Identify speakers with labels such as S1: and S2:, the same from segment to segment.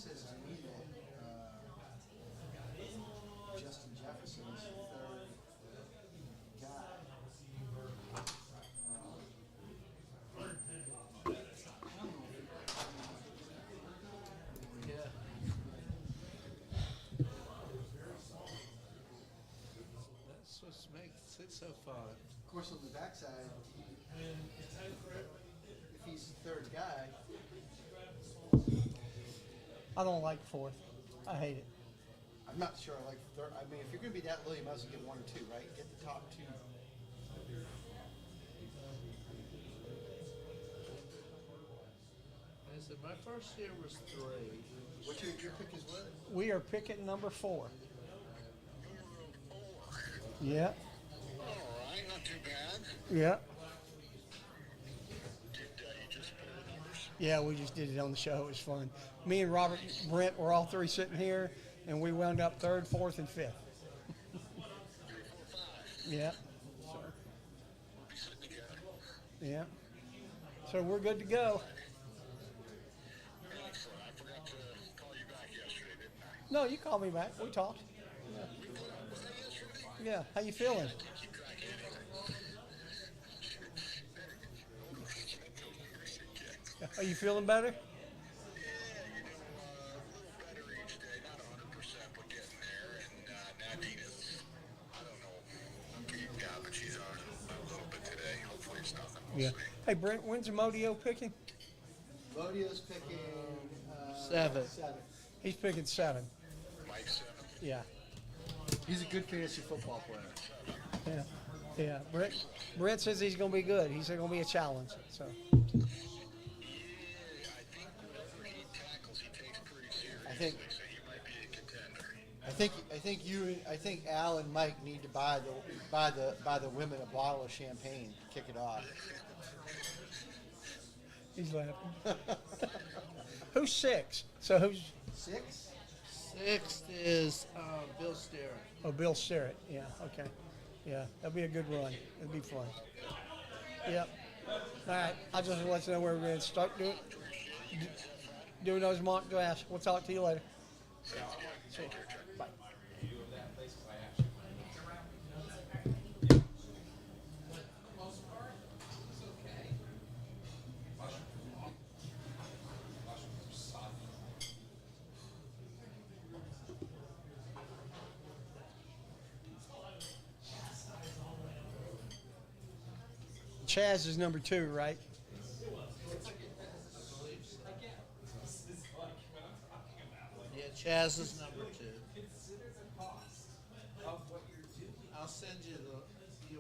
S1: says to me that Justin Jefferson is the third guy.
S2: Yeah. That's what makes it so fun.
S1: Of course, on the backside, if he's the third guy,
S3: I don't like fourth. I hate it.
S1: I'm not sure I like third. I mean, if you're going to be that low, you might as well get one or two, right? Get the top two.
S2: I said my first year was 3.
S1: What's your pick is what?
S3: We are picking number 4. Yeah.
S4: All right, not too bad.
S3: Yeah.
S4: Did you just put the numbers?
S3: Yeah, we just did it on the show. It was fun. Me and Robert Brent were all three sitting here, and we wound up 3rd, 4th, and 5th.
S4: 3, 4, 5.
S3: Yeah.
S4: We'll be sitting together.
S3: Yeah. So we're good to go.
S4: Excellent. I forgot to call you back yesterday, didn't I?
S3: No, you called me back. We talked.
S4: Was that yesterday?
S3: Yeah. How you feeling?
S4: I can't keep track of anything.
S3: Are you feeling better?
S4: Yeah, a little better each day. Not 100%, but getting there. And Nadine is, I don't know, yeah, but she's on a little bit today. Hopefully it's nothing. We'll see.
S3: Hey, Brent, when's Modio picking?
S1: Rodeo's picking
S2: 7.
S1: 7.
S3: He's picking 7.
S4: Mike 7.
S3: Yeah.
S1: He's a good fantasy football player.
S3: Yeah. Yeah. Brent says he's going to be good. He's going to be a challenge. So.
S4: Yeah, I think whatever he tackles, he takes pretty seriously. So he might be a contender.
S1: I think Al and Mike need to buy the women a bottle of champagne to kick it off.
S3: He's laughing. Who's 6? So who's
S1: 6?
S2: 6th is Bill Sterrett.
S3: Oh, Bill Sterrett. Yeah, okay. Yeah, that'll be a good run. It'll be fun. Yep. All right. I just want to let you know where we're going to start doing those mock drafts. We'll talk to you later. See you. Bye. Chaz is number 2, right?
S2: Yeah, Chaz is number 2. I'll send you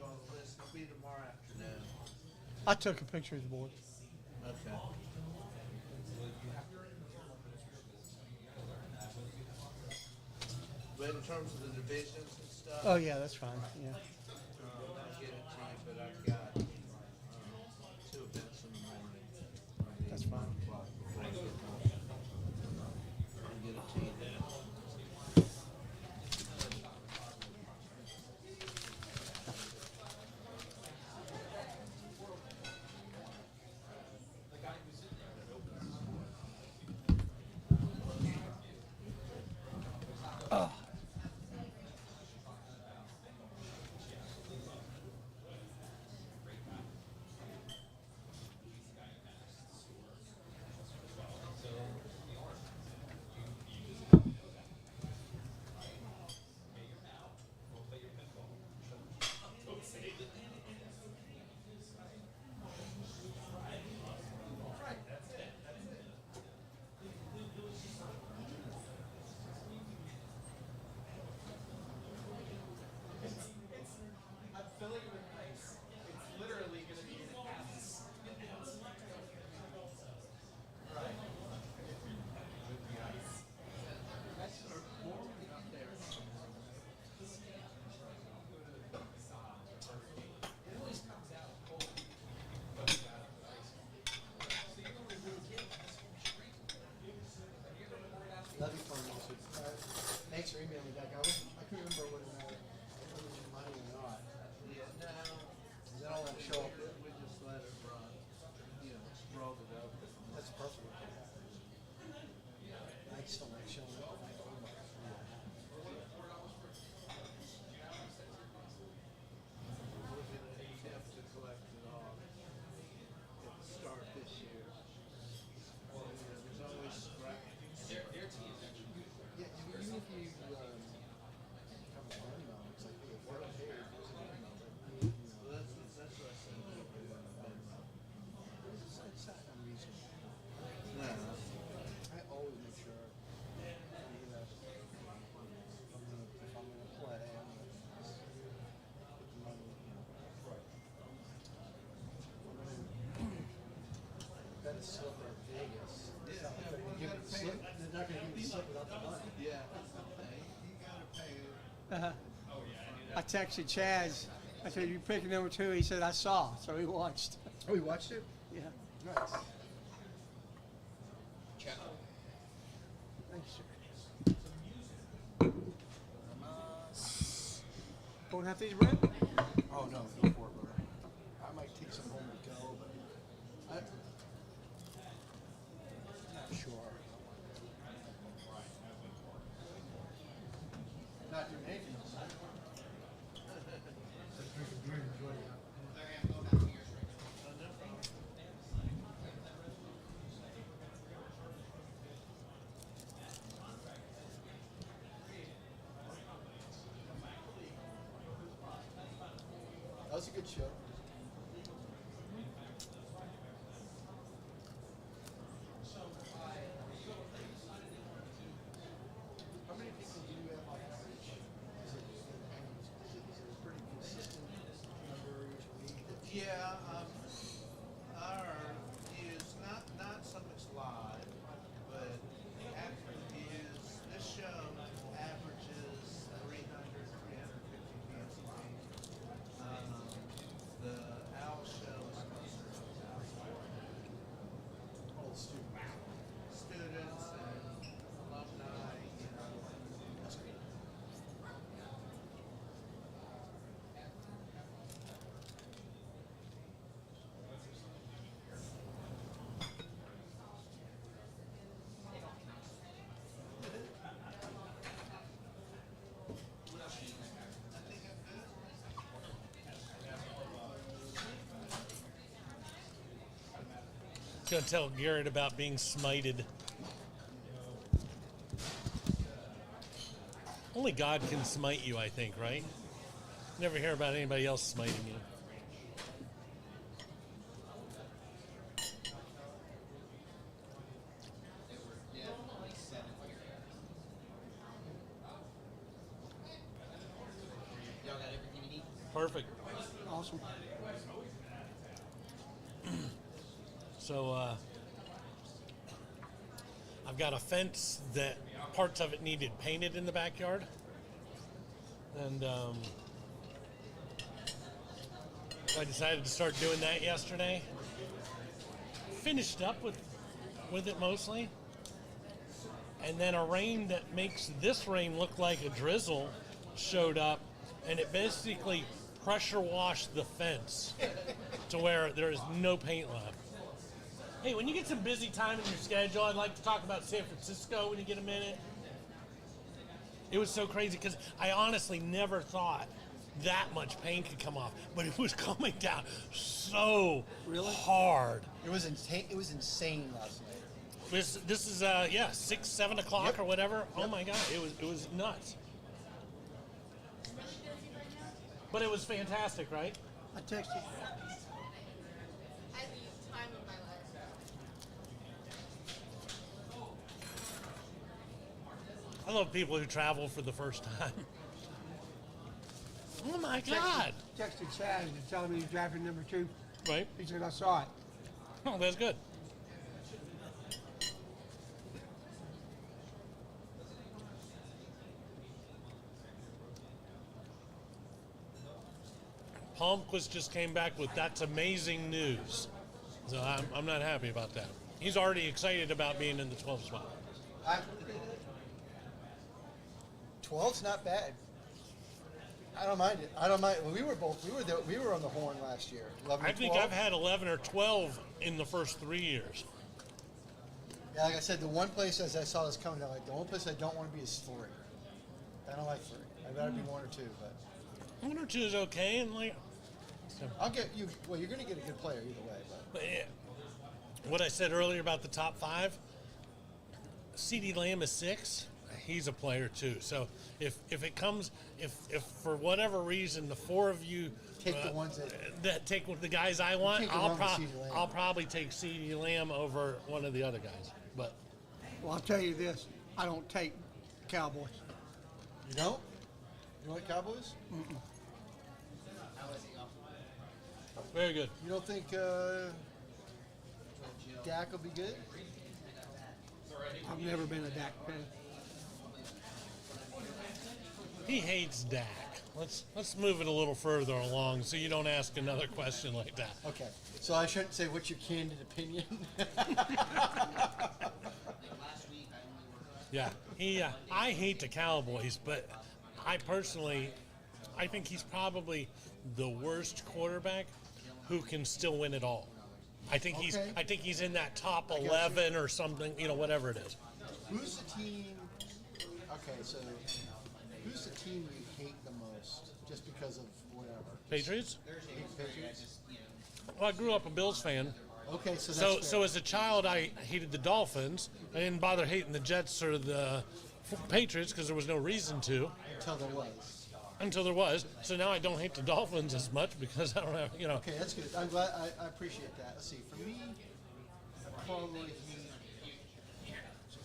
S2: all the list. It'll be tomorrow afternoon.
S3: I took a picture of the board.
S2: Okay. But in terms of the divisions and stuff,
S3: Oh, yeah, that's fine. Yeah.
S2: I'll get it to you, but I've got 2 events in the morning.
S3: That's fine.
S2: I'll get it to you then.
S1: That'd be fun. Thanks for emailing me back. I couldn't remember whether it was your money or not.
S2: Yeah, no,
S1: Is that all that show up?
S2: we just let it run. Rolled it up.
S1: That's perfect. Nice. slip in Vegas. It's not like they're gonna give
S2: You
S1: you the
S2: gotta pay
S1: slip.
S2: it.
S1: They're not going to give you the slip without the money.
S2: Yeah. You gotta pay it.
S3: I texted Chaz. I said, "You picking number 2?" He said, "I saw." So he watched.
S1: Oh, you watched it?
S3: Yeah.
S1: Nice.
S3: Thanks, sir. Going half these, Brent?
S1: Oh, no, go for it, brother. I might take some home to go, but I'm not sure. Not doing anything else. Just drinking beer and enjoying it. That was a good show. How many people do you have on average? Is it a pretty consistent number each week?
S2: Yeah, our is not so much live, but average is this show averages 300, 350 views a week. The Owl show is closer to 1,000.
S1: All the students.
S2: Students and alumni, you know.
S1: That's great.
S5: Going to tell Garrett about being smited. Only God can smite you, I think, right? Never hear about anybody else smiting you.
S6: Y'all got everything you need?
S5: Perfect.
S3: Awesome.
S5: So I've got a fence that parts of it needed painted in the backyard. And I decided to start doing that yesterday. Finished up with it mostly. And then a rain that makes this rain look like a drizzle showed up, and it basically pressure washed the fence to where there is no paint left. Hey, when you get some busy time in your schedule, I'd like to talk about San Francisco when you get a minute. It was so crazy because I honestly never thought that much paint could come off, but it was coming down so hard.
S1: It was insane. It was insane last night.
S5: This is 6, 7 o'clock
S1: Yep.
S5: or whatever. Oh
S1: Yep.
S5: my God, it was nuts. But it was fantastic, right?
S3: I texted.
S7: I had the time of my life.
S5: I love people who travel for the first time. Oh my God!
S3: Texted Chaz to tell me he's drafting number 2.
S5: Right?
S3: He said, "I saw it."
S5: Oh, that's good. Palmquist just came back with "That's amazing news," so I'm not happy about that. He's already excited about being in the 12th spot.
S1: 12's not bad. I don't mind it. I don't mind. We were on the horn last year. 11
S5: I
S1: and
S5: think
S1: 12.
S5: I've had 11 or 12 in the first 3 years.
S1: Yeah, like I said, the one place as I saw this coming, the only place I don't want to be is 3. I don't like 3. I'd rather be 1 or 2, but
S5: 1 or 2 is okay, and
S1: I'll get you. Well, you're going to get a good player either way. But
S5: but yeah, what I said earlier about the top 5, CeeDee Lamb is 6. He's a player too. So if it comes, if for whatever reason the 4 of you
S1: Take the ones
S5: that take the guys I want,
S1: can't go wrong with CeeDee Lamb.
S5: I'll probably take CeeDee Lamb over one of the other guys. But
S3: Well, I'll tell you this: I don't take Cowboys.
S1: you don't? You don't like Cowboys?
S5: very good.
S1: You don't think?
S6: Jill,
S1: Dak will be good?
S3: I've never been a Dak fan.
S5: He hates Dak. Let's move it a little further along so you don't ask another question like that.
S1: Okay. So I shouldn't say what's your candid opinion.
S5: Yeah, I hate the Cowboys, but I think he's probably the worst quarterback who can still win it all. I think
S1: Okay.
S5: he's in that top
S1: got you.
S5: 11 or something, whatever it is.
S1: Who's the team? Okay, so who's the team you hate the most, just because of whatever?
S5: Patriots?
S1: Patriots?
S5: Well, I grew up a Bills fan.
S1: Okay, so that's
S5: So,
S1: fair.
S5: so as a child, I hated the Dolphins. I didn't bother hating the Jets or the Patriots because there was no reason to
S1: until there was.
S5: until there was. So now I don't hate the Dolphins as much because I don't have,
S1: Okay, that's good. I'm glad. I appreciate that. Let's see. For me, I probably hate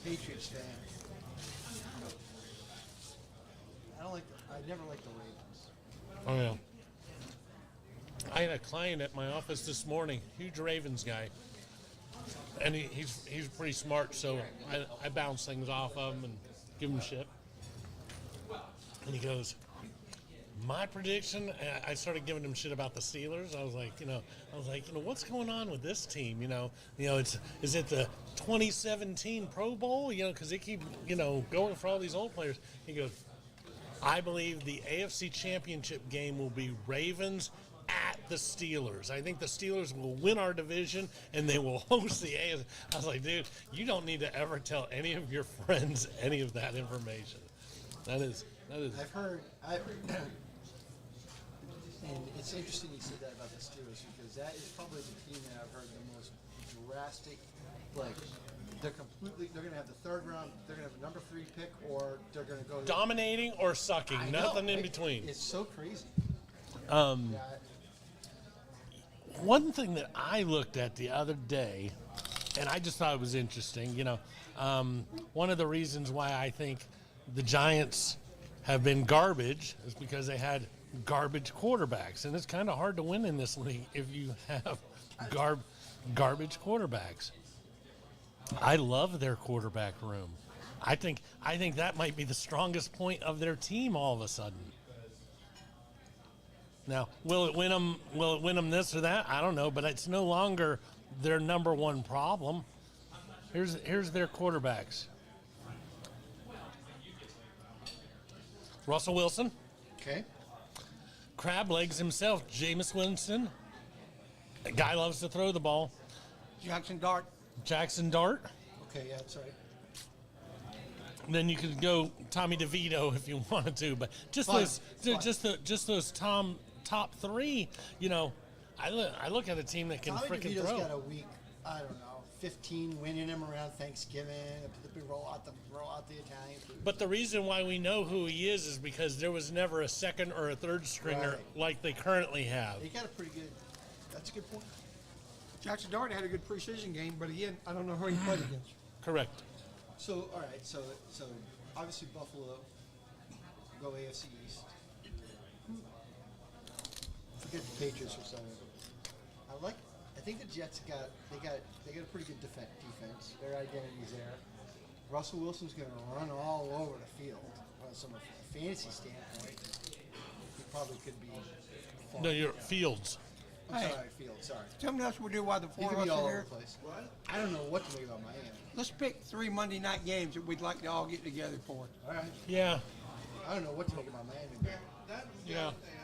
S1: Patriots fan. I never liked the Ravens.
S5: Oh yeah. I had a client at my office this morning, huge Ravens guy, and he's pretty smart. So I bounce things off of him and give him shit. And he goes, "My prediction." And I started giving him shit about the Steelers. I was like, what's going on with this team? Is it the 2017 Pro Bowl? Because they keep going for all these old players. He goes, "I believe the AFC Championship game will be Ravens at the Steelers. I think the Steelers will win our division and they will host the AFC." I was like, dude, you don't need to ever tell any of your friends any of that information. That is.
S1: I've heard, and it's interesting you said that about the Steelers because that is probably the team that I've heard the most drastic, like they're going to have the third round, they're going to have a number 3 pick, or they're going to go
S5: Dominating or sucking,
S1: I know,
S5: nothing in
S1: right?
S5: between.
S1: It's so crazy.
S5: Yeah,
S1: Yeah,
S5: one thing that I looked at the other day, and I just thought it was interesting, one of the reasons why I think the Giants have been garbage is because they had garbage quarterbacks. And it's kind of hard to win in this league if you have garbage quarterbacks. I love their quarterback room. I think that might be the strongest point of their team all of a sudden. Now, will it win them this or that? I don't know, but it's no longer their number one problem. Here's their quarterbacks. Russell Wilson,
S1: okay.
S5: crab legs himself, Jameis Winston. The guy loves to throw the ball.
S3: Jackson Dart.
S5: Jackson Dart.
S1: Okay, yeah, that's right.
S5: And then you could go Tommy DeVito if you wanted to, but just
S1: Fine,
S5: those those top 3. I look at a team that can
S1: Tommy
S5: freaking
S1: DeVito's
S5: throw.
S1: got a week, I don't know, 15 winning him around Thanksgiving. They roll out the Italian food.
S5: But the reason why we know who he is because there was never a second or a third stringer
S1: Right.
S5: like they currently have.
S1: They got a pretty good. That's a good point.
S3: Jackson Dart had a good preseason game, but again, I don't know who he played against.
S5: Correct.
S1: So all right, so obviously Buffalo go AFC East. Forget the Patriots for a second. I think the Jets got a pretty good defense. Their identity's there. Russell Wilson's going to run all over the field. From a fantasy standpoint, he probably could be. Fun.
S5: No, you're Fields.
S1: I'm
S3: Hey.
S1: sorry, Field. Sorry.
S3: Something else we'll do while the
S1: He
S3: four
S1: could
S3: of
S1: be
S3: us
S1: all
S3: are
S1: over
S3: here.
S1: the place. I don't know what to make about Miami.
S3: Let's pick 3 Monday night games that we'd like to all get together for.
S1: All right.
S5: Yeah.
S1: I don't know what to make about Miami. But
S2: That was the
S5: Yeah.
S2: other thing.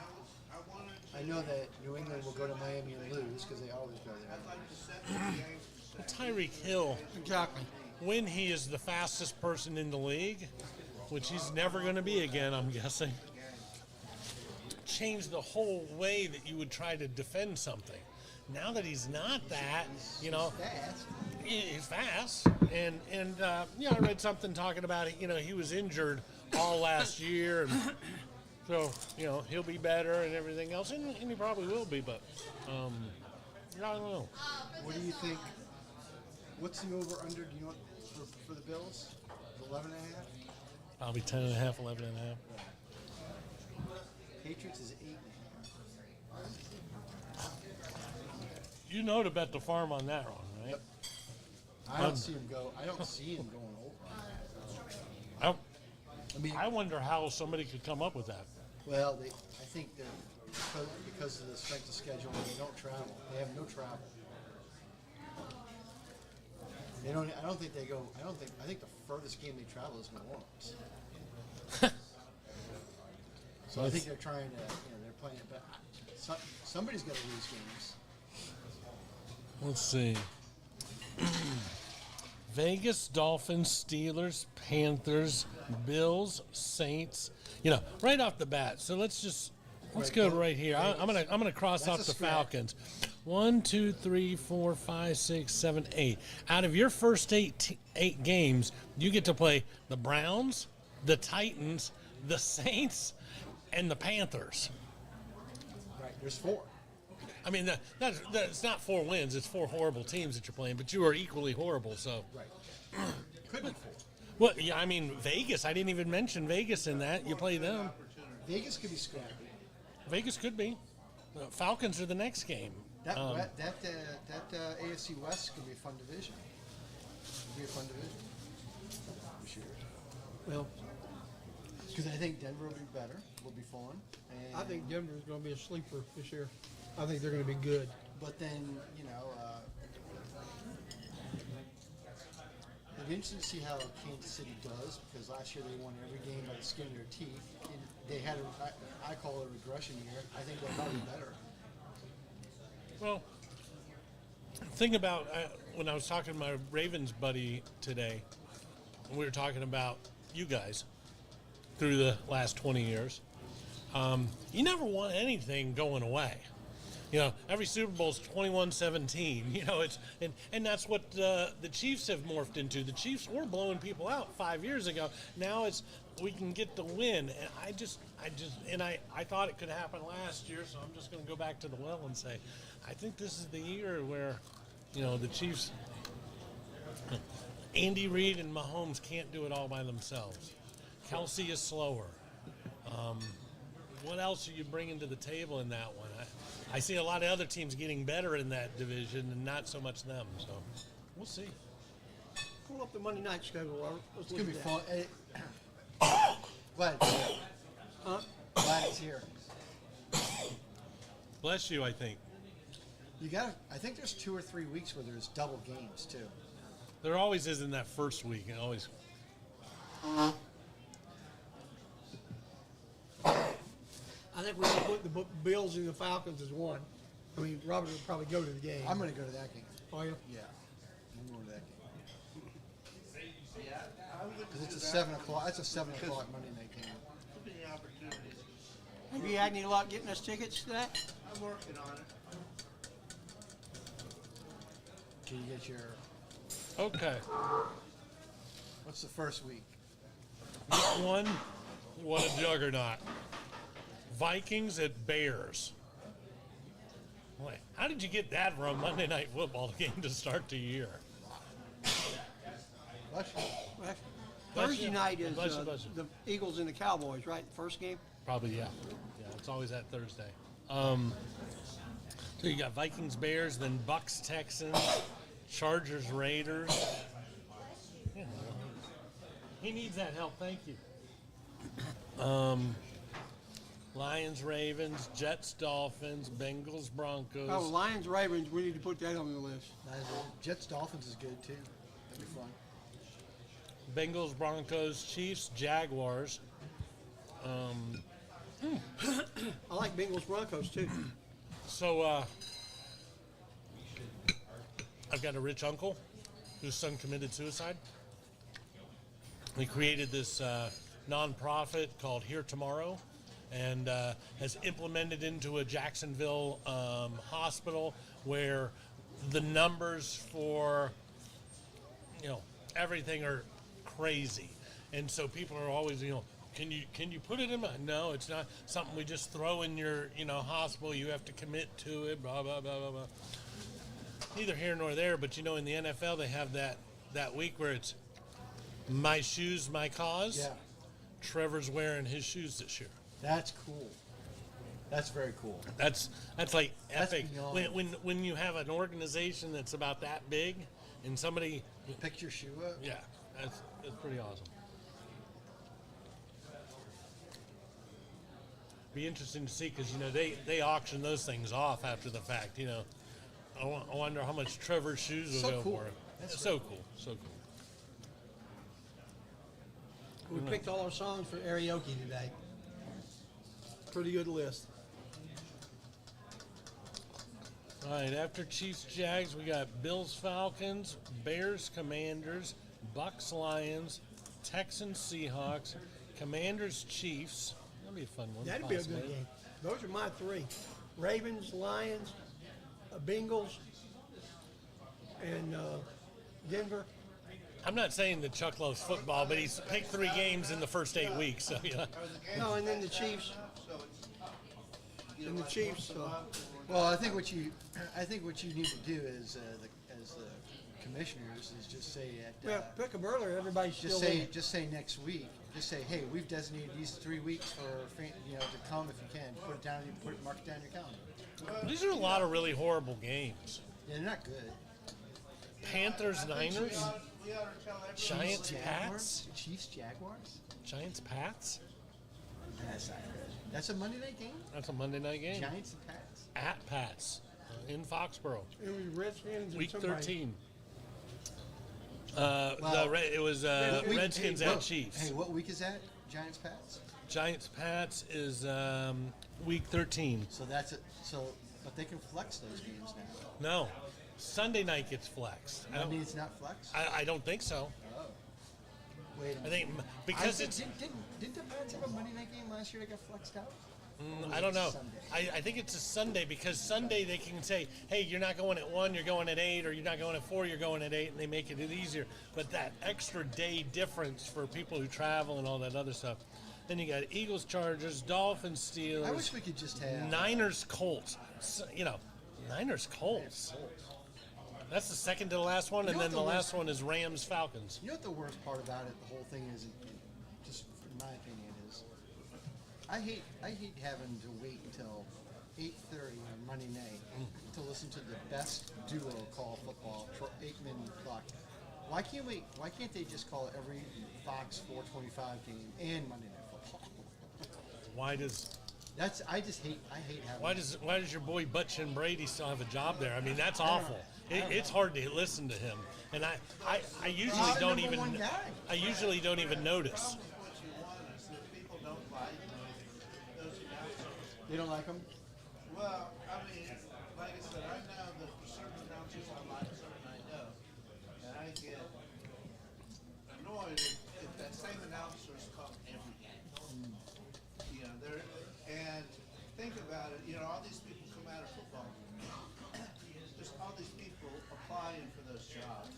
S2: I wanted to,
S1: I know that New England will go to Miami and lose because they always go there.
S2: I'd like to set the game.
S5: Tyreek Hill,
S3: Exactly.
S5: when he is the fastest person in the league, which he's never going to be again, I'm guessing, change the whole way that you would try to defend something. Now that he's not that,
S1: Fast.
S5: he's fast. And I read something talking about it. He was injured all last year, and so he'll be better and everything else, and he probably will be. But I don't know.
S1: What do you think? What's the over under? Do you know what for the Bills? 11.5.
S5: Probably 10.5, 11.5.
S1: Patriots is 8.5.
S5: You know to bet the farm on that one, right?
S1: Yep. I don't see him go. I don't see him going over. I mean,
S5: I wonder how somebody could come up with that.
S1: well, I think that because of the strength of schedule, they don't travel. They have no travel. They don't. I don't think they go. I think the furthest game they travel is New Orleans. So I think they're trying to. They're playing it, but somebody's got to lose games.
S5: Let's see. Vegas, Dolphins, Steelers, Panthers, Bills, Saints. Right off the bat. So let's go right here. I'm gonna cross
S1: That's
S5: off
S1: a
S5: the
S1: scrap.
S5: Falcons. 1, 2, 3, 4, 5, 6, 7, 8. Out of your first eight games, you get to play the Browns, the Titans, the Saints, and the Panthers.
S1: Right. There's 4.
S5: I mean, that's not 4 wins. It's 4 horrible teams that you're playing, but you are equally horrible. So,
S1: Right. Could be 4.
S5: well, yeah, I mean, Vegas. I didn't even mention Vegas in that. You play them.
S1: Vegas could be scrappy.
S5: Vegas could be. Falcons are the next game.
S1: That AFC West could be a fun division. Could be a fun division this year.
S3: Well,
S1: Because I think Denver will be better. Will be fun. And
S3: I think Denver's going to be a sleeper this year. I think they're going to be good.
S1: But then it'll be interesting to see how Kansas City does, because last year they won every game by the skin of their teeth. And they had I call it a regression year. I think they'll probably be better.
S5: Well, think about when I was talking to my Ravens buddy today, and we were talking about you guys through the last 20 years. You never want anything going away. Every Super Bowl is 21-17. And that's what the Chiefs have morphed into. The Chiefs were blowing people out 5 years ago. Now it's we can get the win. And I thought it could happen last year, so I'm just going to go back to the well and say, I think this is the year where, the Chiefs, Andy Reid and Mahomes can't do it all by themselves. Kelsey is slower. What else are you bringing to the table in that one? I see a lot of other teams getting better in that division and not so much them. So we'll see.
S3: Pull up the Monday night schedule, Robert. Let's
S1: It's
S3: look
S1: gonna
S3: at
S1: be
S3: that.
S1: fun. Glad it's here.
S3: Huh?
S1: Glad it's here.
S5: Bless you, I think.
S1: I think there's 2 or 3 weeks where there's double games too.
S5: There always is in that first week. And always.
S3: I think we should put the Bills and the Falcons as one. I mean, Robert will probably go to the game.
S1: I'm gonna go to that game.
S3: Oh, yeah?
S1: Yeah, I'm going to that game. Because it's a 7 o'clock. That's a 7 o'clock Monday night game.
S3: Have you had any luck getting us tickets to that?
S2: I'm working on it.
S1: Can you get your?
S5: Okay.
S1: What's the first week?
S5: Week 1, what a juggernaut. Vikings at Bears. Boy, how did you get that for a Monday Night Football game to start the year?
S1: Bless you.
S3: Well,
S5: Bless
S3: Thursday
S5: you.
S3: night is
S5: Bless you, bless you.
S3: the Eagles and the Cowboys, right? First game?
S5: Probably, yeah. Yeah, it's always that Thursday. So you got Vikings, Bears, then Bucks, Texans, Chargers, Raiders. Yeah, he needs that help. Thank you. Lions, Ravens, Jets, Dolphins, Bengals, Broncos.
S3: Oh, Lions, Ravens, we need to put that on the list.
S1: Jets Dolphins is good too. That'd be fun.
S5: Bengals, Broncos, Chiefs, Jaguars.
S3: I like Bengals, Broncos, too.
S5: So I've got a rich uncle whose son committed suicide. He created this nonprofit called Here Tomorrow, and has implemented into a Jacksonville hospital where the numbers for everything are crazy, and so people are always can you put it in my? No, it's not something we just throw in your hospital. You have to commit to it. Blah blah blah blah blah. Neither here nor there, but in the NFL they have that week where it's my shoes, my cause.
S1: Yeah,
S5: Trevor's wearing his shoes this year.
S1: that's cool. That's very cool.
S5: That's like
S1: That's
S5: epic.
S1: beyond.
S5: When you have an organization that's about that big, and somebody,
S1: Picked your shoe up.
S5: yeah, that's pretty awesome. Be interesting to see because they auction those things off after the fact. I wonder how much Trevor's shoes will
S1: So
S5: go
S1: cool.
S5: for.
S1: That's
S5: So cool, so cool.
S3: We picked all our songs for karaoke today. Pretty good list.
S5: All right, after Chiefs Jags, we got Bills Falcons, Bears Commanders, Bucks Lions, Texans Seahawks, Commanders Chiefs. That'll be a fun one.
S3: That'd be a
S5: possibly.
S3: good game. Those are my three: Ravens, Lions, Bengals, and Denver.
S5: I'm not saying that Chuck loves football, but he's picked 3 games in the first 8 weeks. So yeah.
S3: No, and then the Chiefs. And the Chiefs.
S1: Well, I think what you need to do is as the commissioners is just say
S3: Well, pick them earlier. Everybody's still in.
S1: just say next week. Just say, hey, we've designated these 3 weeks for to come if you can. Put it down. Mark it down your calendar.
S5: These are a lot of really horrible games.
S1: Yeah, they're not good.
S5: Panthers Niners, Giants
S1: Jaguars?
S5: Pats,
S1: Chiefs Jaguars.
S5: Giants Pats.
S1: That's not good. That's a Monday night game.
S5: That's a Monday night game.
S1: Giants and Pats.
S5: At Pats in Foxborough,
S3: It was Redskins and
S5: week
S3: somebody.
S5: 13.
S1: Well,
S5: It was Redskins
S1: hey,
S5: at
S1: what-
S5: Chiefs.
S1: Hey, what week is that? Giants Pats.
S5: Giants Pats is week 13.
S1: So that's it. But they can flex those games now.
S5: No, Sunday night gets flexed.
S1: I mean, it's not flex.
S5: I don't think so.
S1: Wait a
S5: I
S1: minute.
S5: think because it's
S1: Didn't the Pats have a Monday night game last year that got flexed out? Or was
S5: I don't
S1: it
S5: know.
S1: Sunday?
S5: I think it's a Sunday because Sunday they can say, hey, you're not going at 1, you're going at 8, or you're not going at 4, you're going at 8, and they make it easier. But that extra day difference for people who travel and all that other stuff. Then you got Eagles, Chargers, Dolphins, Steelers.
S1: I wish we could just have
S5: Niners, Colts. Niners, Colts. That's the second to the last one,
S1: You
S5: and
S1: know
S5: then the
S1: what the
S5: last one is Rams, Falcons.
S1: You know what the worst part about it, the whole thing is, just in my opinion, is I hate having to wait until 8:30 on Monday night to listen to the best duo call football, Aikman and Clark. Why can't they just call every Fox 425 game and Monday Night Football?
S5: Why does
S1: I hate having.
S5: why does your boy Butch and Brady still have a job there? I mean, that's awful. It's hard to listen to him, and I usually
S1: He's the
S5: don't
S1: number
S5: even
S1: one guy.
S5: I usually don't even notice.
S2: People don't like those announcers.
S1: They don't like him.
S2: Well, I mean, like I said, I know that for certain announcers I like, certain I don't. And I get annoyed if that same announcer is called every game. And think about it, all these people come out of football. There's all these people applying for those jobs,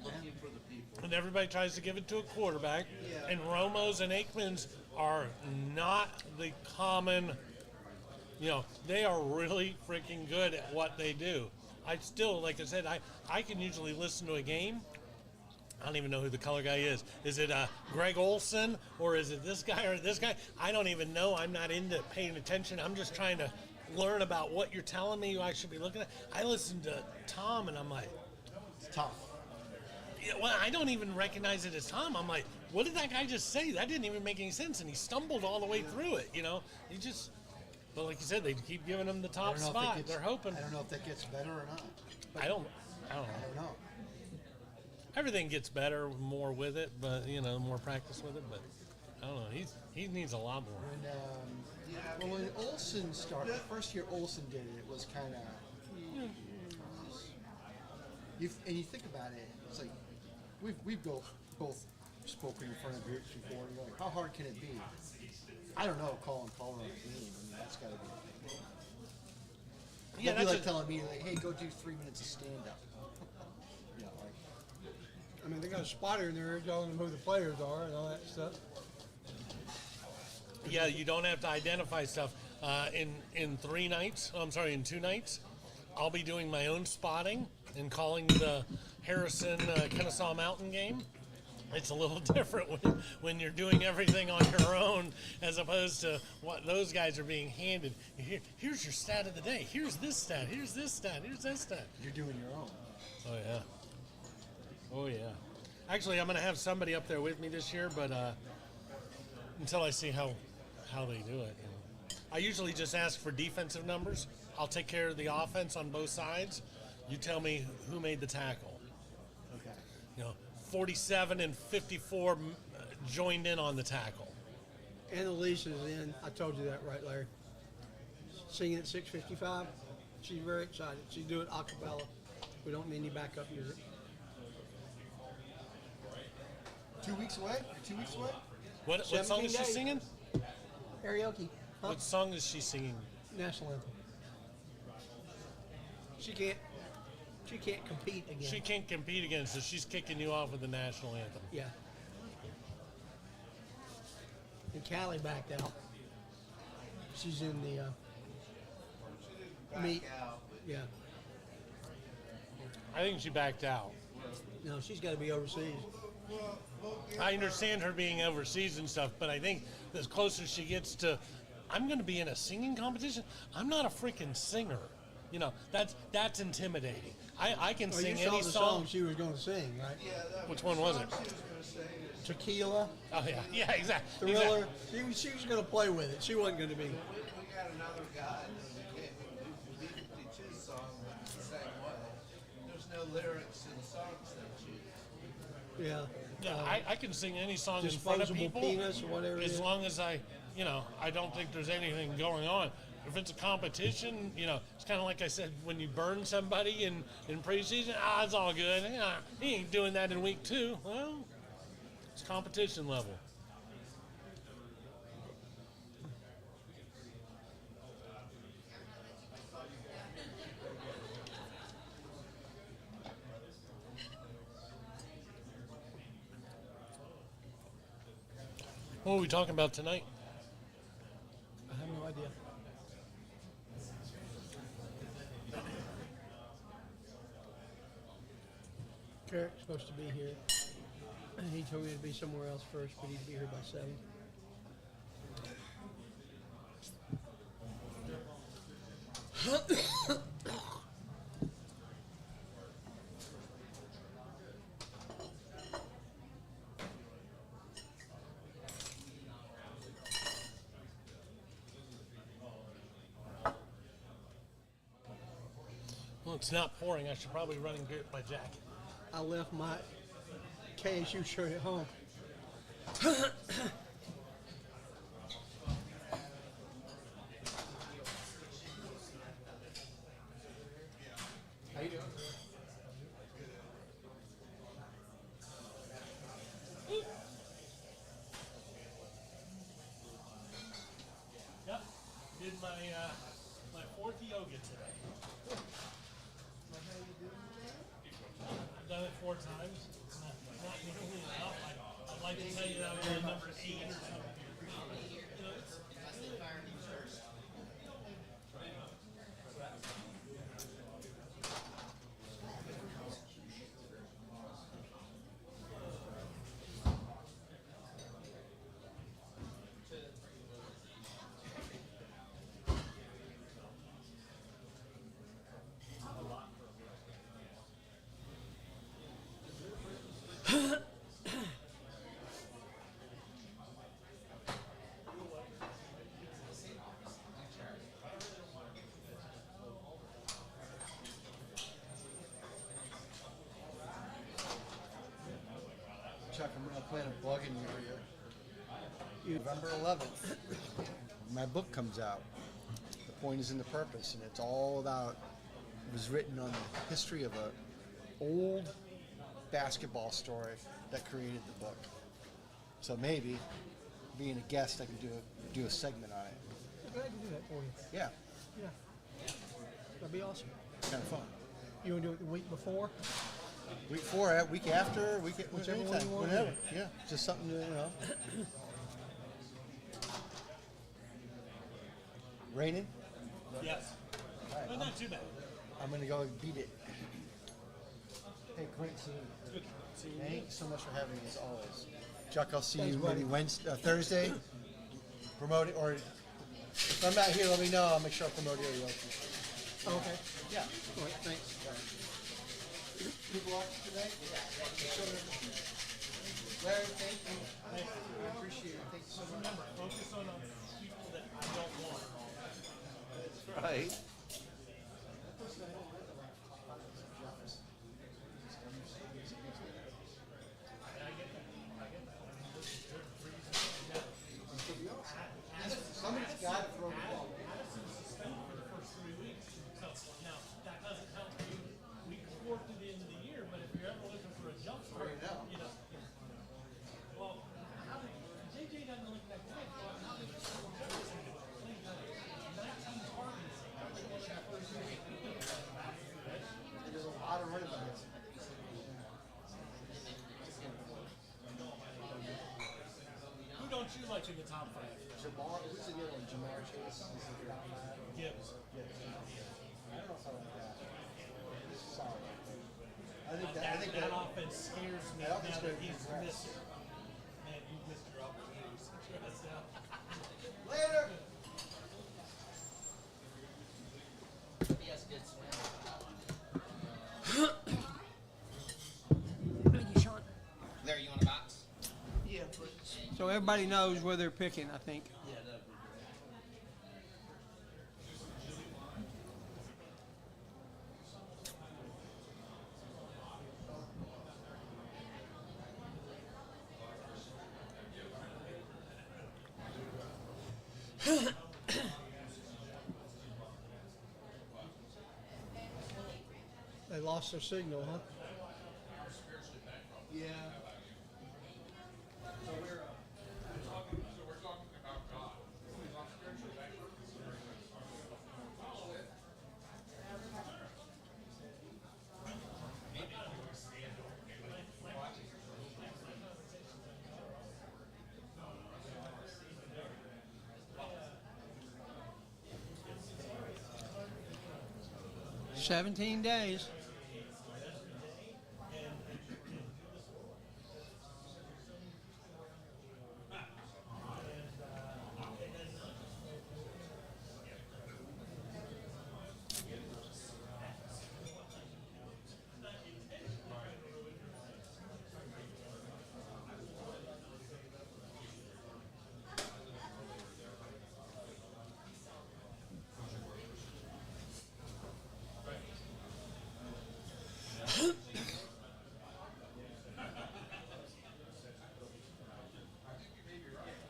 S2: looking for the people.
S5: And everybody tries to give it to a quarterback,
S2: Yeah.
S5: and Romos and Aikmans are not the common. They are really freaking good at what they do. I still, like I said, I can usually listen to a game. I don't even know who the color guy is. Is it Greg Olson or is it this guy or this guy? I don't even know. I'm not into paying attention. I'm just trying to learn about what you're telling me I should be looking at. I listen to Tom and I'm like,
S1: It's tough.
S5: yeah, well, I don't even recognize it as Tom. I'm like, what did that guy just say? That didn't even make any sense. And he stumbled all the way through it, He just, but like you said, they keep giving him the
S1: I
S5: top
S1: don't know if it
S5: spot.
S1: gets-
S5: They're hoping.
S1: I don't know if that gets better or not.
S5: I don't know.
S1: I don't know.
S5: Everything gets better more with it, but more practice with it. But I don't know. He needs a lot more.
S1: When Olsen started, the first year Olsen did it, it was kind of. And you think about it, it's like we've both spoken in front of groups before. And you're like, how hard can it be? I don't know. Calling on a game. I mean, that's got to be.
S5: Yeah,
S1: That'd be
S5: that's
S1: like telling me, like, hey, go do 3 minutes of stand up.
S3: I mean, they got a spotter in there telling them who the players are and all that stuff.
S5: Yeah, you don't have to identify stuff. In 3 nights, I'm sorry, in 2 nights, I'll be doing my own spotting and calling the Harrison Kennesaw Mountain game. It's a little different when you're doing everything on your own as opposed to what those guys are being handed. Here's your stat of the day. Here's this stat. Here's this stat. Here's this stat.
S1: You're doing your own.
S5: Oh, yeah. Oh yeah. Actually, I'm going to have somebody up there with me this year, but until I see how they do it. You know. I usually just ask for defensive numbers. I'll take care of the offense on both sides. You tell me who made the tackle.
S1: Okay.
S5: You know, 47 and 54 joined in on the tackle.
S3: Annalise is in. I told you that, right, Larry? Singing at 6:55. She's very excited. She's doing a cappella. We don't need any backup music.
S1: 2 weeks away? 2 weeks away?
S5: What song
S3: 17
S5: is she
S3: days.
S5: singing?
S3: Karaoke. Huh?
S5: What song is she singing?
S3: National anthem. She can't compete again.
S5: She can't compete again, so she's kicking you off with the national anthem.
S3: Yeah. And Callie backed out. She's in the
S2: Back
S3: meet.
S2: out, but
S3: Yeah.
S5: I think she backed out.
S3: No, she's got to be overseas.
S5: I understand her being overseas and stuff, but I think the closer she gets to, I'm going to be in a singing competition. I'm not a freaking singer. You know, that's intimidating. I can
S3: Oh,
S5: sing
S3: you saw
S5: any
S3: the
S5: song.
S3: she was going to sing, right?
S2: yeah, that
S5: Which one was it?
S2: she was gonna say is
S3: Tequila,
S5: Oh yeah, yeah, exactly.
S3: Thriller. She was going to play with it. She wasn't going to be.
S2: we got another guy that we can't do B-52 song the same way. There's no lyrics to the songs they choose.
S3: Yeah.
S5: Yeah, I can sing any song in front of
S3: Disposable
S5: people
S3: penis or whatever it
S5: as
S3: is.
S5: long as I don't think there's anything going on. If it's a competition, it's kind of like I said, when you burn somebody in preseason, it's all good. Yeah, he ain't doing that in week 2. Well, it's competition level. What are we talking about tonight?
S3: I have no idea. Carrick's supposed to be here. He told me to be somewhere else first, but he'd be here by 7.
S5: Well, it's not pouring. I should probably run and get my jacket.
S3: I left my KSU shirt at home.
S6: How you doing?
S5: Yep. Did my 4th yoga today. I've done it 4 times. It's not nearly enough. I'd like to tell you that I was on number 8 or something.
S1: Chuck, I'm going to plan a bugging you here. November 11th, my book comes out. The Point is in the Purpose, and it's all about, it was written on the history of a old basketball story that created the book. So maybe, being a guest, I can do a segment on it.
S3: I'm glad to do that for you.
S1: Yeah,
S3: Yeah. That'd be awesome.
S1: kind of fun.
S3: You want to do it the week before?
S1: Week 4, week after,
S3: Whichever one
S1: anytime,
S3: you want.
S1: whenever. Yeah, just something to, Raining?
S5: Yes.
S1: All
S5: But
S1: right,
S5: not too bad.
S1: I'm going to go beat it. Hey, great seeing you.
S5: Good. See you.
S1: Thanks so much for having me as always. Chuck, I'll see
S3: Thanks,
S1: you
S3: buddy.
S1: maybe Wednesday, Thursday. Promote it, or if I'm not here, let me know. I'll make sure I promote it.
S3: Okay.
S1: Yeah.
S3: All right, thanks.
S1: people off today? Larry, thank you. I appreciate it. Thank you so much.
S5: Remember, focus on people that I don't want.
S2: Right.
S1: Somebody's got to throw the ball.
S5: Addison's suspended for the first 3 weeks. So now that doesn't help you week 4 to the end of the year, but if you're ever looking for a jump start, you know. Well, how did JJ doesn't look that good? Well, how did Jefferson play 19 targets?
S1: There's a lot of running backs.
S5: Who don't you like in the top 5?
S1: Jamar, who's the other one? Jamar Chase is the top 5.
S5: Gibbs.
S1: I don't know if I like that. He's solid. I think
S5: That offense scares me
S1: that
S5: now
S1: offense
S5: that
S1: scares me.
S5: he's missing. Man, you missed your opportunity. Sit your ass down.
S1: Later.
S6: Yes, good swim.
S3: Thank you, Sean.
S6: Larry, you want a box?
S2: Yeah, please.
S3: So everybody knows where they're picking, I think.
S2: Yeah, that'd be great.
S3: They lost their signal, huh?
S2: Yeah.
S3: – 17 days.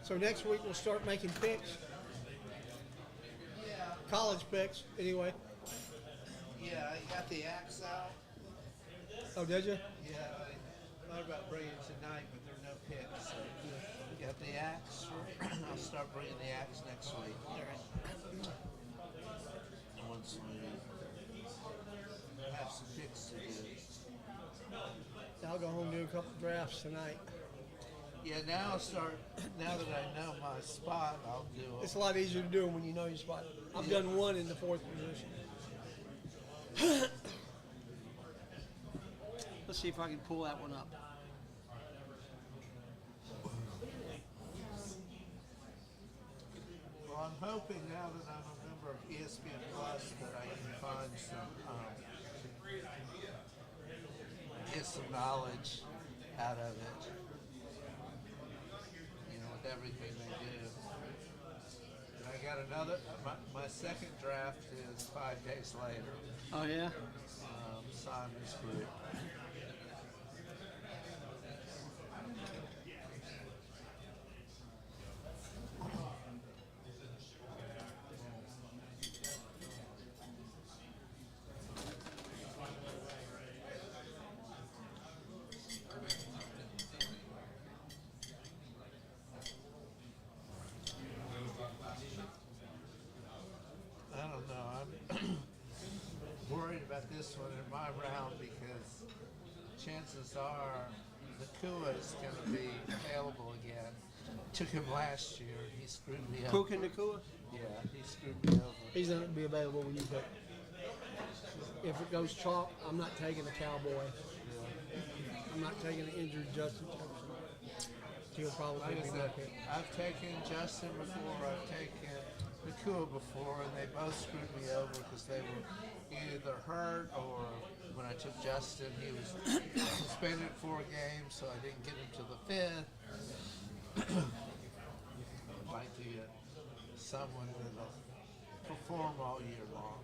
S3: So next week we'll start making picks. College picks, anyway.
S2: Yeah, I got the axe out.
S3: Oh, did you?
S2: Yeah, I thought about bringing it tonight, but there are no picks. So got the axe. I'll start bringing the axe next week. And once we have some picks to do.
S3: I'll go home and do a couple drafts tonight.
S2: Yeah, now I'll start. Now that I know my spot, I'll do it.
S3: It's a lot easier to do them when you know your spot. I've done one in the 4th position. Let's see if I can pull that one up.
S2: Well, I'm hoping now that I'm a member of ESPN Plus that I can find some, get some knowledge out of it. You know, with everything they do. And I got another. My second draft is 5 days later.
S3: Oh, yeah?
S2: Simon's group. I don't know. I'm worried about this one in my round because chances are Nakua is going to be available again. Took him last year. He screwed me up.
S3: Puka Nakua?
S2: Yeah, he screwed me over.
S3: He's not going to be available when you pick. If it goes chalk, I'm not taking a Cowboy. I'm not taking an injured Justin Jefferson. He'll probably
S2: Like I
S3: be my
S2: said,
S3: pick.
S2: I've taken Justin before. I've taken Nakua before, and they both screwed me over because they were either hurt or when I took Justin, he was suspended 4 games, so I didn't get him to the 5th. I'd like to get someone that'll perform all year long.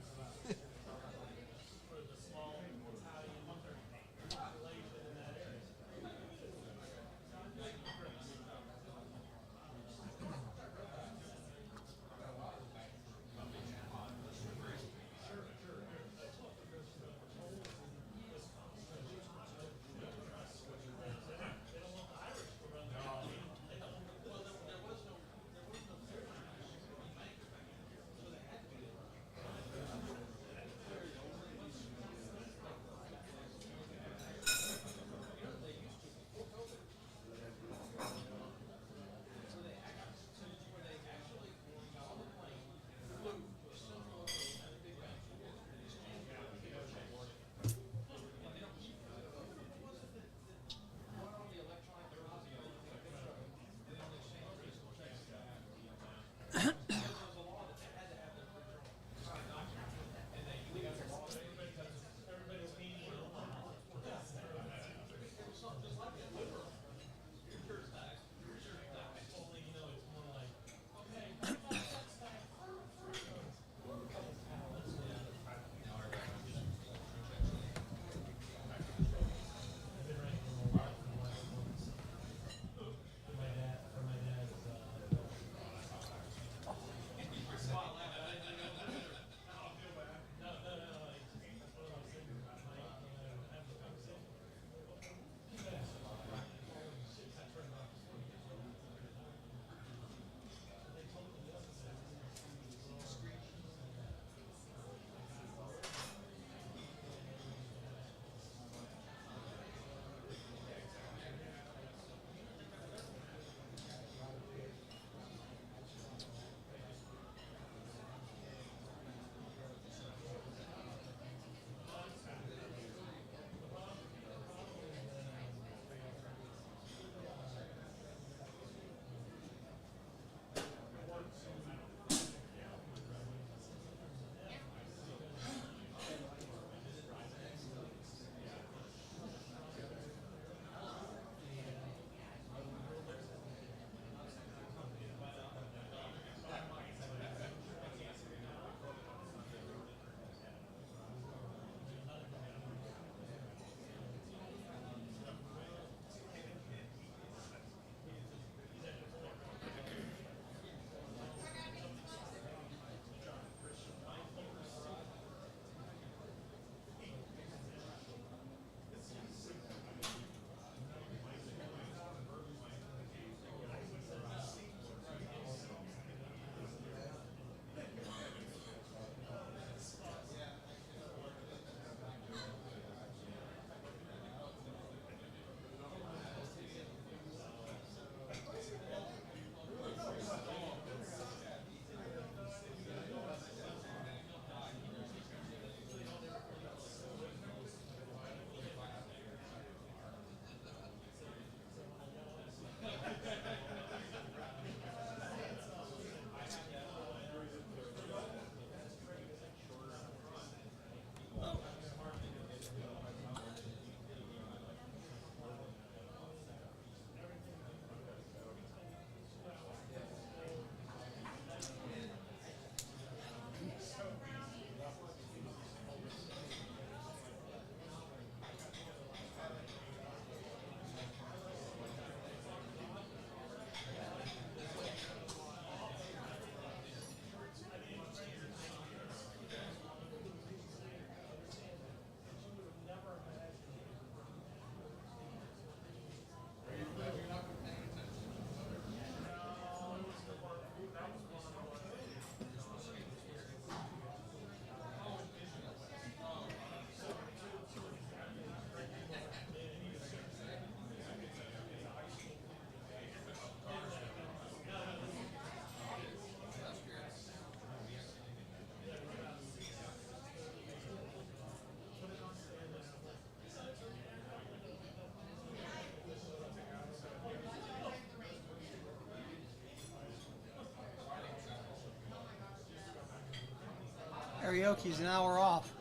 S3: Karaoke's an hour off.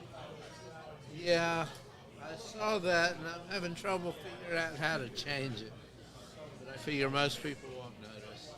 S2: Yeah, I saw that, and I'm having trouble figuring out how to change it. But I figure most people won't notice.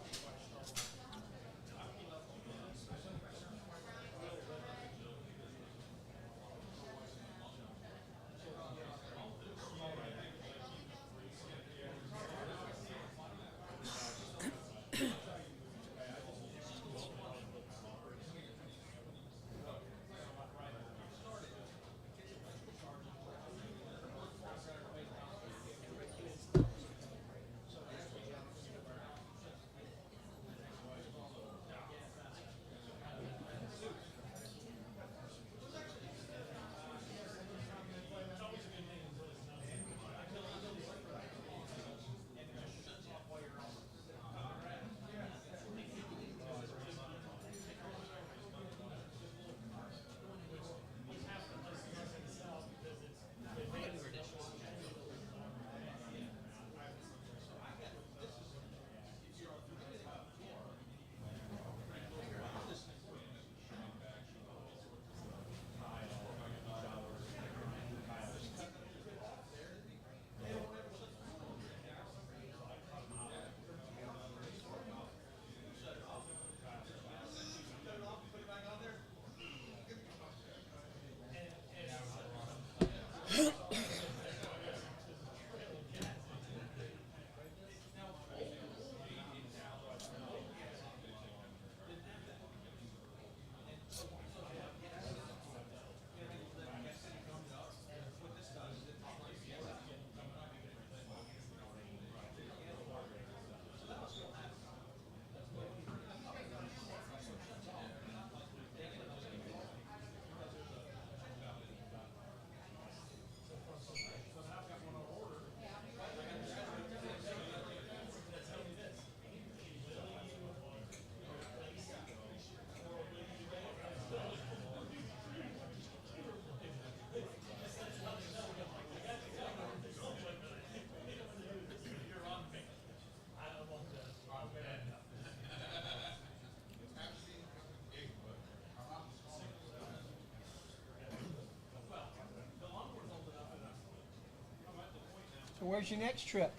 S3: So where's your next trip?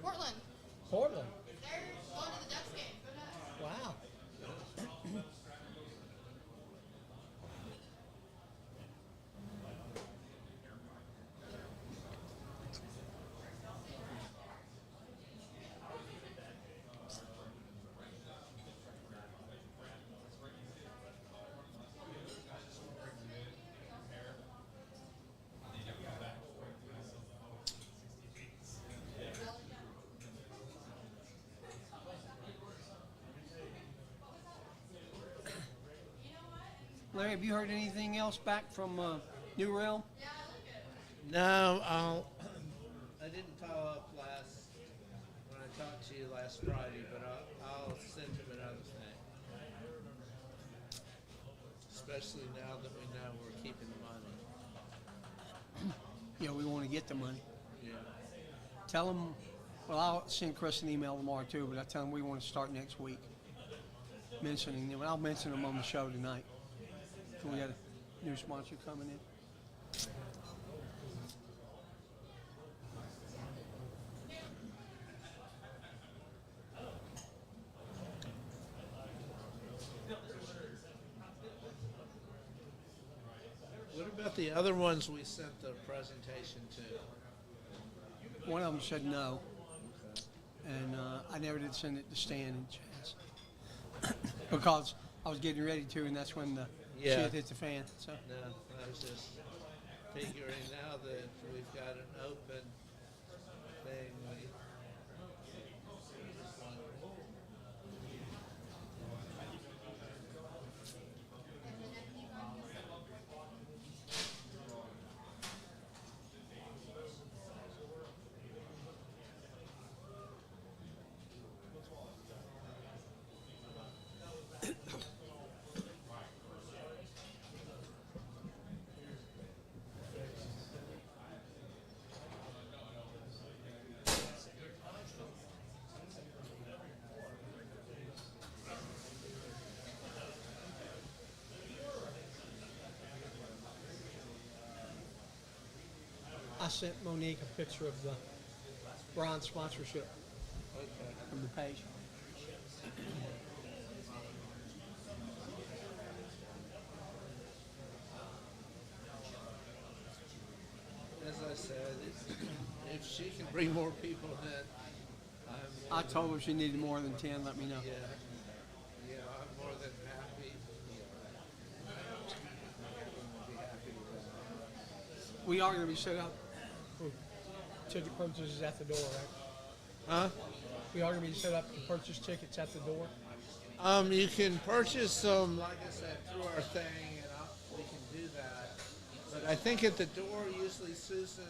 S7: Portland.
S3: Portland.
S7: They're going to the Ducks game. Go Ducks.
S3: Wow. Larry, have you heard anything else back from New Realm?
S2: No, I didn't follow up when I talked to you last Friday, but I'll send him another thing. Especially now that we know we're keeping the money.
S3: Yeah, we want to get the money.
S2: Yeah.
S3: Tell them, well, I'll send Chris an email tomorrow too, but I tell them we want to start next week. Mentioning them, and I'll mention them on the show tonight. So we got a new sponsor coming in.
S2: What about the other ones we sent the presentation to?
S3: One of them said no, and I never did send it to Stan and Chaz because I was getting ready to, and that's when the shit hit the fan. So
S2: No, I was just figuring now that we've got an open thing.
S3: sent Monique a picture of the bronze sponsorship from the page.
S2: As I said, if she can bring more people in,
S3: I told her she needed more than 10. Let me know.
S2: yeah, I'm more than happy. Be happy with that.
S3: We are going to be set up for ticket purchases at the door, right?
S2: Huh?
S3: We are going to be set up to purchase tickets at the door.
S2: You can purchase them, like I said, through our thing, and we can do that. But I think at the door, usually Susan,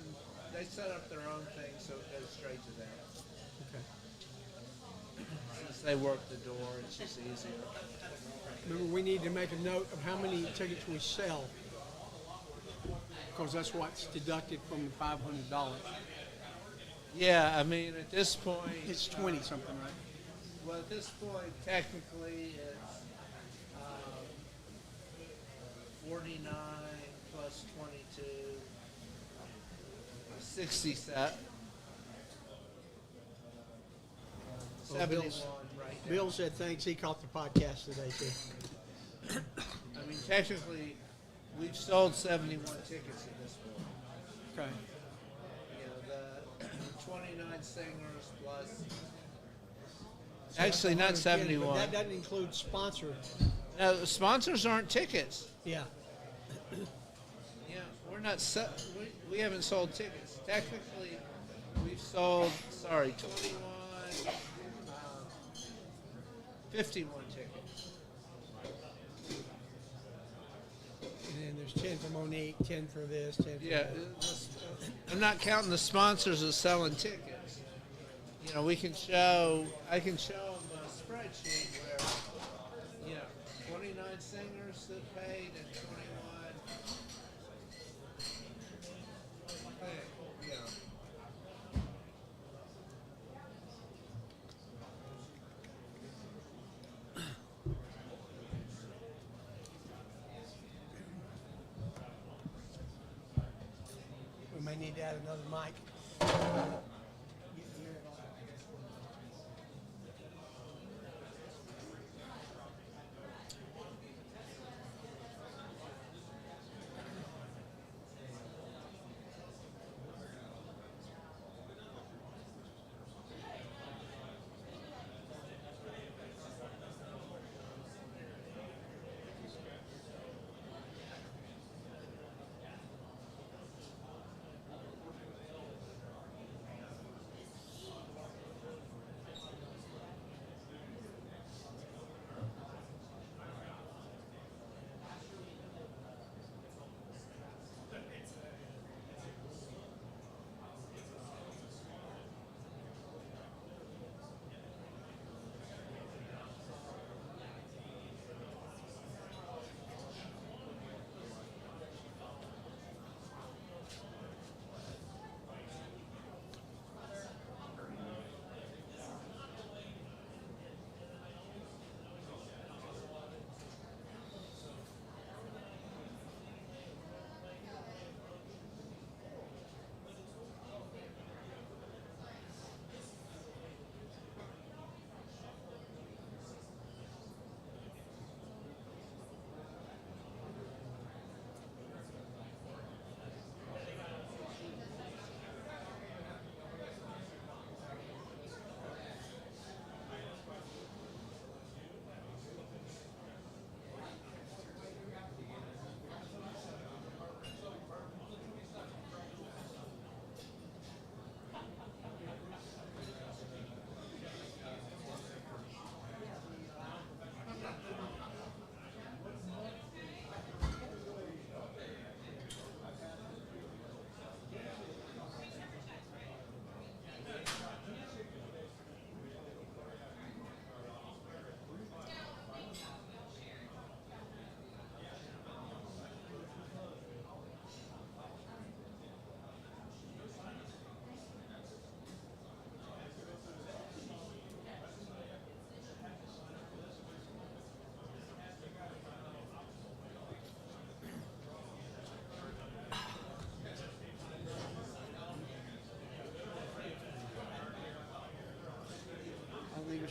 S2: they set up their own thing, so it goes straight to them.
S3: Okay.
S2: Since they work the door, it's just easier.
S3: Remember, we need to make a note of how many tickets we sell, because that's what's deducted from the $500.
S2: Yeah, I mean, at this point,
S3: It's 20 something, right?
S2: well, at this point, technically, it's 49 plus 22, 60 set.
S3: Well,
S2: 71
S3: Bill's-
S2: right now.
S3: Bill said thanks. He caught the podcast today, too.
S2: I mean, technically, we've sold 71 tickets at this point.
S3: Okay.
S2: You know, the 29 singers plus. Actually, not
S3: 110, but
S2: 71.
S3: that doesn't include sponsored.
S2: No, the sponsors aren't tickets.
S3: Yeah.
S2: Yeah, we're not. We haven't sold tickets. Technically, we've sold. 21, 51 tickets.
S3: And then there's 10 for Monique, 10 for this, 10 for
S2: Yeah,
S3: that.
S2: I'm not counting the sponsors as selling tickets. You know, I can show them a spreadsheet where, 29 singers that paid and 21. Yeah.
S3: We may need to add another mic.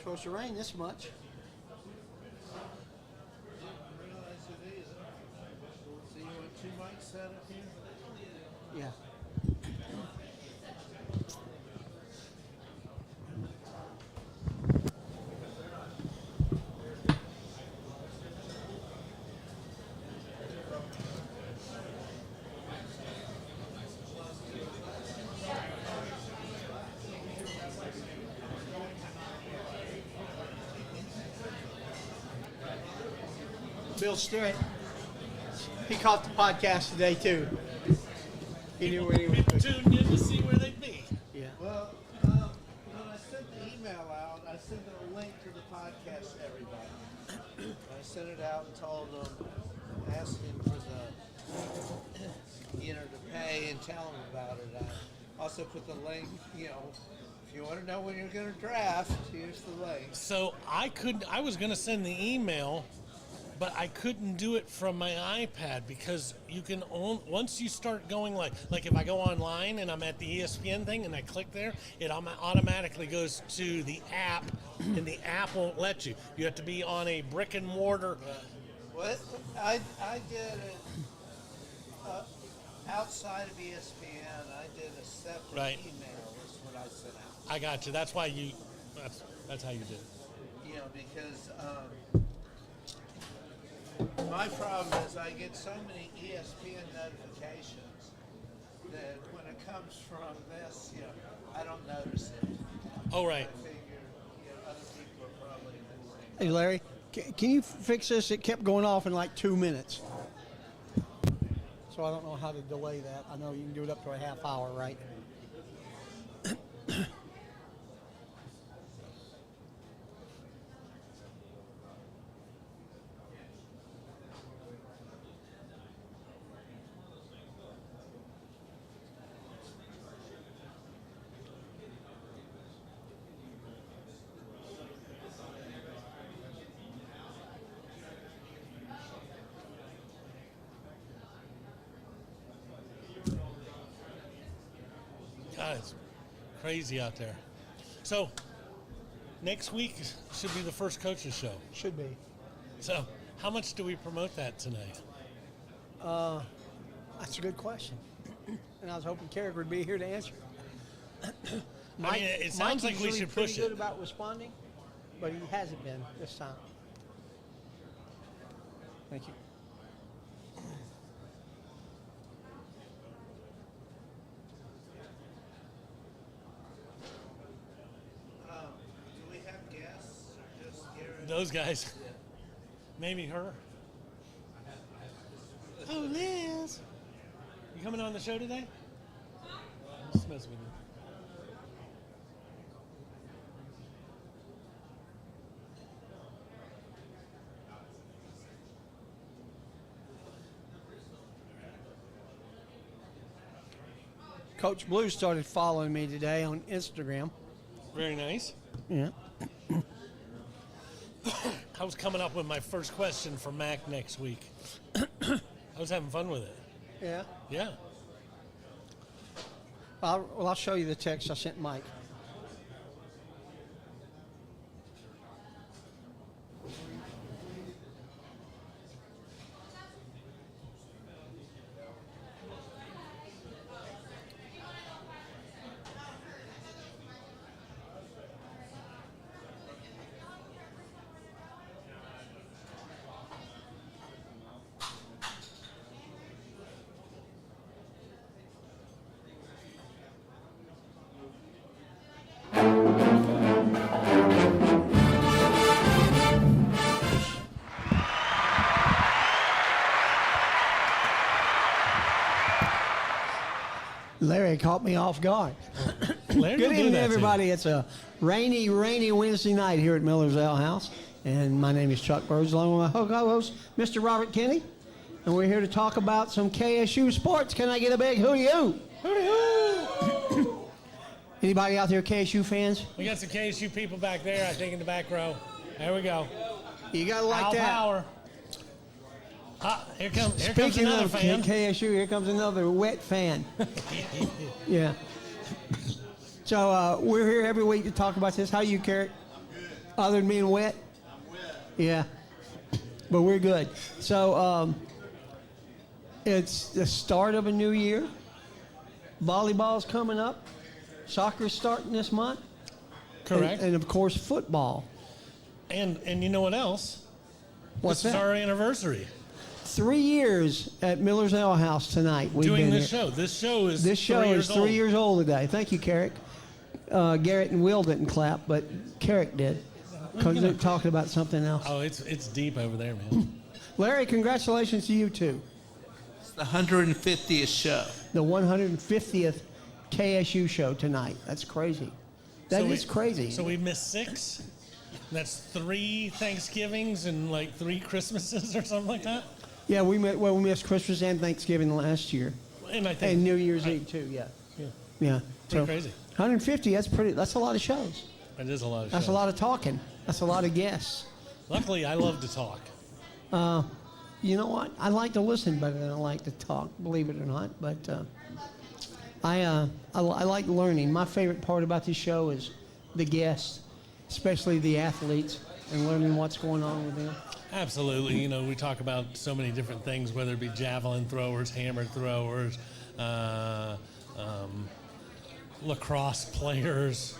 S3: supposed to rain this much.
S2: Didn't realize it either. So you want 2 mics set up here?
S3: Yeah. Bill Stewart, he caught the podcast today too. He knew where he was.
S5: People tuned in to see where they'd be.
S3: Yeah.
S2: Well, when I sent the email out, I sent a link to the podcast to everybody. I sent it out and told them, asking for the, to pay and tell them about it. I also put the link, if you want to know when you're going to draft, here's the link.
S5: So I was going to send the email, but I couldn't do it from my iPad because you can once you start going like if I go online and I'm at the ESPN thing and I click there, it automatically goes to the app, and the app won't let you. You have to be on a brick and mortar.
S2: What? I did it outside of ESPN. I did a separate
S5: Right.
S2: email. Is what I sent out.
S5: I got you. That's why that's how you did it.
S2: Because my problem is I get so many ESPN notifications that when it comes from this, I don't notice it.
S5: Oh, right.
S2: I figure, other people are probably noticing.
S3: Hey, Larry, can you fix this? It kept going off in like 2 minutes. So I don't know how to delay that. I know you can do it up to a half hour, right?
S5: God, it's crazy out there. So next week should be the first coaches show.
S3: Should be.
S5: So how much do we promote that tonight?
S3: That's a good question. And I was hoping Carrick would be here to answer.
S5: I mean, it sounds like we
S3: usually
S5: should
S3: pretty
S5: push
S3: good
S5: it.
S3: about responding, but he hasn't been this time. Thank you.
S2: Do we have guests or just Garrett?
S5: Those guys. Maybe her. Oh, Liz. You coming on the show today? Just messing with you.
S3: Coach Blue started following me today on Instagram.
S5: Very nice.
S3: Yeah.
S5: I was coming up with my first question for Mac next week. I was having fun with it.
S3: Yeah.
S5: Yeah.
S3: I'll show you the text I sent Mike. Larry caught me off guard.
S5: Larry
S3: Good
S5: will do
S3: evening,
S5: that to you.
S3: everybody. It's a rainy Wednesday night here at Miller's Ale House. And my name is Chuck Burns, along with my co-host, Mr. Robert Kenny. And we're here to talk about some KSU sports. Can I get a big hooty-hoo? Hooty-hoo! Anybody out there KSU fans?
S5: We got some KSU people back there, I think, in the back row. There we go.
S3: You got to like
S5: Al
S3: that.
S5: Power. Here comes
S3: Speaking
S5: another
S3: of
S5: fan.
S3: KSU, here comes another wet fan. Yeah. So we're here every week to talk about this. How are you, Carrick? Other than being wet?
S2: I'm wet.
S3: Yeah. But we're good. So it's the start of a new year. Volleyball's coming up. Soccer's starting this month.
S5: Correct.
S3: And of course, football.
S5: And you know what else?
S3: What's
S5: this
S3: that?
S5: is our anniversary.
S3: 3 years at Miller's Ale House tonight. We've
S5: Doing
S3: been
S5: this
S3: here.
S5: show. This show is
S3: This show
S5: 3
S3: is
S5: years
S3: 3
S5: old.
S3: years old today. Thank you, Carrick. Garrett and Will didn't clap, but Carrick did. Because they're talking about something else.
S5: Oh, it's deep over there, man.
S3: Larry, congratulations to you, too.
S2: It's the 150th show.
S3: The 150th KSU show tonight. That's crazy. That is crazy.
S5: So we missed 6. That's 3 Thanksgivings and like 3 Christmases or something like that.
S3: Yeah, we missed Christmas and Thanksgiving last year.
S5: And I think
S3: And New Year's Eve, too, yeah. Yeah.
S5: Pretty crazy.
S3: 150, that's a lot of shows.
S5: It is a lot of
S3: That's
S5: shows.
S3: a lot of talking. That's a lot of guests.
S5: Luckily, I love to talk.
S3: You know what? I like to listen better than I like to talk, believe it or not. But I like learning. My favorite part about this show is the guests, especially the athletes, and learning what's going on with them.
S5: Absolutely. You know, we talk about so many different things, whether it be javelin throwers, hammer throwers, lacrosse players,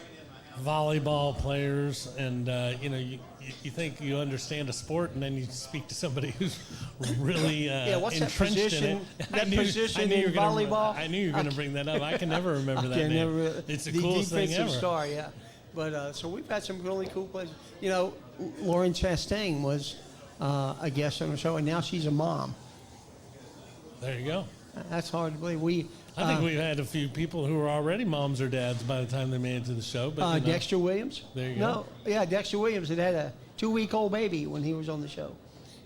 S5: volleyball players, and you know, you think you understand a sport, and then you speak to somebody who's really
S3: what's that
S5: entrenched
S3: position?
S5: in it.
S3: That position in volleyball?
S5: I knew you were going to bring that up. I can never remember that
S3: Yeah,
S5: name. It's the coolest thing
S3: defensive
S5: ever.
S3: star, yeah. But so we've had some really cool players. You know, Lauren Chastain was a guest on the show, and now she's a mom.
S5: There you go.
S3: That's hard to believe.
S5: I think we've had a few people who were already moms or dads by the time they made it to the show. But you know,
S3: Dexter Williams.
S5: There you
S3: No, yeah, Dexter Williams had a 2-week-old baby when he was on the show.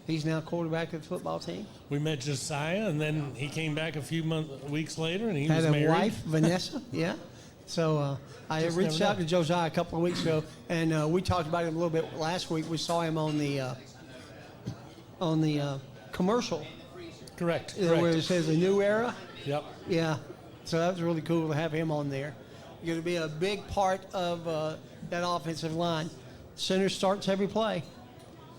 S3: He's now quarterback of the football team.
S5: we met Josiah, and then he came back a few weeks later, and he
S3: Had
S5: was
S3: a
S5: married.
S3: wife, Vanessa. Yeah. So I
S5: Just
S3: reached
S5: never
S3: out
S5: know.
S3: to Josiah a couple of weeks ago, and we talked about him a little bit last week. We saw him on the commercial
S5: Correct.
S3: where it says a new era.
S5: Yep.
S3: Yeah. So that was really cool to have him on there. Going to be a big part of that offensive line. Center starts every play.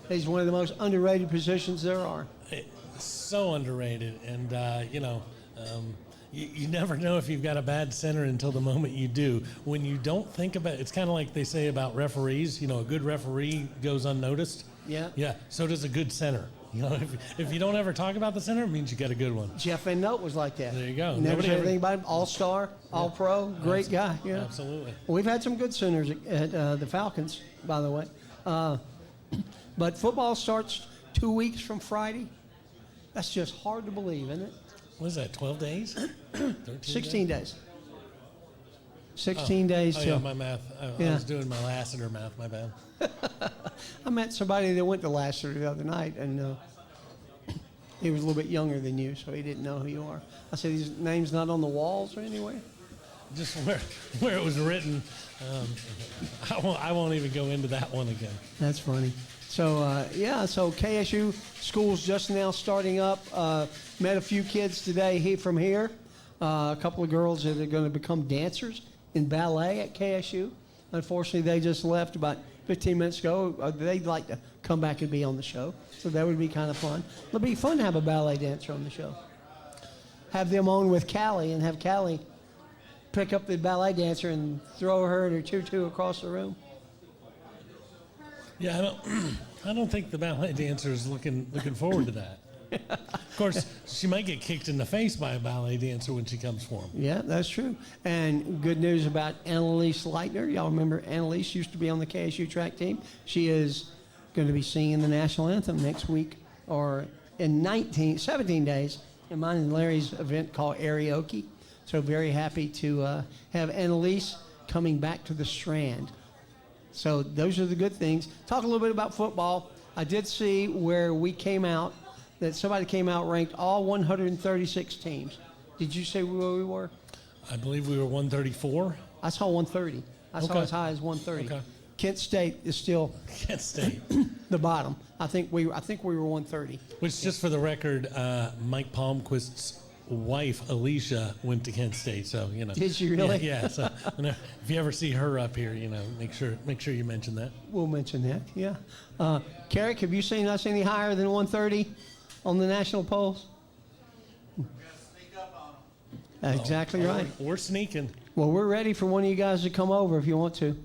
S3: He's one of the most underrated positions there are.
S5: So underrated, and you know, you never know if you've got a bad center until the moment you do. When you don't think about it's kind of like they say about referees. You know, a good referee goes unnoticed.
S3: Yeah.
S5: Yeah. So does a good center. You know, if you don't ever talk about the center, it means you got a good one.
S3: Jeff Van Note was like that.
S5: There you go.
S3: Never
S5: Nobody
S3: said
S5: ever-
S3: anything about him. All-star, all-pro, great guy. Yeah.
S5: Absolutely.
S3: We've had some good centers at the Falcons, by the way. But football starts 2 weeks from Friday. That's just hard to believe, isn't it?
S5: What is that? 12 days? 13
S3: 16 days. 16 days
S5: Oh,
S3: till.
S5: yeah, my math. I
S3: Yeah.
S5: was doing my Lassiter math. My bad.
S3: I met somebody that went to Lassiter the other night, and he was a little bit younger than you, so he didn't know who you are. I said, his name's not on the walls or anywhere?
S5: Just where it was written. I won't even go into that one again.
S3: That's funny. So, so KSU school's just now starting up. Met a few kids today from here. A couple of girls that are going to become dancers in ballet at KSU. Unfortunately, they just left about 15 minutes ago. They'd like to come back and be on the show, so that would be kind of fun. It'll be fun to have a ballet dancer on the show. Have them on with Callie and have Callie pick up the ballet dancer and throw her and her tutu across the room.
S5: Yeah, I don't think the ballet dancer is looking forward to that. Of course, she might get kicked in the face by a ballet dancer when she comes for him.
S3: Yeah, that's true. And good news about Annalise Leitner. Y'all remember Annalise used to be on the KSU track team. She is going to be singing the national anthem next week or in 17 days in mine and Larry's event called Karaoke. So very happy to have Annalise coming back to the Strand. So those are the good things. Talk a little bit about football. I did see where we came out, that somebody came out ranked all 136 teams. Did you say where we were?
S5: I believe we were 134.
S3: I saw 130. I saw
S5: Okay.
S3: as high as 130.
S5: Okay.
S3: Kent State is still
S5: Kent State.
S3: the bottom. I think we were 130.
S5: Which, just for the record, Mike Palmquist's wife, Alicia, went to Kent State. So, you know.
S3: Did she really?
S5: Yeah. So if you ever see her up here, you know, make sure you mention that.
S3: We'll mention that, yeah. Carrick, have you seen us any higher than 130 on the national polls? Exactly right.
S5: We're sneaking.
S3: Well, we're ready for one of you guys to come over if you want to.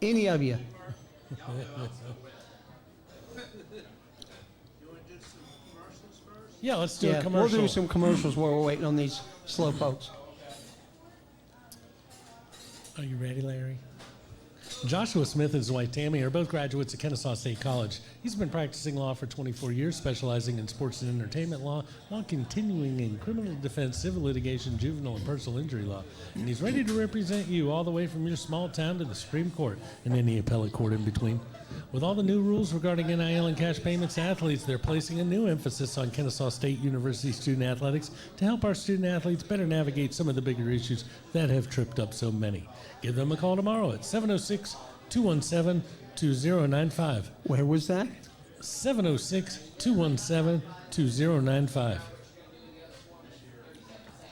S3: Any of you.
S2: You want to do some commercials first?
S5: Yeah, let's do a
S3: Yeah,
S5: commercial.
S3: we'll do some commercials while we're waiting on these slow pokes.
S5: Are you ready, Larry? Joshua Smith and his wife Tammy are both graduates of Kennesaw State College. He's been practicing law for 24 years, specializing in sports and entertainment law, while continuing in criminal defense, civil litigation, juvenile, and personal injury law. And he's ready to represent you all the way from your small town to the Supreme Court and any appellate court in between. With all the new rules regarding NIL and cash payments to athletes, they're placing a new emphasis on Kennesaw State University student athletics to help our student athletes better navigate some of the bigger issues that have tripped up so many. Give them a call tomorrow at 706-217-2095.
S3: Where was that?
S5: 706-217-2095.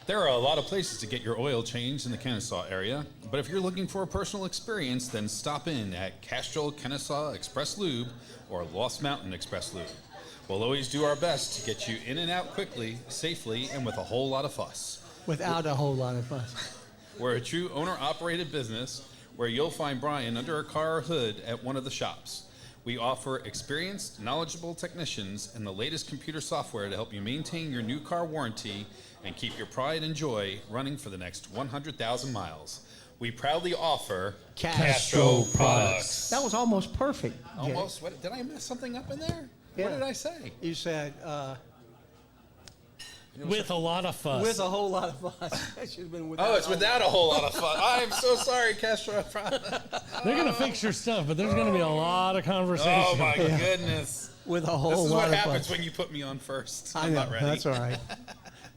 S8: There are a lot of places to get your oil changed in the Kennesaw area, but if you're looking for a personal experience, then stop in at Castrol Kennesaw Express Lube or Lost Mountain Express Lube. We'll always do our best to get you in and out quickly, safely, and with a whole lot of fuss.
S3: Without a whole lot of fuss.
S8: We're a true owner-operated business where you'll find Brian under a car or hood at one of the shops. We offer experienced, knowledgeable technicians and the latest computer software to help you maintain your new car warranty and keep your pride and joy running for the next 100,000 miles. We proudly offer
S3: Castro
S8: products.
S3: That was almost perfect. Jerry.
S8: Almost. What, did I mess something up in there?
S3: Yeah.
S8: What did I say?
S3: You said,
S5: With a lot of fuss.
S3: with a whole lot of fuss. That should have been without.
S8: Oh, it's without a whole lot of fun. I'm so sorry, Castro.
S5: They're going to fix your stuff, but there's going to be a lot of conversation.
S8: Oh, my goodness.
S3: With a whole
S8: This is
S3: lot
S8: what
S3: of
S8: happens
S3: fuss.
S8: when you put me on first.
S3: I
S8: I'm
S3: know.
S8: not ready.
S3: That's all right.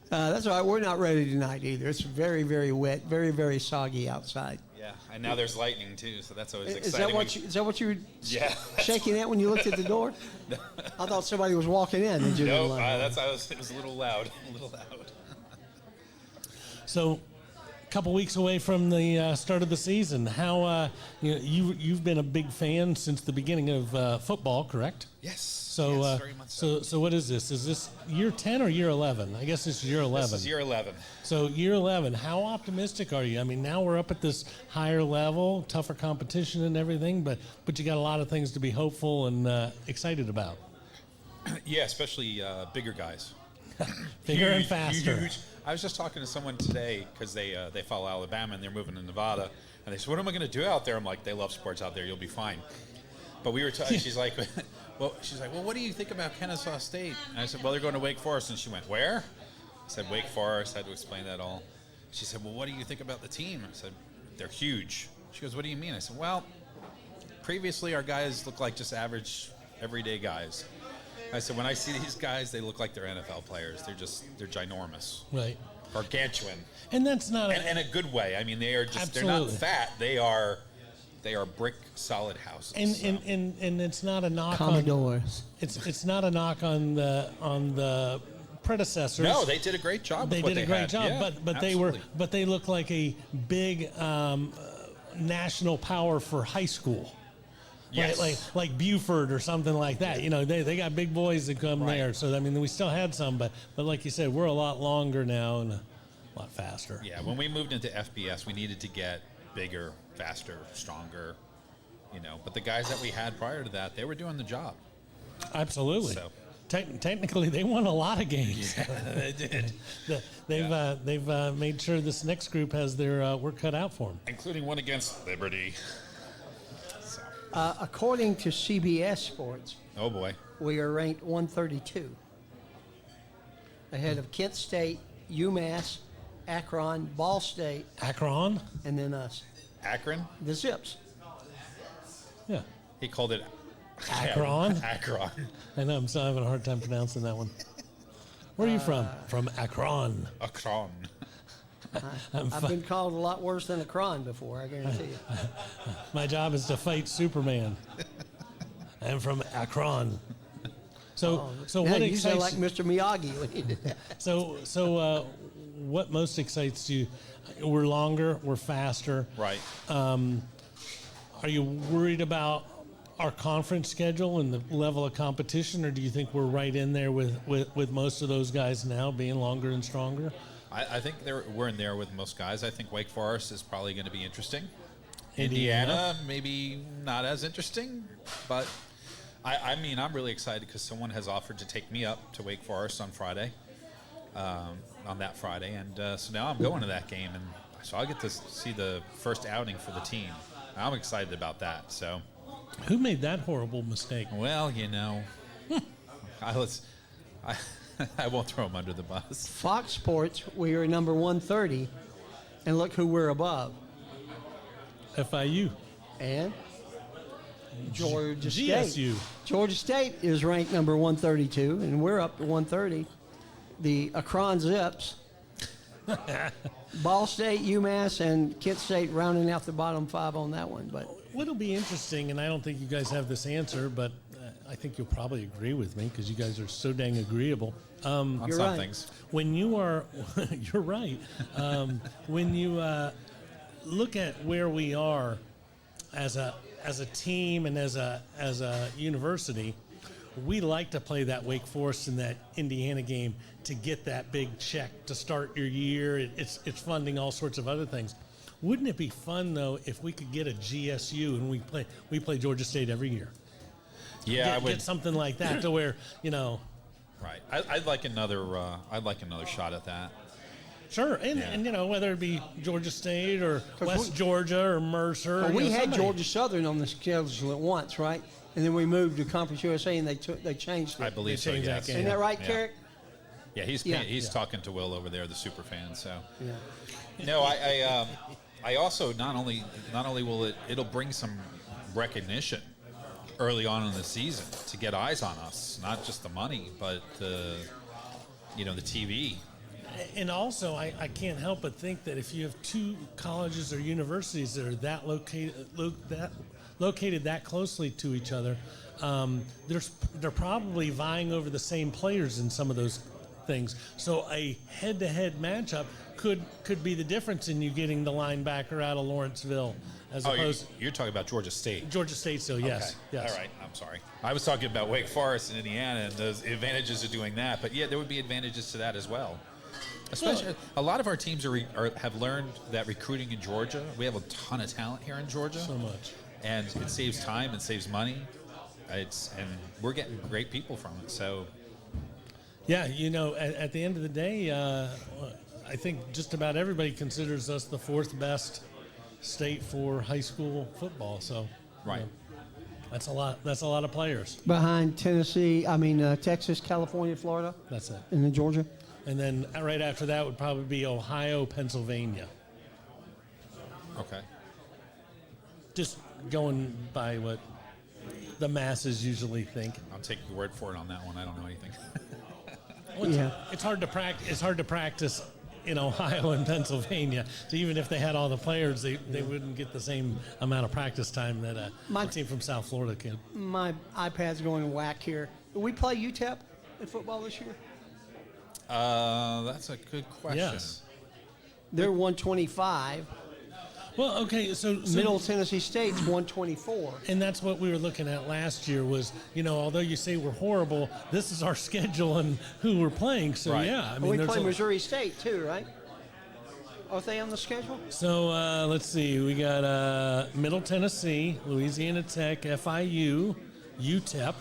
S3: That's all right. We're not ready tonight either. It's very, very wet, very, very soggy outside.
S8: Yeah, and now there's lightning, too, so that's always
S3: Is
S8: exciting.
S3: that what you were
S8: Yeah.
S3: shaking at when you looked at the door? I thought somebody was walking in. And you
S8: Nope,
S3: didn't like it.
S8: it was a little loud. A little loud.
S5: So, a couple weeks away from the start of the season, how you've been a big fan since the beginning of football, correct?
S8: Yes.
S5: So,
S8: yes, very much so.
S5: so what is this? Is this year 10 or year 11? I guess it's year 11.
S8: This is year 11.
S5: So year 11, how optimistic are you? I mean, now we're up at this higher level, tougher competition and everything, but you got a lot of things to be hopeful and excited about.
S8: Yeah, especially bigger guys.
S5: Bigger and
S8: Huge,
S5: faster.
S8: huge. I was just talking to someone today because they follow Alabama and they're moving to Nevada, and they said, "What am I going to do out there?" I'm like, "They love sports out there. You'll be fine." But we were talking. She's like, "Well, what do you think about Kennesaw State?" And I said, "Well, they're going to Wake Forest." And she went, "Where?" I said, "Wake Forest." I had to explain that all. She said, "Well, what do you think about the team?" I said, "They're huge." She goes, "What do you mean?" I said, "Well, previously our guys look like just average, everyday guys." I said, when I see these guys, they look like they're NFL players. They're ginormous.
S5: Right.
S8: Gargantuan.
S5: And that's not
S8: In a good way. I mean, they are just, they're
S5: Absolutely.
S8: not fat. They are brick solid houses.
S5: and it's not a knock
S3: Commodores.
S5: on it's not a knock on the predecessors.
S8: No, they did a great job.
S5: They
S8: with what
S5: did a great
S8: had.
S5: job,
S8: Yeah,
S5: but they look like a big national power for high school.
S8: Yes.
S5: Like Buford or something like that. You know, they got big boys that come
S8: Right.
S5: there. So I mean, we still had some, but like you said, we're a lot longer now and a lot faster.
S8: Yeah, when we moved into FBS, we needed to get bigger, faster, stronger. You know, but the guys that we had prior to that, they were doing the job.
S5: Absolutely.
S8: So.
S5: Technically, they won a lot of games.
S8: They did.
S5: They've made sure this next group has their work cut out for them.
S8: Including one against Liberty. So.
S3: According to CBS Sports,
S8: Oh, boy.
S3: we are ranked 132, ahead of Kent State, UMass, Akron, Ball State,
S5: Akron?
S3: and then us,
S8: Akron?
S3: the Zips.
S5: Yeah.
S8: He called it
S5: Akron?
S8: Akron.
S5: I know, I'm still having a hard time pronouncing that one. Where are you from? From Akron.
S8: Akron.
S3: I've been called a lot worse than Akron before, I guarantee you.
S5: My job is to fight Superman. I'm from Akron. So
S3: Now
S5: what
S3: you sound
S5: excites
S3: like Mr. Miyagi when he did that.
S5: what most excites you? We're longer, we're faster.
S8: Right.
S5: Are you worried about our conference schedule and the level of competition, or do you think we're right in there with most of those guys now being longer and stronger?
S8: I think we're in there with most guys. I think Wake Forest is probably going to be interesting. Indiana, maybe not as interesting, but I mean, I'm really excited because someone has offered to take me up to Wake Forest on Friday, on that Friday, and so now I'm going to that game, and so I'll get to see the first outing for the team. I'm excited about that. So,
S5: who made that horrible mistake?
S8: well, I won't throw him under the bus.
S3: Fox Sports, we are number 130, and look who we're above.
S5: FIU.
S3: And Georgia State.
S5: GSU.
S3: Georgia State is ranked number 132, and we're up to 130. The Akron Zips, Ball State, UMass, and Kent State rounding out the bottom 5 on that one. But
S5: What'll be interesting, and I don't think you guys have this answer, but I think you'll probably agree with me because you guys are so dang agreeable.
S8: On
S3: You're
S8: some
S3: right.
S8: things.
S5: When you are, you're right. When you look at where we are as a team and as a university, we like to play that Wake Forest and that Indiana game to get that big check to start your year. It's funding all sorts of other things. Wouldn't it be fun though if we could get a GSU and we play Georgia State every year?
S8: Yeah, I would.
S5: Get something like that to where
S8: Right. I'd like another shot at that.
S5: Sure, and whether it be Georgia State or West Georgia or Mercer.
S3: well, we had
S5: somebody.
S3: Georgia Southern on the schedule at once, right? And then we moved to Conference USA, and they changed it.
S8: I believe so.
S5: changed that
S8: Yes.
S5: game.
S3: Isn't that right,
S8: Yeah.
S3: Carrick?
S8: Yeah, he's talking to Will over there, the super fan. So
S3: Yeah.
S8: no, I also not only will it'll bring some recognition early on in the season to get eyes on us, not just the money, but the TV.
S5: And also, I can't help but think that if you have two colleges or universities that are that located that closely to each other, they're probably vying over the same players in some of those things. So a head-to-head matchup could be the difference in you getting the linebacker out of Lawrenceville as opposed
S8: You're talking about Georgia State.
S5: Georgia State. So yes,
S8: Okay.
S5: yes.
S8: All right. I'm sorry. I was talking about Wake Forest and Indiana and the advantages of doing that. But yeah, there would be advantages to that as well. Especially, a lot of our teams have learned that recruiting in Georgia, we have a ton of talent here in Georgia.
S5: So much.
S8: And it saves time and saves money. And we're getting great people from it. So
S5: Yeah, at the end of the day, I think just about everybody considers us the 4th best state for high school football. So,
S8: Right.
S5: that's a lot. That's a lot of players.
S3: Behind Texas, California, Florida,
S5: That's it.
S3: and then Georgia.
S5: And then right after that would probably be Ohio, Pennsylvania.
S8: okay.
S5: Just going by what the masses usually think.
S8: I'll take your word for it on that one. I don't know anything.
S5: Well,
S3: Yeah.
S5: It's hard to practice. It's hard to practice in Ohio and Pennsylvania. So even if they had all the players, they wouldn't get the same amount of practice time that a team from South Florida can.
S3: My iPad's going whack here. Did we play UTEP in football this year?
S8: That's a good question.
S5: Yes.
S3: They're 125.
S5: Well, okay, so
S3: Middle Tennessee State's 124.
S5: and that's what we were looking at last year was, although you say we're horrible, this is our schedule and who we're playing. So,
S8: Right.
S5: yeah. I
S3: we
S5: mean, there's
S3: play
S5: a-
S3: Missouri State too, right? Aren't they on the schedule?
S5: So, let's see. We got Middle Tennessee, Louisiana Tech, FIU, UTEP,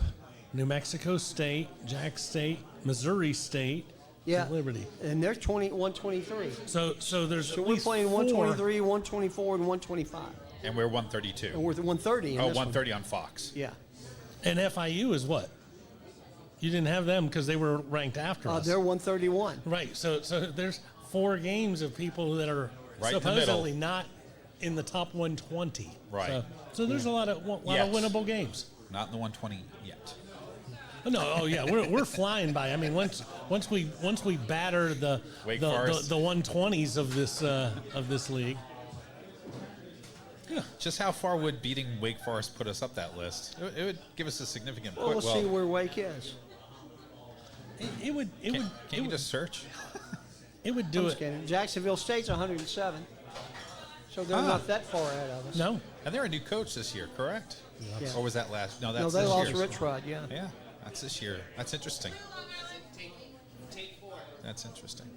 S5: New Mexico State, Jack State, Missouri State,
S3: Yeah.
S5: Liberty.
S3: And they're 123.
S5: So there's
S3: So
S5: at
S3: we're
S5: least
S3: playing
S5: 4.
S3: 123, 124, and 125.
S8: And we're 132.
S3: And we're at 130. In
S8: Oh,
S3: this one.
S8: 130 on Fox.
S3: Yeah.
S5: And FIU is what? You didn't have them because they were ranked after us.
S3: They're 131.
S5: Right. So there's 4 games of people that are
S8: Right in the middle.
S5: supposedly not in the top 120.
S8: Right.
S5: So there's a lot of
S8: Yes.
S5: winnable games.
S8: Not in the 120 yet.
S5: No, oh yeah, we're flying by. I mean, once we batter the
S8: Wake
S5: the
S8: Forest.
S5: 120s of this league.
S8: Just how far would beating Wake Forest put us up that list? It would give us a significant
S3: Well,
S8: put.
S3: we'll see where Wake is.
S5: It would.
S8: Can't you just search?
S5: It would do
S3: I'm
S5: it.
S3: just kidding. Jacksonville State's 107. So they're not that far ahead of us.
S5: No.
S8: And they're a new coach this year, correct?
S3: Yeah.
S8: Or was that last? No, that's
S3: No, they
S8: this
S3: lost
S8: year's.
S3: Rich Rod, yeah.
S8: Yeah, that's this year. That's interesting.
S6: Take 4.
S8: That's interesting.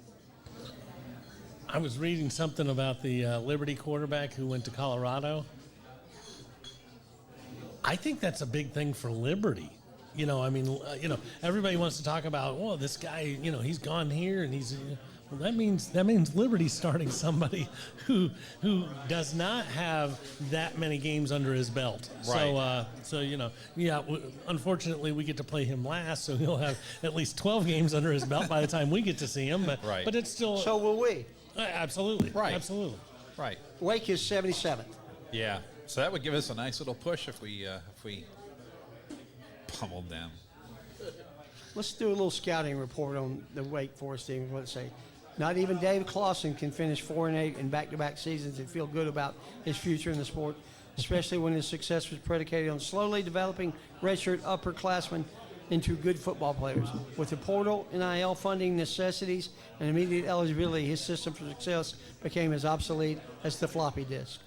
S5: I was reading something about the Liberty quarterback who went to Colorado. I think that's a big thing for Liberty. You know, I mean, everybody wants to talk about, well, this guy, he's gone here and he's. Well, that means Liberty's starting somebody who does not have that many games under his belt.
S8: Right.
S5: So unfortunately we get to play him last, so he'll have at least 12 games under his belt by the time we get to see him. But
S8: Right.
S5: but it's still
S3: So will we.
S5: absolutely
S8: Right.
S5: absolutely.
S8: Right.
S3: Wake is 77th.
S8: Yeah. So that would give us a nice little push if we pummeled them.
S3: Let's do a little scouting report on the Wake Forest team. Let's say, not even Dave Clawson can finish 4-8 in back-to-back seasons and feel good about his future in the sport, especially when his success was predicated on slowly developing redshirt upperclassmen into good football players. With the portal, NIL funding necessities, and immediate eligibility, his system for success became as obsolete as the floppy disk.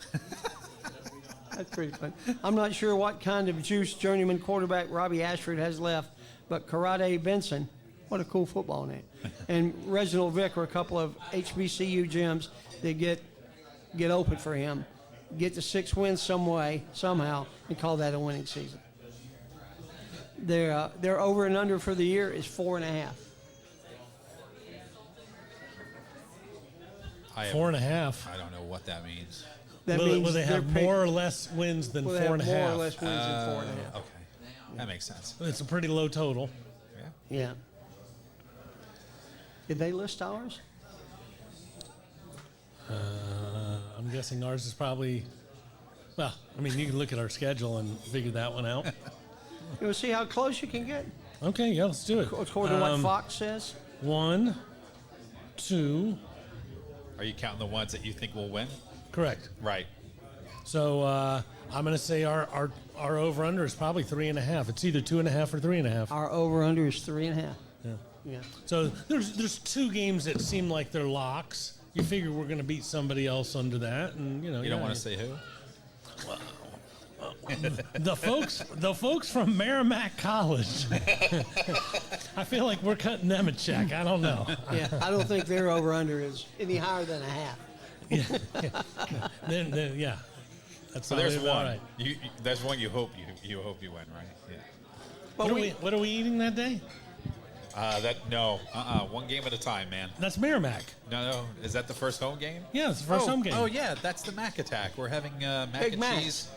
S3: That's pretty fun. I'm not sure what kind of juice journeyman quarterback Robbie Ashford has left, but Karate Benson, what a cool football name, and Reginald Vick are a couple of HBCU gems that get open for him, get to 6 wins somehow, and call that a winning season. Their over and under for the year is 4.5.
S5: 4.5.
S8: I don't know what that means.
S3: That
S5: Will
S3: means
S5: they have
S3: they're
S5: more or less wins than
S3: will they
S5: 4.5?
S3: have more or less wins than 4.5.
S8: Okay. That makes sense.
S5: It's a pretty low total.
S8: Yeah.
S3: Yeah. Did they list ours?
S5: I'm guessing ours is probably. Well, I mean, you can look at our schedule and figure that one out.
S3: We'll see how close you can get,
S5: Okay, yeah, let's do it.
S3: according to what Fox says.
S5: 1, 2,
S8: Are you counting the ones that you think will win?
S5: correct.
S8: Right.
S5: So I'm going to say our over under is probably 3.5. It's either 2.5 or 3.5.
S3: Our over/under is 3.5.
S5: Yeah.
S3: Yeah.
S5: So there's 2 games that seem like they're locks. You figure we're going to beat somebody else under that, and
S8: You don't want to say who?
S5: the folks from Merrimack College. I feel like we're cutting them a check. I don't know.
S3: Yeah, I don't think their over/under is any higher than a half.
S5: Then yeah. That's
S8: So there's
S5: probably about
S8: one.
S5: right.
S8: There's one you hope you win, right? Yeah.
S3: But
S5: What are we eating that day?
S8: One game at a time, man.
S5: That's Merrimack.
S8: No. Is that the first home game?
S5: Yeah, it's the first home game.
S8: Oh yeah, that's the Mac Attack. We're having
S3: Big Macs.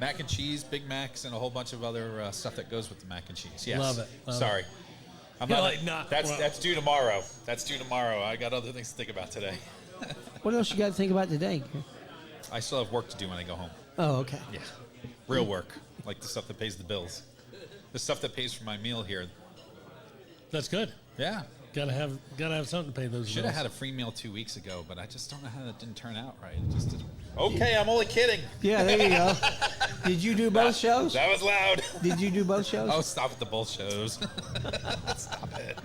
S8: mac and cheese, Big Macs, and a whole bunch of other stuff that goes with the mac and cheese. Yes.
S5: Love it.
S8: Sorry. I'm
S5: You're
S8: not.
S5: like, nah, well-
S8: That's due tomorrow. That's due tomorrow. I got other things to think about today.
S3: What else you got to think about today?
S8: I still have work to do when I go home.
S3: Oh, okay.
S8: Yeah. Real work, like the stuff that pays the bills, the stuff that pays for my meal here.
S5: That's good.
S8: Yeah.
S5: Gotta have something to pay those
S8: Should have
S5: bills.
S8: had a free meal 2 weeks ago, but I just don't know how that didn't turn out right. It just didn't. Okay, I'm only kidding.
S3: Yeah, there you go. Did you do both shows?
S8: That was loud.
S3: Did you do both shows?
S8: Oh, stop at the both shows. Stop it.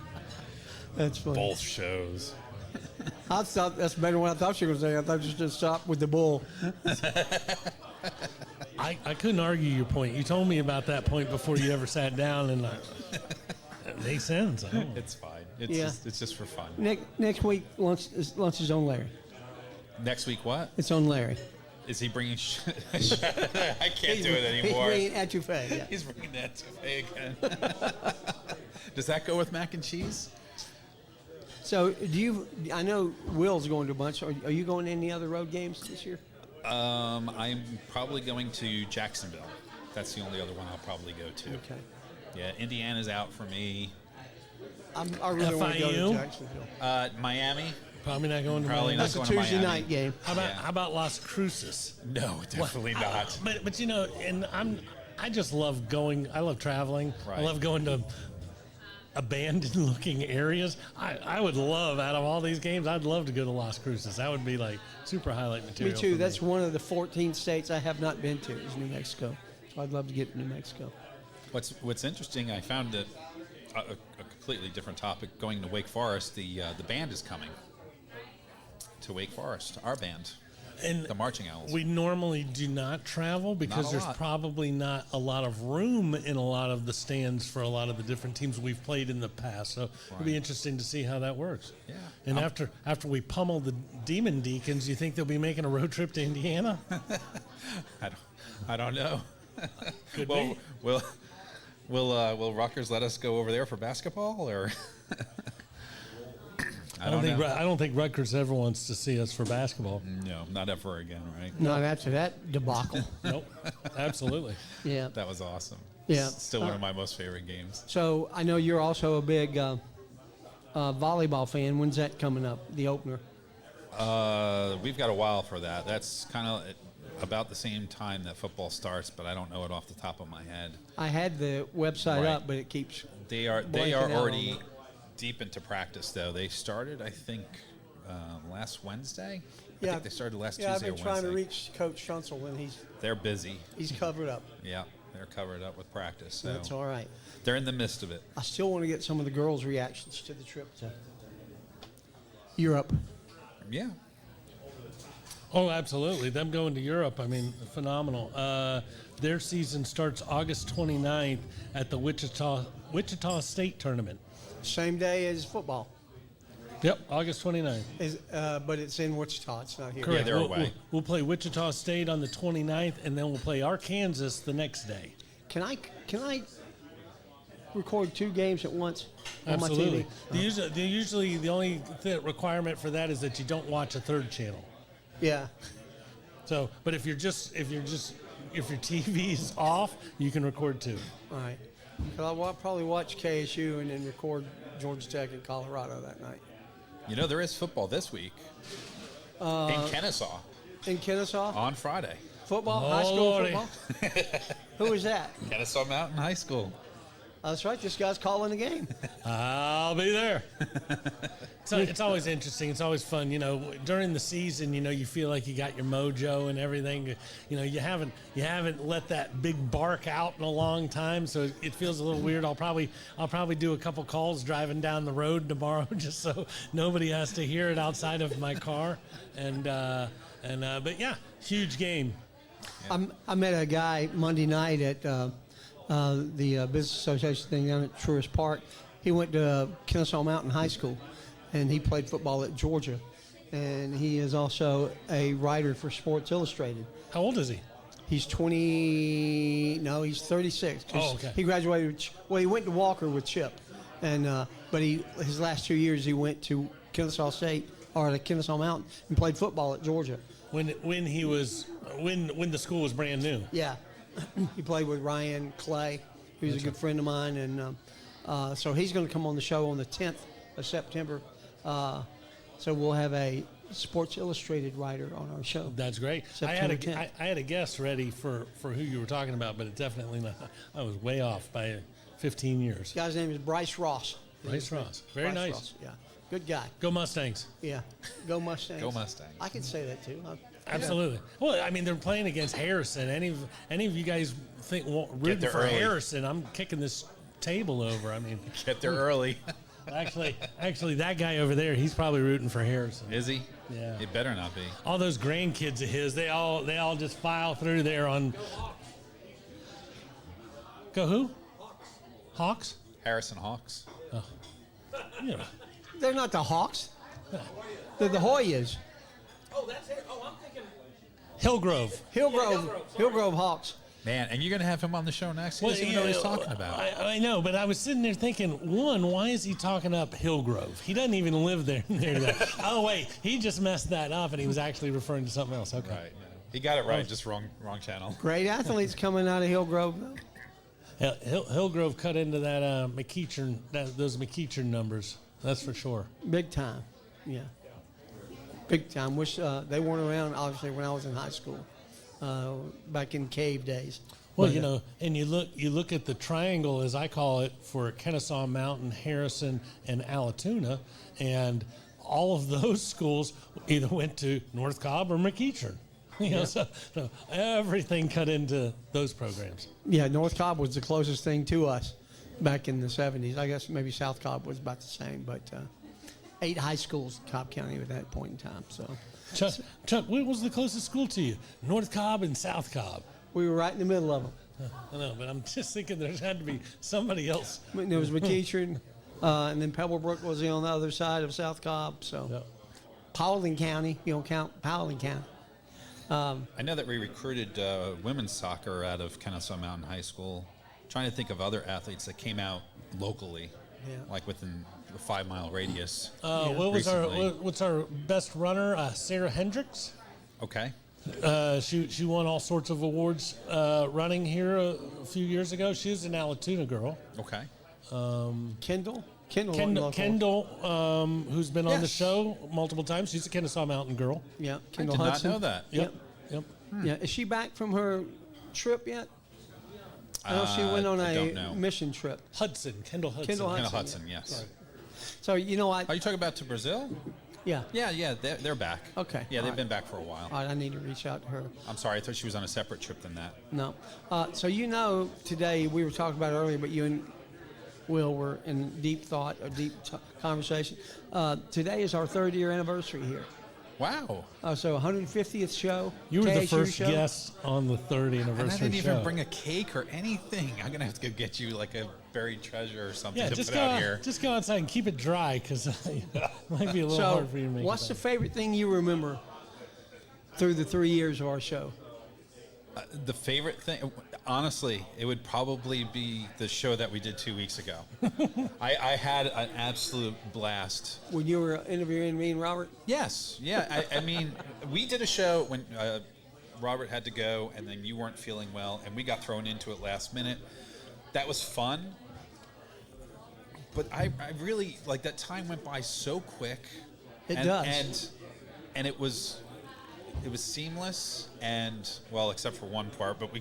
S3: That's funny.
S8: Both shows.
S3: I thought that's better than what I thought you were going to say. I thought you were just stop with the bull.
S5: I couldn't argue your point. You told me about that point before you ever sat down, and it makes sense.
S8: It's fine.
S3: Yeah.
S8: It's just for fun.
S3: Next week, lunch is on Larry.
S8: Next week, what?
S3: It's on Larry.
S8: Is he bringing? I can't do it anymore.
S3: He's bringing etouffee. Yeah.
S8: He's bringing that today again. Does that go with mac and cheese?
S3: So, I know Will's going to a bunch. Are you going to any other road games this year?
S8: I'm probably going to Jacksonville. That's the only other one I'll probably go to.
S3: Okay.
S8: Yeah, Indiana's out for me.
S3: I really want to go to
S5: FIU?
S3: Jacksonville.
S8: Miami.
S5: Probably not going to.
S8: Probably
S5: Miami.
S8: not
S3: That's a
S8: going to
S3: Tuesday
S8: Miami.
S3: night game.
S5: How about Las Cruces?
S8: No, definitely not.
S5: But and I just love going. I love traveling. I
S8: Right.
S5: love going to abandoned looking areas. I would love, out of all these games, I'd love to go to Las Cruces. That would be like super highlight
S3: Me
S5: material.
S3: too.
S5: for
S3: That's one of the 14 states I have not been to is New Mexico. So I'd love to get to New Mexico.
S8: What's interesting, I found that a completely different topic. Going to Wake Forest, the band is coming to Wake Forest. Our band,
S5: And
S8: the Marching Owls.
S5: we normally do not travel because
S8: Not a
S5: there's
S8: lot.
S5: probably not a lot of room in a lot of the stands for a lot of the different teams we've played in the past. So it'll be
S8: Right.
S5: interesting to see how that works.
S8: Yeah.
S5: And after we pummel the Demon Deacons, you think they'll be making a road trip to Indiana?
S8: I don't know.
S5: Could
S8: Well,
S5: be.
S8: will Rutgers let us go over there for basketball, or? I
S5: don't think Rutgers ever wants to see us for basketball.
S8: No, not ever again, right?
S3: Not after that debacle.
S5: Nope. Absolutely.
S3: Yeah.
S8: That was awesome.
S3: Yeah.
S8: Still one of my most favorite games.
S3: So I know you're also a big volleyball fan. When's that coming up? The opener.
S8: We've got a while for that. That's kind of about the same time that football starts, but I don't know it off the top of my head.
S3: I had the website
S8: Right.
S3: up, but it keeps.
S8: They are
S3: blanking out on
S8: already
S3: it.
S8: deep into practice, though. They started, I think, last Wednesday. I
S3: Yeah.
S8: think they started last
S3: Yeah, I've
S8: Tuesday or
S3: been
S8: Wednesday.
S3: trying to reach Coach Schunsel, and
S8: They're busy.
S3: he's covered up.
S8: Yeah, they're covered up with practice. So
S3: That's all right.
S8: they're in the midst of it.
S3: I still want to get some of the girls' reactions to the trip to Europe.
S8: Yeah.
S5: Oh, absolutely. Them going to Europe, I mean, phenomenal. Their season starts August 29th at the Wichita State Tournament.
S3: Same day as football,
S5: Yep, August 29th.
S3: but it's in Wichita. It's not here.
S5: Correct.
S8: they're
S5: we'll,
S8: away.
S5: We'll play Wichita State on the 29th, and then we'll play Arkansas the next day.
S3: Can I record 2 games at once on
S5: Absolutely.
S3: my TV?
S5: Usually the only requirement for that is that you don't watch a third channel.
S3: Yeah.
S5: So, but if your TV's off, you can record 2.
S3: All right. I'll probably watch KSU and then record Georgia Tech and Colorado that night.
S8: You know, there is football this week in Kennesaw
S3: In Kennesaw,
S8: on Friday.
S3: football,
S5: Oh,
S3: high school
S5: Lordy.
S3: football. Who is that?
S8: Kennesaw Mountain High School.
S3: That's right. This guy's calling the game.
S5: I'll be there. So it's always interesting. It's always fun. You know, during the season, you know, you feel like you got your mojo and everything. You know, you haven't let that big bark out in a long time, so it feels a little weird. I'll probably do a couple calls driving down the road tomorrow, just so nobody has to hear it outside of my car. But yeah, huge game.
S3: I met a guy Monday night at the Business Association thing down at Truist Park. He went to Kennesaw Mountain High School, and he played football at Georgia. And he is also a writer for Sports Illustrated.
S5: How old is he?
S3: He's 20. No, he's 36. 'Cause
S5: Oh, okay.
S3: He graduated. Well, he went to Walker with Chip, and but his last 2 years he went to Kennesaw State or the Kennesaw Mountain and played football at Georgia.
S5: When the school was brand new.
S3: Yeah, he played with Ryan Clay, who's a good friend of mine, and so he's going to come on the show on the 10th of September. So we'll have a Sports Illustrated writer on our show.
S5: That's great.
S3: September 10th.
S5: I had a guess ready for who you were talking about, but it definitely not. I was way off by 15 years.
S3: The guy's name is Bryce Ross.
S5: Bryce Ross. Very
S3: Bryce
S5: nice.
S3: Ross, yeah, good guy.
S5: Go Mustangs.
S3: Yeah, go Mustangs.
S8: Go Mustangs.
S3: I can say that too.
S5: Absolutely. Well, I mean, they're playing against Harrison. Any of you guys think rooting
S8: there
S5: for
S8: early.
S5: Harrison? I'm kicking this table over. I mean,
S8: Get there early.
S5: actually, that guy over there, he's probably rooting for Harrison.
S8: Is he?
S5: Yeah.
S8: It better not be.
S5: All those grandkids of his, they all just file through there on. Go who? Hawks.
S8: Harrison Hawks.
S5: Yeah.
S3: They're not the Hawks. They're the Hoyas.
S6: Oh, that's it. Oh, I'm thinking.
S5: Hillgrove.
S3: Hillgrove Hawks.
S8: Man, and you're going to have him on the show next? He doesn't even know what he's talking about.
S5: I know, but I was sitting there thinking, one, why is he talking up Hillgrove? He doesn't even live there near that. Oh, wait, he just messed that up, and he was actually referring to something else. Okay.
S8: Right. Yeah. He got it right, just wrong channel.
S3: Great athletes coming out of Hillgrove.
S5: Hillgrove cut into that McEachern, those McEachern numbers. That's for sure.
S3: Big time. Yeah. Big time. Wish they weren't around, obviously, when I was in high school, back in cave days.
S5: Well,
S3: But,
S5: you know, and you look at the triangle, as I call it, for Kennesaw Mountain, Harrison, and Allatoona, and all of those schools either went to North Cobb or McEachern. You know, so everything cut into those programs.
S3: Yeah, North Cobb was the closest thing to us. back in the 70s. I guess maybe South Cobb was about the same, but 8 high schools in Cobb County at that point in time. So
S5: Chuck, what was the closest school to you? North Cobb and South Cobb.
S3: we were right in the middle of them.
S5: I know, but I'm just thinking there's had to be somebody else.
S3: There was McEachern, and then Pebblebrook was on the other side of South Cobb. So
S5: Yep.
S3: Paulding County, you don't count Paulding County.
S8: I know that we recruited women's soccer out of Kennesaw Mountain High School. Trying to think of other athletes that came out locally, like within a 5-mile radius.
S5: What's our best runner? Sarah Hendricks.
S8: Okay.
S5: She won all sorts of awards running here a few years ago. She was an Alatoona girl.
S8: Okay.
S3: Kendall,
S5: who's been on the
S8: Yes.
S5: show multiple times. She's a Kennesaw Mountain girl.
S3: Yeah,
S8: I
S3: Kendall
S8: did
S3: Hudson.
S8: not know that.
S5: Yep.
S3: Yeah, is she back from her trip yet? I know she went on
S8: I
S3: a
S8: don't know.
S3: mission trip.
S5: Kendall Hudson.
S3: Kendall
S8: Hannah
S3: Hudson,
S8: Hudson, yes.
S3: So you know what?
S8: Are you talking about to Brazil?
S3: Yeah.
S8: Yeah, they're back.
S3: Okay.
S8: Yeah,
S3: All
S8: they've
S3: right.
S8: been back for a while.
S3: All right, I need to reach out to her.
S8: I'm sorry, I thought she was on a separate trip than that.
S3: No. So today we were talking about it earlier, but you and Will were in deep thought, a deep conversation. Today is our 3rd-year anniversary here.
S8: Wow.
S3: So 150th show.
S5: You were the
S3: KSU
S5: first
S3: show.
S5: guest on the 3rd
S8: And I
S5: anniversary
S8: didn't
S5: show.
S8: even bring a cake or anything. I'm going to have to go get you like a buried treasure or something
S5: Yeah,
S8: to
S5: just
S8: put
S5: go
S8: out here.
S5: just go outside and keep it dry because it might be a little
S3: So
S5: hard for you to make.
S3: what's
S5: it
S3: the
S5: back.
S3: favorite thing you remember through the 3 years of our show?
S8: The favorite thing, honestly, it would probably be the show that we did 2 weeks ago. I had an absolute blast.
S3: When you were interviewing me and Robert?
S8: Yes, yeah. I mean, we did a show when Robert had to go, and then you weren't feeling well, and we got thrown into it last minute. That was fun. But I really, like, that time went by so quick.
S3: It does.
S8: And it was seamless, and, well, except for one part, but we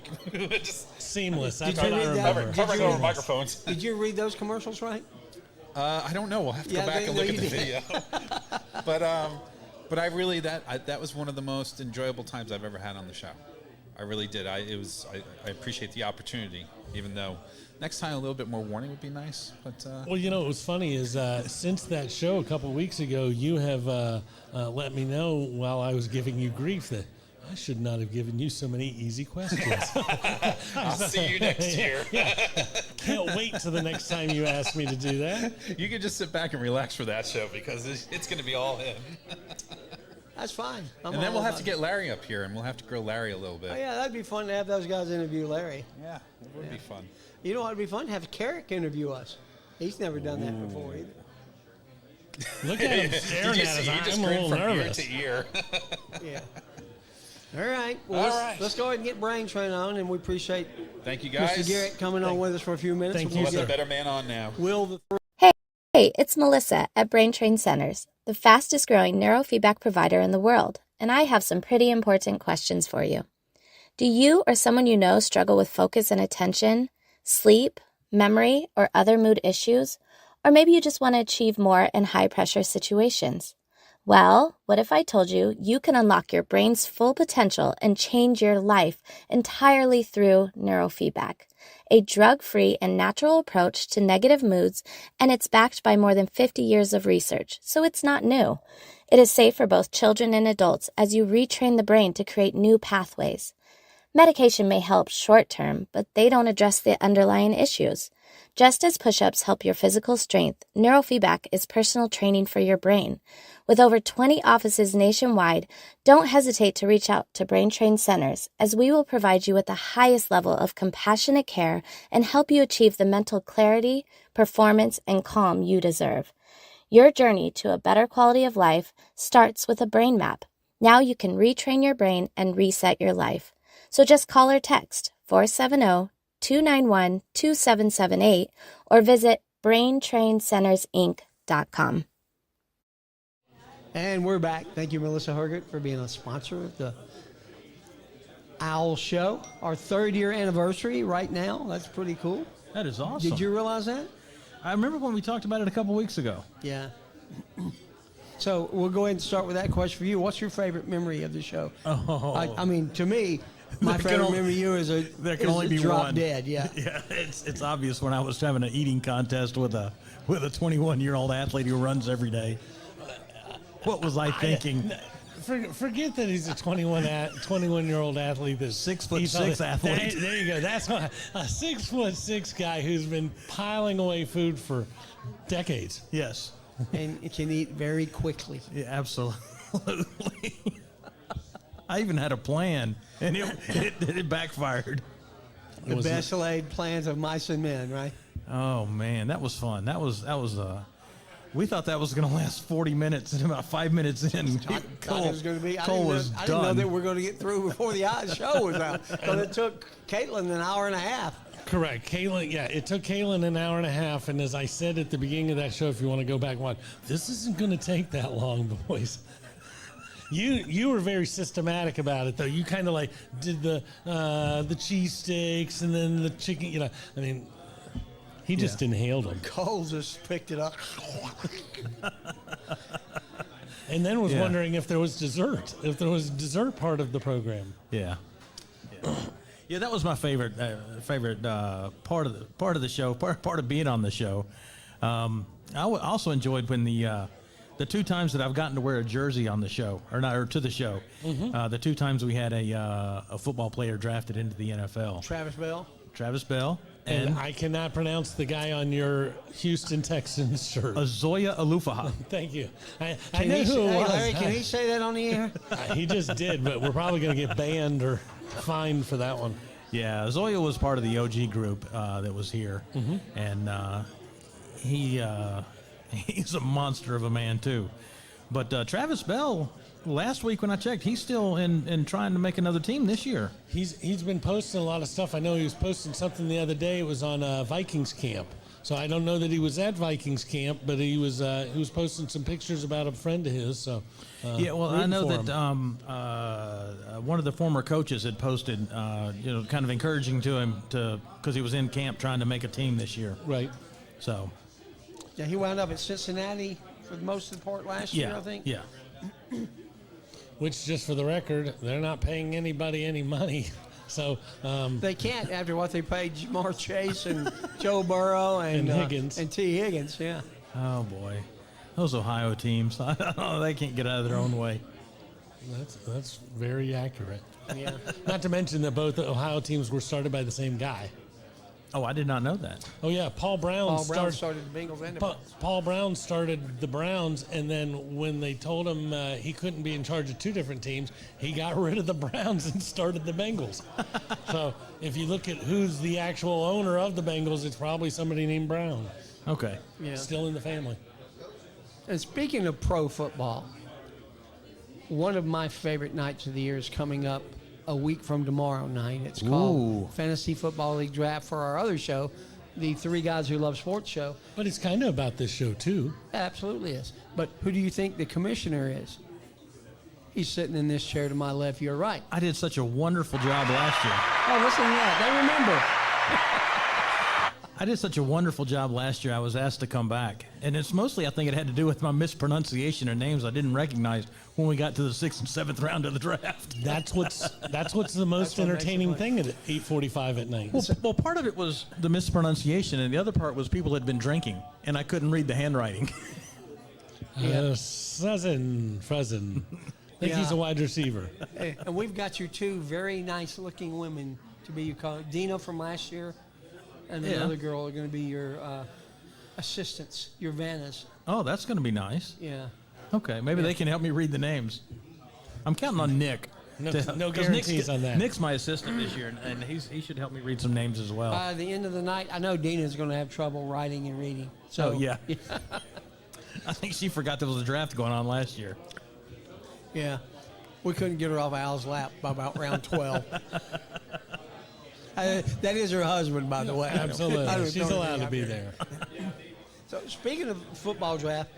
S8: just
S5: Seamless. That's
S3: Did you
S5: what I
S3: read that?
S5: remember.
S8: covering over microphones.
S3: Did you read those commercials right?
S8: I don't know. We'll have to
S3: Yeah,
S8: go back and
S3: no,
S8: look at
S3: you
S8: the
S3: did.
S8: video. But I really that was one of the most enjoyable times I've ever had on the show. I really did. I appreciate the opportunity, even though next time a little bit more warning would be nice. But
S5: Well, you know, what was funny is since that show a couple weeks ago, you have let me know while I was giving you grief that I should not have given you so many easy questions.
S8: I'll see you next year.
S5: Can't wait till the next time you ask me to do that.
S8: You can just sit back and relax for that show because it's going to be all him.
S3: That's fine.
S8: And then we'll have to get Larry up here, and we'll have to grill Larry a little bit.
S3: Oh, yeah, that'd be fun to have those guys interview Larry.
S8: Yeah, it would be fun.
S3: You know what would be fun? Have Carrick interview us. He's never done that before either.
S5: Look at him staring
S8: Did you
S5: at us.
S8: see? You just
S5: I'm a
S8: grinned
S5: little
S8: from
S5: nervous.
S8: ear to ear.
S3: Yeah. All right. Well,
S8: All right.
S3: let's go ahead and get Brain Train on, and we appreciate
S8: Thank you, guys.
S3: Mr. Garrett coming on with us for a few minutes.
S5: Thank
S3: and
S5: you,
S3: we'll
S8: Let the
S3: get
S8: better man on now.
S3: Will the
S9: Hey, it's Melissa at Brain Train Centers, the fastest growing neurofeedback provider in the world, and I have some pretty important questions for you. Do you or someone you know struggle with focus and attention, sleep, memory, or other mood issues? Or maybe you just want to achieve more in high-pressure situations? Well, what if I told you you can unlock your brain's full potential and change your life entirely through neurofeedback, a drug-free and natural approach to negative moods, and it's backed by more than 50 years of research, so it's not new. It is safe for both children and adults as you retrain the brain to create new pathways. Medication may help short-term, but they don't address the underlying issues. Just as push-ups help your physical strength, neurofeedback is personal training for your brain. With over 20 offices nationwide, don't hesitate to reach out to Brain Train Centers, as we will provide you with the highest level of compassionate care and help you achieve the mental clarity, performance, and calm you deserve. Your journey to a better quality of life starts with a brain map. Now you can retrain your brain and reset your life. So just call or text 470-291-2778 or visit braintraincentersinc.com.
S3: And we're back. Thank you, Melissa Hergert, for being a sponsor of the Owl Show. Our 3rd-year anniversary right now. That's pretty cool.
S6: That is awesome.
S3: Did you realize that?
S6: I remember when we talked about it a couple weeks ago.
S3: Yeah. So we'll go ahead and start with that question for you. What's your favorite memory of the show?
S6: Oh.
S3: I mean, to me, My
S6: There
S3: favorite
S6: can only-
S3: memory of you is
S6: there can only be
S3: drop
S6: one.
S3: dead. Yeah.
S6: Yeah, it's obvious when I was having an eating contest with a 21-year-old athlete who runs every day. What was I thinking?
S5: Forget that he's a 21-year-old athlete. That's
S6: 6'6" athlete.
S5: There you go. That's why a 6'6" guy who's been piling away food for decades.
S6: Yes.
S3: And it can eat very quickly.
S6: Yeah, absolutely. I even had a plan, and it backfired.
S3: The best laid plans of mice and men, right?
S6: Oh man, that was fun. That was. We thought that was going to last 40 minutes, and about 5 minutes in,
S3: Cole was going to be.
S6: Cole was
S3: I didn't know
S6: done.
S3: that we were going to get through before the show was out. Because it took Caitlin an hour and a half.
S5: Correct. Kaylin, yeah, it took Kaylin an hour and a half, and as I said at the beginning of that show, if you want to go back and watch, this isn't going to take that long, boys. You were very systematic about it, though. You kind of like did the cheesesteaks and then the chicken, you know. I mean, he just inhaled them.
S3: Cole just picked it up.
S5: And then was wondering if there was dessert, if there was a dessert part of the program.
S6: Yeah. Yeah, that was my favorite part of the show, part of being on the show. I also enjoyed when the 2 times that I've gotten to wear a jersey on the show, or to the show. The 2 times we had a football player drafted into the NFL.
S3: Travis
S6: Bell.
S5: And I cannot pronounce the guy on your Houston Texans shirt.
S6: Azoya Alufaha.
S5: Thank you. I know who it was.
S3: Larry, can he say that on the air?
S5: He just did, but we're probably going to get banned or fined for that one.
S6: Yeah, Azoya was part of the OG group that was here, and he's a monster of a man too. But Travis Bell, last week when I checked, he's still in trying to make another team this year.
S5: He's been posting a lot of stuff. I know he was posting something the other day. It was on Vikings camp. So I don't know that he was at Vikings camp, but he was posting some pictures about a friend of his. So
S6: yeah, well, I know that one of the former coaches had posted, kind of encouraging to him because he was in camp trying to make a team this year.
S5: Right.
S6: So.
S3: Yeah, he wound up at Cincinnati for most of the part last year, I think.
S6: Yeah.
S5: Which, just for the record, they're not paying anybody any money. So
S3: they can't after what they paid Jamar Chase and Joe Burrow and
S5: Higgins
S3: and T. Higgins. Yeah.
S6: Oh boy, those Ohio teams, they can't get out of their own way.
S5: That's very accurate.
S3: Yeah.
S5: Not to mention that both Ohio teams were started by the same guy.
S6: Oh, I did not know that.
S5: Oh yeah, Paul Brown
S3: started the Bengals and the Browns.
S5: Paul Brown started the Browns, and then when they told him he couldn't be in charge of 2 different teams, he got rid of the Browns and started the Bengals. So if you look at who's the actual owner of the Bengals, it's probably somebody named Brown.
S6: Okay.
S3: Yeah.
S5: Still in the family.
S3: And speaking of pro football, one of my favorite nights of the year is coming up a week from tomorrow night. It's called Fantasy Football League Draft for our other show, the Three Guys Who Love Sports show.
S5: But it's kind of about this show, too.
S3: Absolutely is. But who do you think the commissioner is? He's sitting in this chair to my left, your right.
S6: I did such a wonderful job last year.
S3: Oh, listen to that. They remember.
S6: I did such a wonderful job last year. I was asked to come back. And it's mostly, I think it had to do with my mispronunciation of names I didn't recognize when we got to the 6th and 7th round of the draft.
S5: That's what's the most entertaining thing at 8:45 at night.
S6: Well, part of it was the mispronunciation, and the other part was people had been drinking, and I couldn't read the handwriting.
S5: Frozen. I think he's a wide receiver.
S3: Hey, and we've got you 2 very nice-looking women to be your Dina from last year, and another girl are going to be your assistants, your Vannas.
S6: Oh, that's going to be nice.
S3: Yeah.
S6: Okay, maybe they can help me read the names. I'm counting on Nick.
S5: No guarantees on that.
S6: Nick's my assistant this year, and he should help me read some names as well.
S3: By the end of the night, I know Dina's going to have trouble writing and reading. So
S6: yeah. I think she forgot there was a draft going on last year.
S3: Yeah. We couldn't get her off Al's lap by about round 12. That is her husband, by the way.
S5: Absolutely. She's allowed to be there.
S3: So speaking of football draft,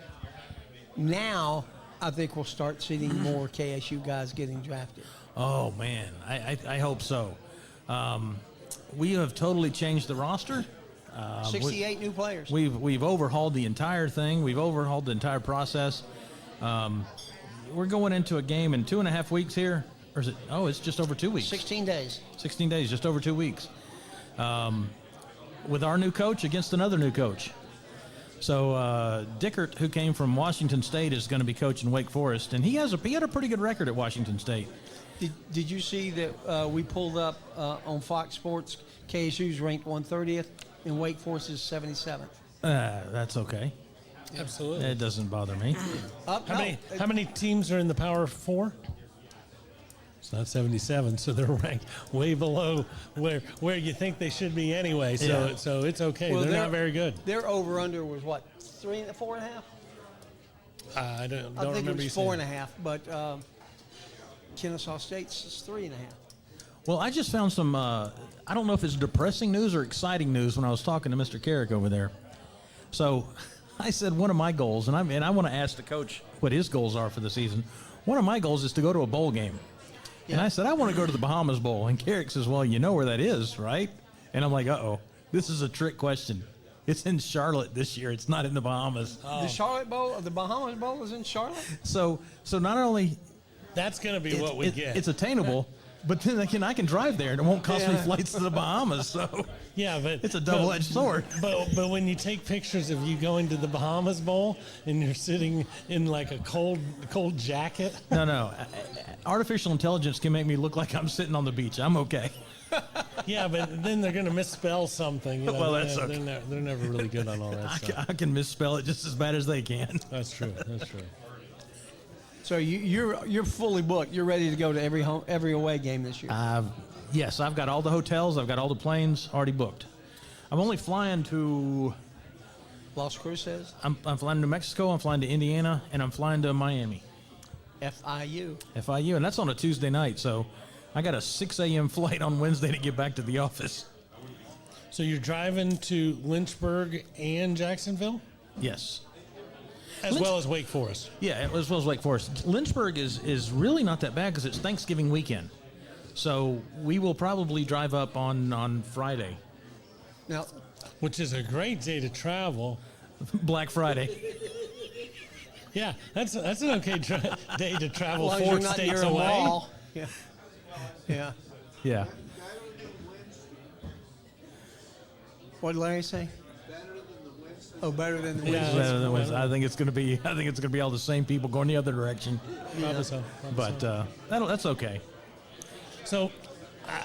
S3: now I think we'll start seeing more KSU guys getting drafted.
S6: Oh, man. I hope so. We have totally changed the roster.
S3: 68 new players.
S6: We've overhauled the entire thing. We've overhauled the entire process. We're going into a game in 2.5 weeks here Or is it? Oh, it's just over 2 weeks.
S3: 16 days.
S6: 16 days, just over 2 weeks. With our new coach against another new coach. So Dickert, who came from Washington State, is going to be coaching Wake Forest, and he had a pretty good record at Washington State.
S3: Did you see that we pulled up on Fox Sports? KSU's ranked 130th, and Wake Forest is 77th.
S6: That's okay.
S5: Absolutely.
S6: It doesn't bother me.
S5: How many teams are in the Power Four? It's not 77, so they're ranked way below where you think they should be anyway. So
S6: Yeah.
S5: so it's okay.
S3: Well,
S5: they're not very good.
S3: Their over/under was what, 4.5?
S5: I don't
S3: I think
S5: remember
S3: it
S5: you
S3: was
S5: saying.
S3: 4.5, but Kennesaw State's is 3.5.
S6: Well, I just found some, I don't know if it's depressing news or exciting news when I was talking to Mr. Carrick over there. So I said one of my goals, and I want to ask the coach what his goals are for the season. One of my goals is to go to a bowl game. And I said, I want to go to the Bahamas Bowl. And Carrick says, well, you know where that is, right? And I'm like, uh-oh, this is a trick question. It's in Charlotte this year. It's not in the Bahamas.
S3: The Charlotte Bowl, the Bahamas Bowl is in Charlotte?
S6: So not only
S5: That's going to be what we get.
S6: it's attainable, but then I can drive there and it won't cost me flights to the Bahamas. So
S5: yeah, but
S6: it's a double-edged sword.
S5: But when you take pictures of you going to the Bahamas Bowl and you're sitting in like a cold jacket,
S6: No. Artificial intelligence can make me look like I'm sitting on the beach. I'm okay.
S5: yeah, but then they're going to misspell something. You know?
S6: Well, that's
S5: they're,
S6: okay.
S5: they're never really good on all that stuff.
S6: I can misspell it just as bad as they can.
S5: That's true. That's true.
S3: So you're fully booked. You're ready to go to every away game this year.
S6: Yes, I've got all the hotels. I've got all the planes already booked. I'm only flying to.
S3: Las Cruces,
S6: I'm flying to New Mexico. I'm flying to Indiana, and I'm flying to Miami.
S3: FIU,
S6: and that's on a Tuesday night. So I got a 6 a.m. flight on Wednesday to get back to the office.
S5: So you're driving to Lynchburg and Jacksonville,
S6: Yes.
S5: as well as Wake Forest.
S6: Yeah, as well as Wake Forest. Lynchburg is really not that bad because it's Thanksgiving weekend. So we will probably drive up on Friday.
S3: Now,
S5: Which is a great day to travel.
S6: Black Friday.
S5: Yeah, that's an okay day to travel
S3: as long as
S5: 4
S3: you're not
S5: states
S3: near a
S5: away.
S3: mall. Yeah.
S6: Yeah.
S3: What did Larry say? Better than the
S5: Yeah,
S3: Winston.
S6: I think it's going to be all the same people going the other direction.
S5: Probably so.
S6: But that's okay.
S5: So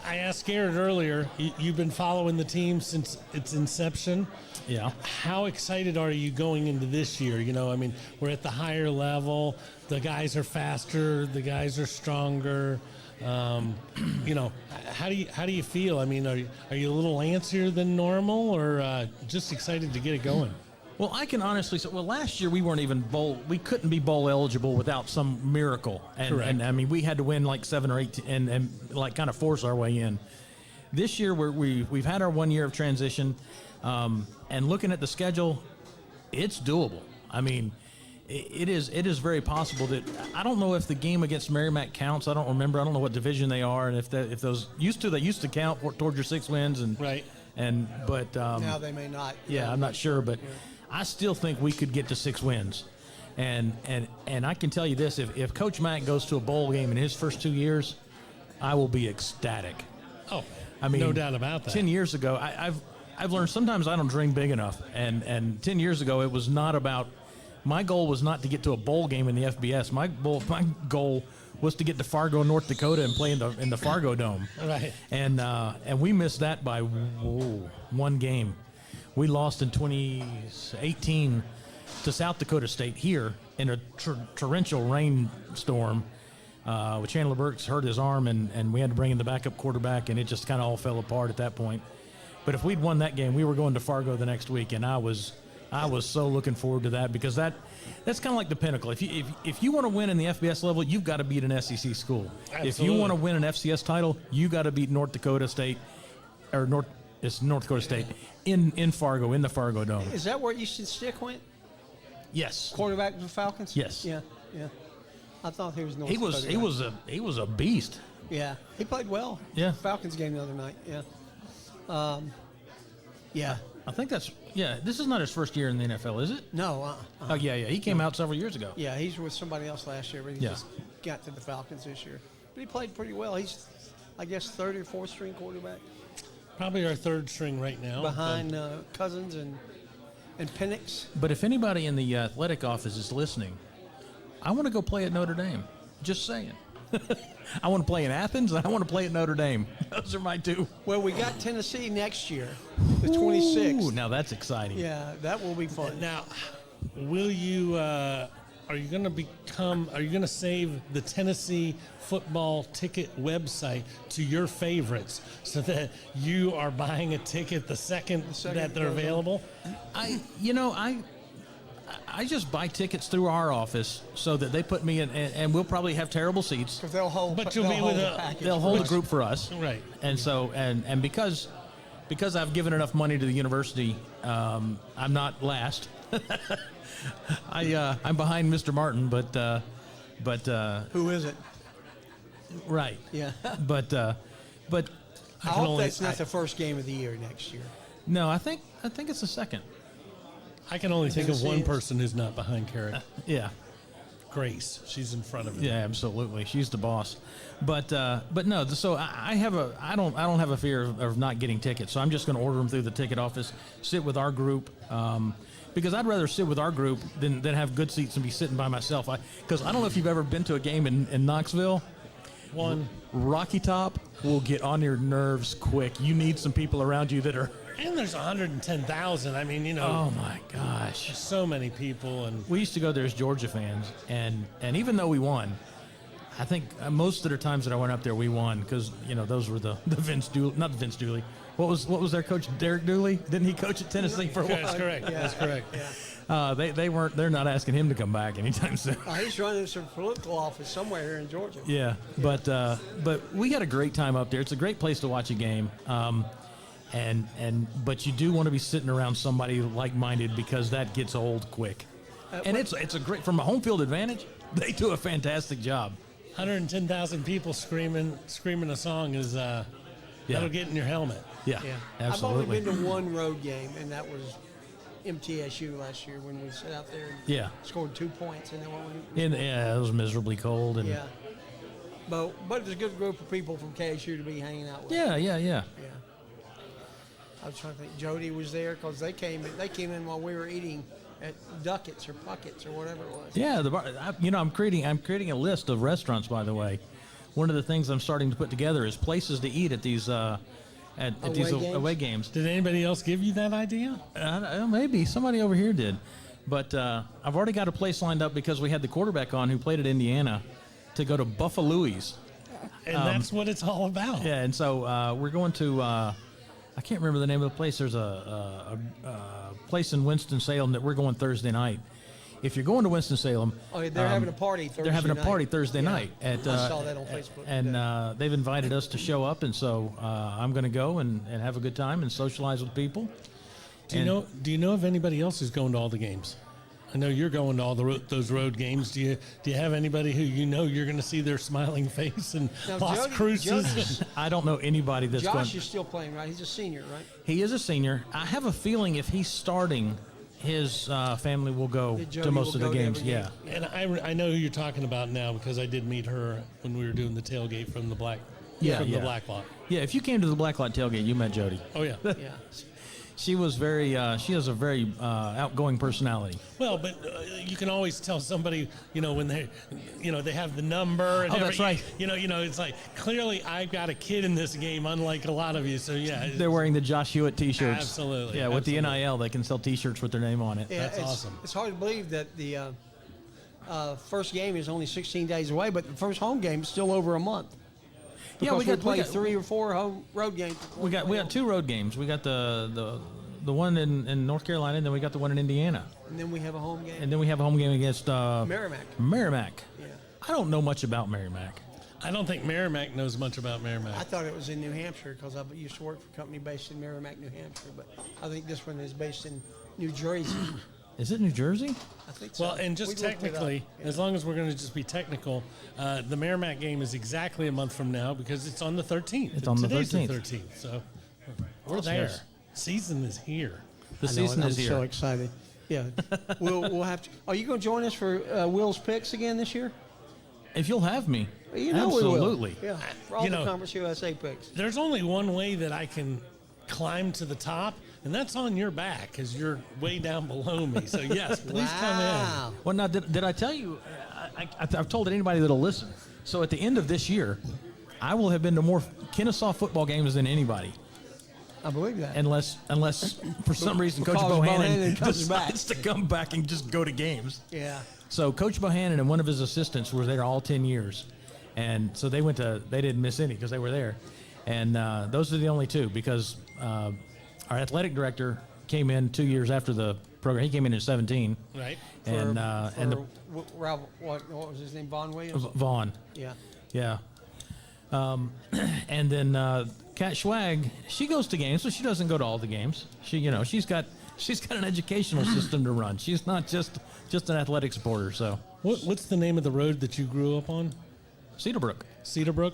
S5: I asked Garrett earlier, you've been following the team since its inception.
S6: Yeah.
S5: How excited are you going into this year? You know, I mean, we're at the higher level. The guys are faster. The guys are stronger. You know, how do you feel? I mean, are you a little antsier than normal, or just excited to get it going?
S6: Well, I can honestly say, last year we weren't even we couldn't be bowl eligible without some miracle. And I mean, we had to win like 7 or 8 and like kind of force our way in. This year we've had our 1 year of transition, and looking at the schedule, it's doable. I mean, it is very possible that I don't know if the game against Merrimack counts. I don't remember. I don't know what division they are, and if those they used to count towards your 6 wins and
S5: right.
S6: But
S3: Now they may not.
S6: yeah, I'm not sure, but I still think we could get to 6 wins. And I can tell you this, if Coach Mack goes to a bowl game in his first 2 years, I will be ecstatic.
S5: Oh,
S6: I mean,
S5: no doubt about that.
S6: 10 years ago, I've learned sometimes I don't dream big enough. And 10 years ago, it was not about, my goal was not to get to a bowl game in the FBS. My goal was to get to Fargo, North Dakota, and play in the Fargo Dome.
S5: Right.
S6: And we missed that by 1 game. We lost in 2018 to South Dakota State here in a torrential rainstorm. Chandler Burks hurt his arm, and we had to bring in the backup quarterback, and it just kind of all fell apart at that point. But if we'd won that game, we were going to Fargo the next week, and I was so looking forward to that, because that's kind of like the pinnacle. If you want to win in the FBS level, you've got to beat an SEC school.
S5: Absolutely.
S6: If you want to win an FCS title, you got to beat North Dakota State, it's North Dakota State in Fargo, in the Fargo Dome.
S3: Is that where Easton Stick went?
S6: Yes.
S3: Quarterback for the Falcons?
S6: Yes.
S3: Yeah. I thought he was North
S6: He
S3: Dakota.
S6: was a beast.
S3: Yeah. He played well.
S6: Yeah.
S3: Falcons game the other night. Yeah. Yeah.
S6: I think this is not his first year in the NFL, is it?
S3: No.
S6: Oh, yeah. He came out several years ago.
S3: Yeah, he's with somebody else last year, but he
S6: Yeah.
S3: just got to the Falcons this year. But he played pretty well. He's, I guess, third or fourth string quarterback
S5: Probably our third string right now.
S3: behind Cousins and Penix.
S6: But if anybody in the athletic office is listening, I want to go play at Notre Dame. Just saying. I want to play in Athens, and I want to play at Notre Dame. Those are my two.
S3: Well, we got Tennessee next year, the 26th.
S6: Ooh, now that's exciting.
S3: Yeah, that will be fun.
S5: Now, will you? Are you going to become? Are you going to save the Tennessee football ticket website to your favorites so that you are buying a ticket the second that they're available?
S6: I just buy tickets through our office so that they put me in, and we'll probably have terrible seats.
S3: Because they'll hold.
S5: But you'll
S3: they'll
S5: be
S3: hold
S5: with
S3: the
S5: a-
S3: package
S6: They'll
S3: for
S6: hold a
S3: us.
S6: group for us,
S5: Right.
S6: And so and because I've given enough money to the university, I'm not last. I'm behind Mr. Martin, but
S3: Who is it?
S6: right,
S3: Yeah.
S6: but
S3: I hope
S5: only-
S3: that's not the first game of the year next year.
S6: no, I think it's the second.
S5: I can only think of
S3: Tennessee
S5: one
S3: is.
S5: person who's not behind Carrick.
S6: Yeah.
S5: Grace. She's in front of him.
S6: Yeah, absolutely. She's the boss. But no. So I don't have a fear of not getting tickets. So I'm just going to order them through the ticket office. Sit with our group, because I'd rather sit with our group than have good seats and be sitting by myself. Because I don't know if you've ever been to a game in Knoxville. Rocky Top will get on your nerves quick. You need some people around you that are.
S5: And there's 110,000. I mean,
S6: Oh my gosh.
S5: so many people. And
S6: We used to go there as Georgia fans, and even though we won, I think most of the times that I went up there, we won because those were the Vince Dooley, not Vince Dooley. What was their coach, Derek Dooley? Didn't he coach at Tennessee for a while?
S5: that's correct. That's correct.
S6: They're not asking him to come back anytime soon.
S3: He's running some political office somewhere here in Georgia.
S6: Yeah, but we had a great time up there. It's a great place to watch a game. But you do want to be sitting around somebody like-minded because that gets old quick. And it's a great, from a home field advantage, they do a fantastic job.
S5: 110,000 people screaming a song is that'll get in your helmet.
S6: Yeah, absolutely.
S3: I've only been to one road game, and that was MTSU last year when we sat out there and scored 2 points. And then
S6: It was miserably cold. And
S3: yeah. But it's a good group of people from KSU to be hanging out with.
S6: Yeah.
S3: I was trying to think. Jody was there because they came in while we were eating at Duckett's or Puckett's or whatever it was.
S6: Yeah, the bar, I'm creating a list of restaurants. By the way, one of the things I'm starting to put together is places to eat at these away games.
S5: Did anybody else give you that idea?
S6: Maybe somebody over here did, but I've already got a place lined up because we had the quarterback on who played at Indiana to go to Buffalo's.
S5: And that's what it's all about.
S6: Yeah, and so we're going to. I can't remember the name of the place. There's a place in Winston-Salem that we're going Thursday night. If you're going to Winston-Salem,
S3: They're having a party Thursday night.
S6: They're having a party Thursday night.
S3: I saw that on Facebook.
S6: And they've invited us to show up, and so I'm going to go and have a good time and socialize with people.
S5: Do you know of anybody else who's going to all the games? I know you're going to all those road games. Do you have anybody who you're going to see their smiling face and Las Cruces?
S6: I don't know anybody that's going.
S3: Josh is still playing, right? He's a senior, right?
S6: He is a senior. I have a feeling if he's starting, his family will go to most of the games. Yeah.
S5: And I know who you're talking about now because I did meet her when we were doing the tailgate from the Black Black Lot.
S6: Yeah, if you came to the Black Lot tailgate, you met Jody.
S5: Oh yeah.
S3: Yeah.
S6: She was very. She has a very outgoing personality.
S5: Well, but you can always tell somebody, when they have the number. And
S6: that's right.
S5: It's like clearly I've got a kid in this game, unlike a lot of you. So yeah,
S6: They're wearing the Josh Hewitt T-shirts.
S5: Absolutely.
S6: Yeah, with the NIL, they can sell T-shirts with their name on it.
S3: Yeah,
S5: That's awesome.
S3: It's hard to believe that the first game is only 16 days away, but the first home game is still over a month.
S6: Yeah, we
S3: played
S6: got
S3: 3 or 4 home road games.
S6: We got 2 road games. We got the one in North Carolina, and then we got the one in Indiana.
S3: And then we have a home game.
S6: And then we have a home game against
S3: Merrimack. Yeah.
S6: I don't know much about Merrimack.
S5: I don't think Merrimack knows much about Merrimack.
S3: I thought it was in New Hampshire because I used to work for a company based in Merrimack, New Hampshire. But I think this one is based in New Jersey.
S6: Is it New Jersey?
S3: I think so.
S5: Well, and just
S3: We looked it up.
S5: technically, as long as we're going to just be technical, the Merrimack game is exactly a month from now because it's on the 13th.
S6: It's on the
S5: Today's
S6: 13th.
S5: the 13th. So we're
S6: Awesome.
S5: there. Season is here.
S6: The
S3: I know,
S6: season
S3: and
S6: is
S3: I'm
S6: here.
S3: so excited. Yeah, we'll have to. Are you going to join us for Will's picks again this year?
S6: If you'll have me,
S3: You know
S6: absolutely.
S3: we will. Yeah, for all
S5: You
S3: the
S5: know-
S3: Conference USA picks.
S5: There's only one way that I can climb to the top, and that's on your back because you're way down below me. So, yes, please come in.
S6: Well, now, did I tell you? I've told anybody that'll listen. So at the end of this year, I will have been to more Kennesaw football games than anybody.
S3: I believe that.
S6: Unless for some reason Coach
S3: Because
S6: Bohannon
S3: Bohannon comes
S6: decides to come back and just go to games.
S3: Yeah.
S6: So Coach Bohannon and one of his assistants were there all 10 years. And so they didn't miss any because they were there. And those are the only two because our athletic director came in 2 years after the program. He came in 17.
S5: Right.
S6: And
S3: Ralph, what was his name? Vaughn Williams?
S6: Vaughn.
S3: Yeah.
S6: Yeah. And then Kat Schwag, she goes to games, but she doesn't go to all the games. She's got an educational system to run. She's not just an athletic supporter. So
S5: What's the name of the road that you grew up on?
S6: Cedarbrook.
S5: Cedarbrook.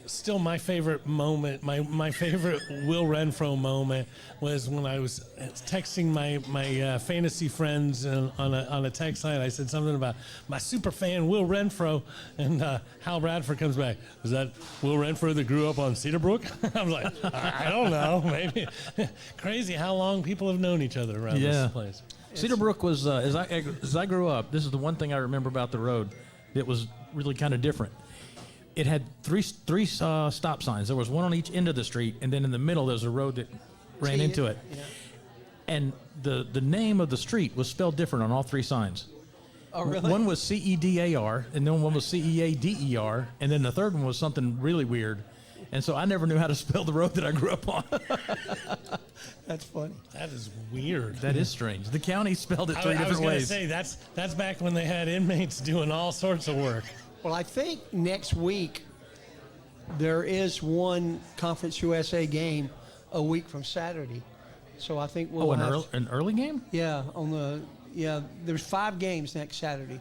S5: Still my favorite moment, my favorite Will Renfro moment was when I was texting my fantasy friends on a text line. I said something about my super fan Will Renfro, and Hal Bradford comes back. Was that Will Renfro that grew up on Cedarbrook? I was like, I don't know, maybe. Crazy how long people have known each other around this place.
S6: Cedarbrook was as I grew up. This is the one thing I remember about the road that was really kind of different. It had three stop signs. There was one on each end of the street, and then in the middle there was a road that ran into it.
S3: Yeah.
S6: And the name of the street was spelled different on all three signs.
S3: Oh, really?
S6: One was CEDAR, and then one was CEADER, and then the third one was something really weird. And so I never knew how to spell the road that I grew up on.
S3: That's funny.
S5: That is weird.
S6: That is strange. The county spelled it three
S5: I was
S6: different
S5: going to
S6: ways.
S5: say that's back when they had inmates doing all sorts of work.
S3: Well, I think next week there is one Conference USA game a week from Saturday. So I think we'll have
S6: an early game?
S3: there's 5 games next Saturday.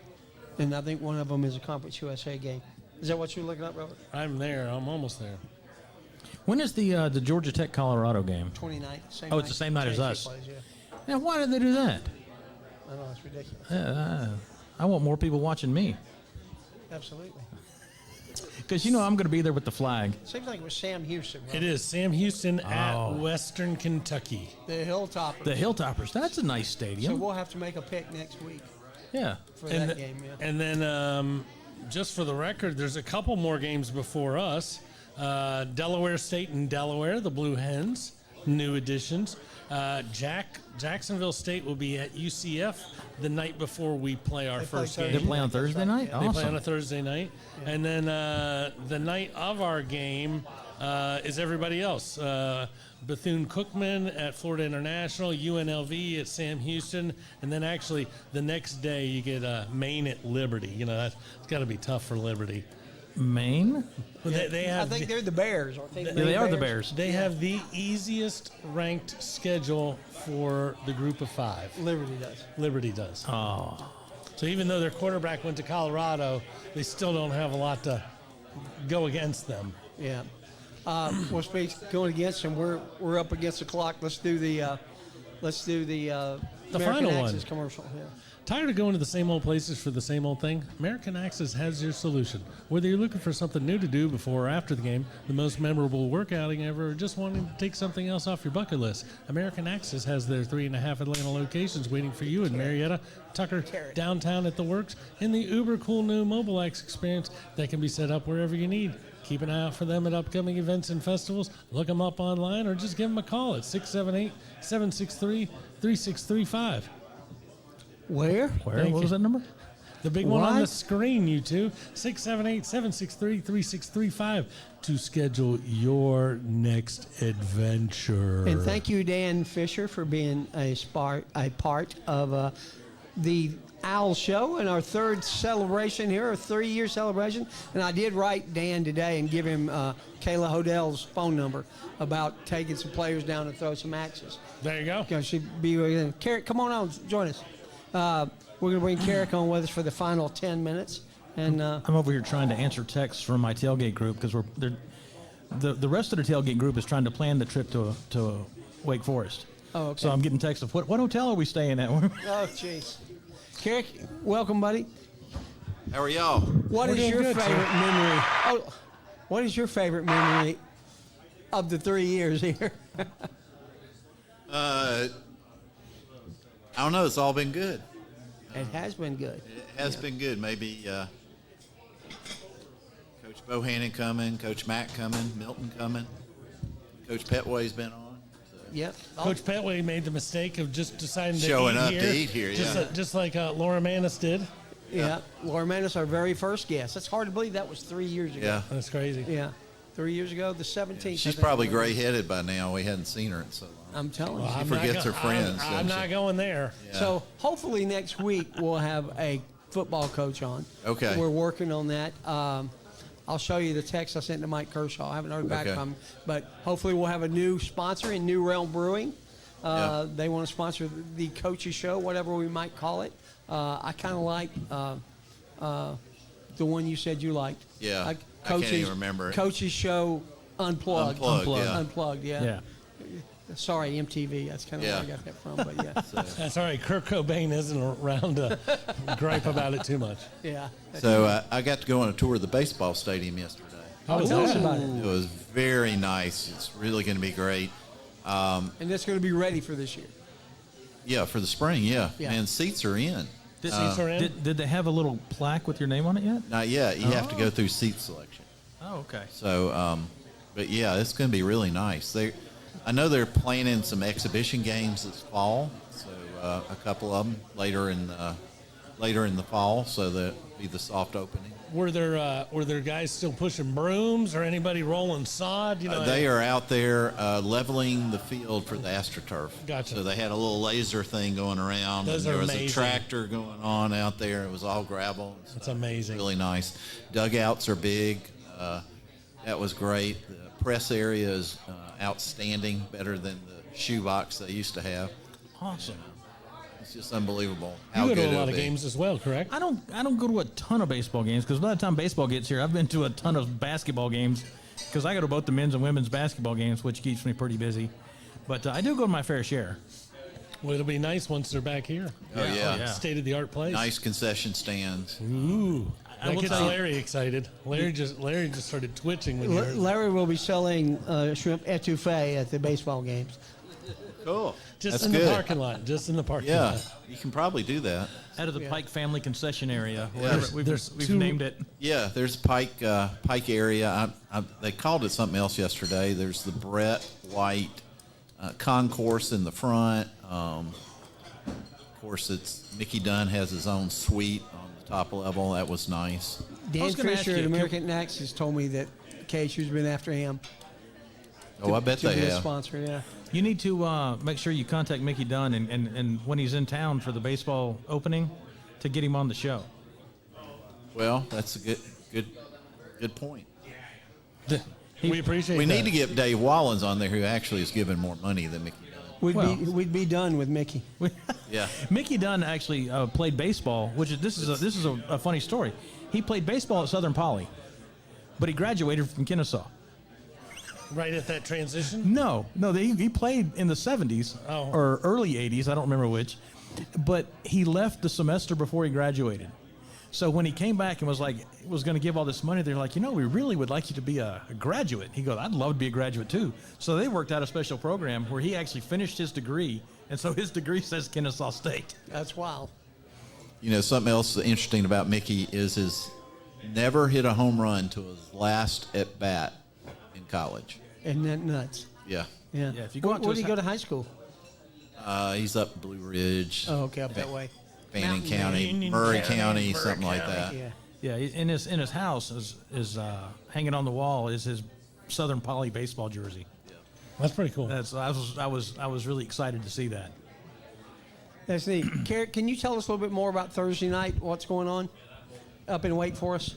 S3: And I think one of them is a Conference USA game. Is that what you're looking up, Robert?
S5: I'm there. I'm almost there.
S6: When is the Georgia Tech Colorado game?
S3: 29th. Same
S6: Oh, it's the same night as
S3: JC
S6: us.
S3: plays, yeah.
S6: Now, why did they do that?
S3: I know, it's ridiculous.
S6: I want more people watching me.
S3: Absolutely.
S6: Because, I'm going to be there with the flag.
S3: Seems like it was Sam Houston. Right?
S5: It is Sam Houston at
S6: Oh.
S5: Western Kentucky.
S3: The Hilltoppers.
S6: The Hilltoppers. That's a nice
S3: So
S6: stadium.
S3: we'll have to make a pick next week
S6: Yeah.
S3: for that game, yeah.
S5: And then, just for the record, there's a couple more games before us. Delaware State and Delaware, the Blue Hens, new additions. Jacksonville State will be at UCF the night before we play our
S3: They play
S5: first
S3: Thursday
S6: They
S5: game.
S6: play on Thursday night?
S3: Yeah.
S5: They
S6: Awesome.
S5: play on a Thursday night. And then the night of our game is everybody else. Bethune-Cookman at Florida International, UNLV at Sam Houston, and then actually the next day you get Maine at Liberty. That's got to be tough for Liberty.
S6: Maine?
S5: But they
S3: I
S5: have
S3: think they're the Bears. Aren't they?
S6: Yeah, they are the Bears.
S5: they have the easiest ranked schedule for the group of 5.
S3: Liberty does.
S5: Liberty does.
S6: Oh.
S5: So even though their quarterback went to Colorado, they still don't have a lot to go against them.
S3: Yeah. Well, speaks going against them. We're up against the clock. Let's do the American
S5: final one.
S3: Access commercial. Yeah.
S5: Tired of going to the same old places for the same old thing? American Access has your solution. Whether you're looking for something new to do before or after the game, the most memorable work outing ever, or just wanting to take something else off your bucket list, American Access has their 3.5 Atlanta locations waiting for you in Marietta, Tucker, downtown at the Works, and the uber cool new Mobile X experience that can be set up wherever you need. Keep an eye out for them at upcoming events and festivals. Look them up online or just give them a call at 678-763-3635.
S3: Where?
S6: What was that number?
S5: The big one on
S3: What?
S5: the screen, you two. 678-763-3635 to schedule your next adventure.
S3: And thank you, Dan Fisher, for being a part of the Owl Show and our 3rd celebration here, our 3-year celebration. And I did write Dan today and give him Kayla Hodell's phone number about taking some players down to throw some axes.
S5: There you go.
S3: Because she'd be Carrick, come on out, join us. We're going to bring Carrick on with us for the final 10 minutes. And
S6: I'm over here trying to answer texts from my tailgate group because the rest of the tailgate group is trying to plan the trip to Wake Forest.
S3: Oh, okay.
S6: So I'm getting texts of what hotel are we staying at?
S3: oh, jeez. Carrick, welcome, buddy.
S10: How are y'all?
S3: What
S5: We're
S3: is
S5: doing
S3: your
S5: good, sir.
S3: favorite memory? Oh, what is your favorite memory of the 3 years here?
S10: I don't know. It's all been good.
S3: It has been good.
S10: It has been good. Maybe Coach Bohannon coming, Coach Mack coming, Milton coming, Coach Petway's been on. So.
S3: Yep.
S5: Coach Petway made the mistake of just deciding to
S10: Showing
S5: eat
S10: up
S5: here,
S10: to eat here, yeah.
S5: just like Laura Manis did.
S3: Yeah. Laura Manis, our very first guest. That's hard to believe that was 3 years ago.
S10: Yeah.
S5: That's crazy.
S3: Yeah. 3 years ago, the 17th. I
S10: She's
S3: think.
S10: probably gray-headed by now. We hadn't seen her in so long.
S3: I'm telling you.
S5: Well, I'm
S10: forgets
S5: not
S10: her friends,
S5: I'm
S10: doesn't
S5: not
S10: she?
S5: going there.
S10: Yeah.
S3: So hopefully next week we'll have a football coach on.
S10: Okay.
S3: We're working on that. I'll show you the text I sent to Mike Kershaw. I haven't heard back
S10: Okay.
S3: from him. But hopefully we'll have a new sponsor in New Realm Brewing.
S10: Yeah.
S3: They want to sponsor the coaches show, whatever we might call it. I kind of like the one you said you liked.
S10: Yeah.
S3: Like
S10: I can't even remember it.
S3: Coaches show unplugged.
S10: Unplugged, yeah.
S6: Yeah.
S3: Sorry, MTV. That's kind of
S10: Yeah.
S3: where I got that from. But yeah,
S5: That's all right. Kurt Cobain isn't around to gripe about it too much.
S3: yeah.
S10: So I got to go on a tour of the baseball stadium yesterday.
S5: How was
S3: Tell us
S5: that?
S3: about it.
S10: It was very nice. It's really going to be great.
S3: And that's going to be ready for this year.
S10: Yeah, for the spring, yeah.
S3: Yeah.
S10: And seats are in.
S5: Seats are in?
S6: Did they have a little plaque with your name on it yet?
S10: Not yet. You have to go through seat selection.
S6: Oh, okay.
S10: So, but yeah, it's going to be really nice. I know they're planning some exhibition games this fall. So a couple of them later in the fall. So that'll be the soft opening.
S5: Were there guys still pushing brooms or anybody rolling sod? You know,
S10: They are out there leveling the field for the AstroTurf.
S5: Gotcha.
S10: So they had a little laser thing going around.
S5: Those
S10: and there
S5: are
S10: was
S5: amazing.
S10: a tractor going on out there. It was all gravel. And
S5: That's
S10: stuff.
S5: amazing.
S10: Really nice. Dugouts are big. That was great. The press area is outstanding, better than the shoebox they used to have.
S6: Awesome.
S10: It's just unbelievable how
S5: You go
S10: good
S5: to a
S10: it'll
S5: lot of
S10: be.
S5: games as well, correct?
S6: I don't go to a ton of baseball games because by the time baseball gets here, I've been to a ton of basketball games because I go to both the men's and women's basketball games, which keeps me pretty busy. But I do go to my fair share.
S5: Well, it'll be nice once they're back here.
S10: Oh, yeah.
S6: yeah.
S5: State-of-the-art place.
S10: Nice concession stands.
S5: Ooh.
S6: I
S5: That
S6: will
S5: gets
S6: tell you-
S5: Larry excited. Larry just started twitching when you heard
S3: Larry will be selling shrimp etouffee at the baseball games.
S10: Cool.
S5: just
S10: That's
S5: in
S10: good.
S5: the parking lot. Just in the parking
S10: Yeah,
S5: lot.
S10: you can probably do that.
S6: Out of the Pike Family Concession Area,
S10: Yeah.
S6: whatever we've
S5: There's
S6: named it.
S10: Yeah, there's Pike area. They called it something else yesterday. There's the Brett White concourse in the front. Of course, Mickey Dunn has his own suite on the top level. That was nice.
S3: Dan
S6: was gonna ask
S3: Fisher
S6: you,
S3: at American Next has told me that KSU's been after him.
S10: Oh, I bet
S3: to
S10: they
S3: be a
S10: have.
S3: sponsor, yeah.
S6: You need to make sure you contact Mickey Dunn and when he's in town for the baseball opening to get him on the show.
S10: Well, that's a good point.
S5: We appreciate
S10: We
S5: that.
S10: need to get Dave Wallens on there, who actually is giving more money than Mickey Dunn.
S3: We'd be done with Mickey.
S10: Yeah.
S6: Mickey Dunn actually played baseball, which is this is a funny story. He played baseball at Southern Poly, but he graduated from Kennesaw.
S5: Right at that transition?
S6: No, he played in the 70s
S5: Oh.
S6: or early 80s. I don't remember which, but he left the semester before he graduated. So when he came back and was going to give all this money, they're like, we really would like you to be a graduate. He goes, I'd love to be a graduate too. So they worked out a special program where he actually finished his degree, and so his degree says Kennesaw State.
S3: That's wild.
S10: Something else interesting about Mickey is his never hit a home run till his last at bat in college.
S3: Isn't that nuts?
S10: Yeah.
S3: Yeah.
S6: Yeah, if you go out to
S3: where
S6: his
S3: did he go to high school?
S10: He's up Blue Ridge.
S3: Oh, okay, up that way.
S10: Fannin
S3: Mountain
S10: County,
S5: Union
S10: Murray
S5: County,
S10: County,
S5: Murray
S10: something like
S5: County.
S10: that.
S3: Yeah.
S6: Yeah, in his house is hanging on the wall is his Southern Poly baseball jersey.
S5: That's pretty cool.
S6: I was really excited to see that.
S3: That's neat. Carrot, can you tell us a little bit more about Thursday night? What's going on up in Wake Forest?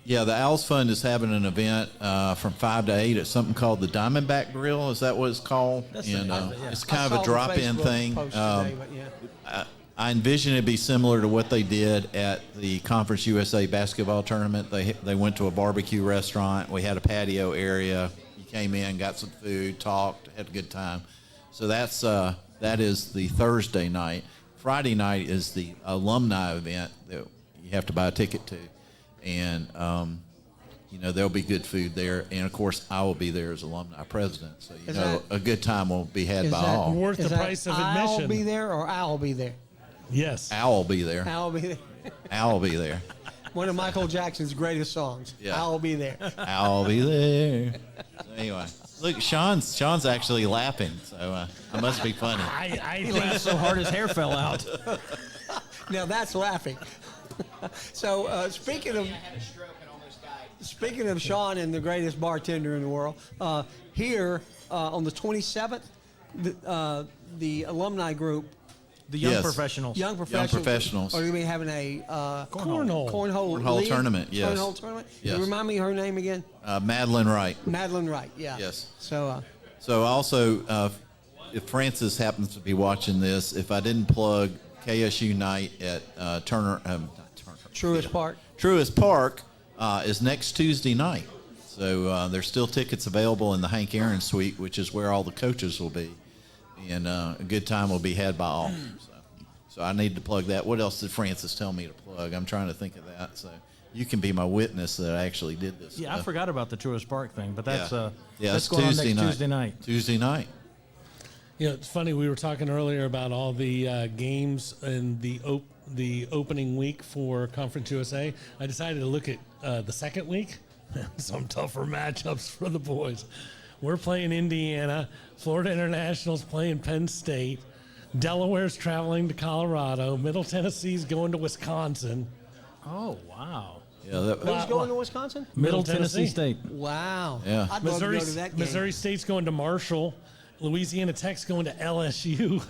S10: Yeah, the Owls Fund is having an event from 5 to 8 at something called the Diamondback Grill. Is that what it's called?
S6: That's
S10: And
S6: yeah.
S10: it's
S3: I
S10: kind of
S3: saw
S10: a
S3: the
S10: drop-in
S3: Facebook
S10: thing.
S3: post today, but yeah.
S10: I envision it be similar to what they did at the Conference USA basketball tournament. They went to a barbecue restaurant. We had a patio area. You came in, got some food, talked, had a good time. So that is the Thursday night. Friday night is the alumni event that you have to buy a ticket to. And, there'll be good food there. And, of course, I will be there as alumni president. So, a good time will be had by all.
S5: Worth the price of admission.
S3: I'll be there or I'll be there?
S5: Yes.
S10: Al will be there.
S3: I'll be there.
S10: Al will be there.
S3: One of Michael Jackson's greatest songs.
S10: Yeah.
S3: I'll be there.
S10: I'll be there. So anyway, look, Sean's actually laughing, so I must be funny.
S6: He laughed so hard his hair fell out.
S3: Now that's laughing. So speaking of Sean and the greatest bartender in the world, here on the 27th, the alumni group.
S6: The young
S10: Yes.
S6: professionals.
S3: Young professionals are going to be having a
S5: cornhole
S10: tournament. Yes.
S3: Cornhole tournament.
S10: Yes.
S3: Remind me her name again.
S10: Madeline Wright.
S3: Madeline Wright. Yeah.
S10: Yes.
S3: So.
S10: So also, if Francis happens to be watching this, if I didn't plug KSU night at
S3: Truist Park.
S10: Truist Park is next Tuesday night. So there's still tickets available in the Hank Aaron Suite, which is where all the coaches will be. And a good time will be had by all. So I need to plug that. What else did Francis tell me to plug? I'm trying to think of that. So you can be my witness that I actually did this.
S6: Yeah, I forgot about the Truist Park thing, but that's
S10: that's
S6: that's going on next Tuesday night.
S10: Tuesday night.
S5: It's funny. We were talking earlier about all the games and the opening week for Conference USA. I decided to look at the second week. Some tougher matchups for the boys. We're playing Indiana. Florida International's playing Penn State. Delaware's traveling to Colorado. Middle Tennessee's going to Wisconsin.
S6: Oh, wow.
S10: Yeah,
S3: Who's going to Wisconsin?
S6: Middle Tennessee State.
S3: Wow.
S10: Yeah.
S3: I'd love to go to that game.
S5: Missouri State's going to Marshall. Louisiana Tech's going to LSU.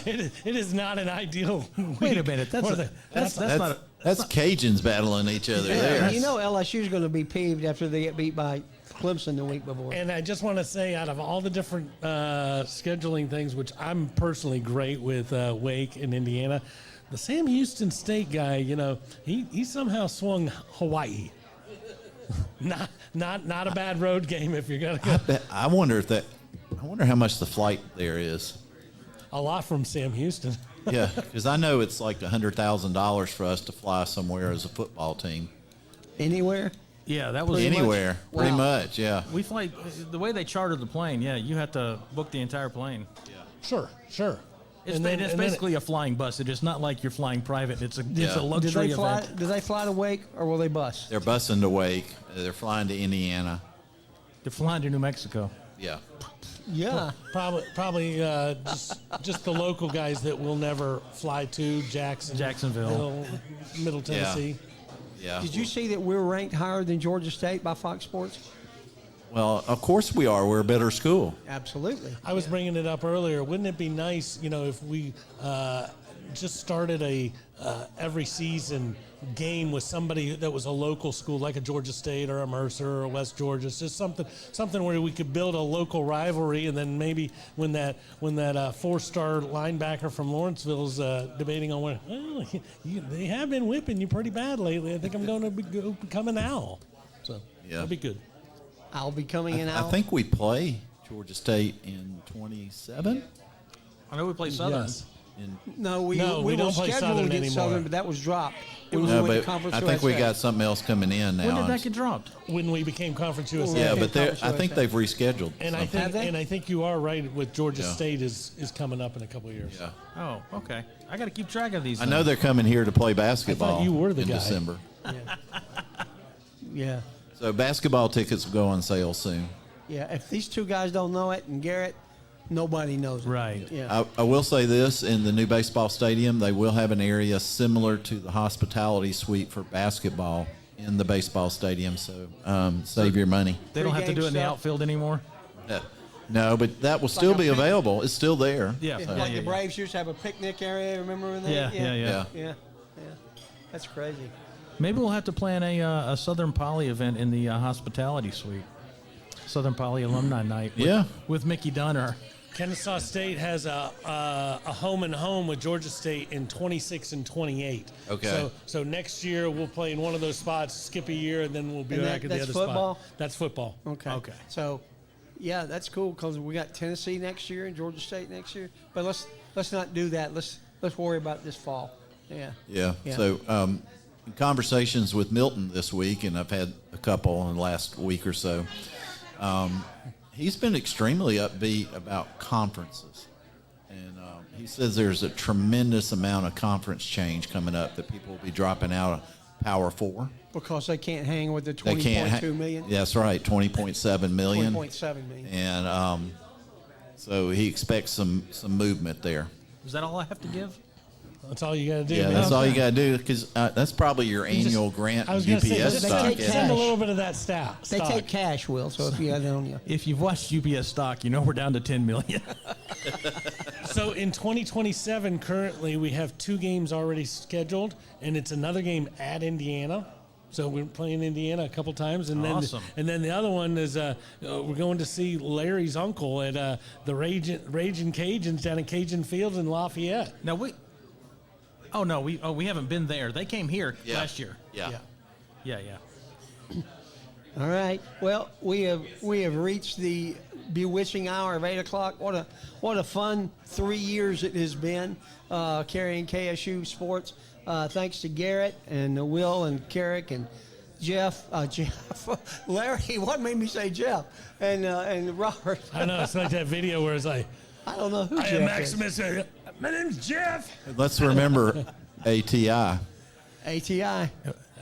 S5: It is not an ideal week.
S6: Wait a minute. That's
S10: Cajuns battling each other there.
S3: You know LSU's going to be peeved after they get beat by Clemson the week before.
S5: And I just want to say, out of all the different scheduling things, which I'm personally great with Wake and Indiana, the Sam Houston State guy, he somehow swung Hawaii. not a bad road game if you're gonna go.
S10: I wonder how much the flight there is.
S5: A lot from Sam Houston.
S10: Yeah, because I know it's like $100,000 for us to fly somewhere as a football team.
S3: Anywhere?
S6: Yeah, that was
S10: Anywhere,
S3: Wow.
S10: pretty much. Yeah.
S6: We fly the way they chartered the plane. Yeah, you have to book the entire plane.
S5: Sure.
S6: It's basically a flying bus. It's not like you're flying private. It's a luxury event.
S3: Do they fly to Wake or will they bus?
S10: They're busing to Wake. They're flying to Indiana.
S6: They're flying to New Mexico.
S10: Yeah.
S3: Yeah.
S5: Probably just the local guys that will never fly to
S6: Jacksonville,
S5: Middle Tennessee.
S10: Yeah.
S3: Did you see that we're ranked higher than Georgia State by Fox Sports?
S10: Well, of course we are. We're a better school.
S3: Absolutely.
S5: I was bringing it up earlier. Wouldn't it be nice, if we just started a every season game with somebody that was a local school, like a Georgia State or a Mercer or a West Georgia? It's just something where we could build a local rivalry, and then maybe when that 4-star linebacker from Lawrenceville's debating on they have been whipping you pretty bad lately. I think I'm going to become an Owl. So that'd be good.
S3: I'll be coming in.
S10: I think we play Georgia State in 27.
S6: I know we play Southern.
S5: Yes.
S3: No, we
S5: don't
S3: were
S5: play
S3: scheduled
S5: Southern
S3: to get
S5: anymore.
S3: Southern, but that was dropped. It was
S10: No,
S3: with the
S10: but
S3: Conference
S10: I think we
S3: USA.
S10: got something else coming in now.
S6: When did that get dropped?
S5: When we became Conference USA.
S10: Yeah,
S3: Okay,
S10: but
S3: Conference
S10: I think
S3: USA.
S10: they've rescheduled.
S5: And
S10: something.
S5: I think you are right with Georgia
S10: Yeah.
S5: State is coming up in a couple of years.
S10: Yeah.
S6: Oh, okay. I got to keep track of these.
S10: I know they're coming here to play basketball
S5: you were the
S10: in
S5: guy.
S10: December.
S3: Yeah.
S10: So basketball tickets will go on sale soon.
S3: Yeah. If these two guys don't know it and Garrett, nobody knows it.
S6: Right.
S3: Yeah.
S10: I will say this, in the new baseball stadium, they will have an area similar to the hospitality suite for basketball in the baseball stadium, so save your money.
S6: They don't have to do it in the
S3: Pre-game
S6: outfield anymore.
S10: No, but that will still
S3: a
S10: be
S3: pic-
S10: available. It's still there.
S6: Yeah.
S3: Yeah, like the Braves used to have a picnic area, remember when they?
S6: Yeah.
S3: Yeah. That's crazy.
S6: Maybe we'll have to plan a Southern Poly event in the hospitality suite. Southern Poly Alumni Night. With Mickey Dunner.
S5: Kennesaw State has a home and home with Georgia State in 26 and 28.
S10: Okay.
S5: So next year we'll play in one of those spots, skip a year, and then we'll be
S3: And
S5: back at the
S3: that's
S5: other
S3: football?
S5: spot. That's football.
S3: Okay. So, yeah, that's cool because we got Tennessee next year and Georgia State next year. But let's not do that. Let's worry about this fall. Yeah.
S10: Yeah.
S3: Yeah.
S10: So, in conversations with Milton this week, and I've had a couple in the last week or so, he's been extremely upbeat about conferences. And he says there's a tremendous amount of conference change coming up, that people will be dropping out of Power 4.
S3: Because they can't hang with the
S10: They can't.
S3: 20.2 million.
S10: That's right, 20.7 million.
S3: 20.7 million.
S10: And so he expects some movement there.
S6: Is that all I have to give?
S5: That's all you got to do.
S10: Yeah,
S5: man.
S10: that's all you got to do, because that's probably your annual grant
S5: I was going to say,
S10: UPS
S5: just
S10: stock.
S3: take
S10: isn't
S5: send
S10: it?
S5: a little bit of that stock.
S3: They take cash, Will, so if you had it on you.
S6: If you've watched UPS stock, you know we're down to 10 million.
S5: So in 2027, currently, we have 2 games already scheduled, and it's another game at Indiana. So we're playing Indiana a couple times, and then
S6: Awesome.
S5: and then the other one is we're going to see Larry's uncle at the Raging Cajuns down at Cajun Field in Lafayette.
S6: Now we haven't been there. They came here
S10: Yeah.
S6: last year.
S10: Yeah.
S6: Yeah.
S3: All right. Well, we have reached the bewitching hour of 8 o'clock. What a fun 3 years it has been carrying KSU sports. Thanks to Garrett and Will and Carrick and Jeff, Larry. What made me say Jeff? And Robert.
S5: I know, it's like that video where it's like,
S3: I don't know who
S5: I
S3: Jeff
S5: am
S3: is.
S5: Maximus. My name's Jeff.
S10: Let's remember ATI,
S3: ATI.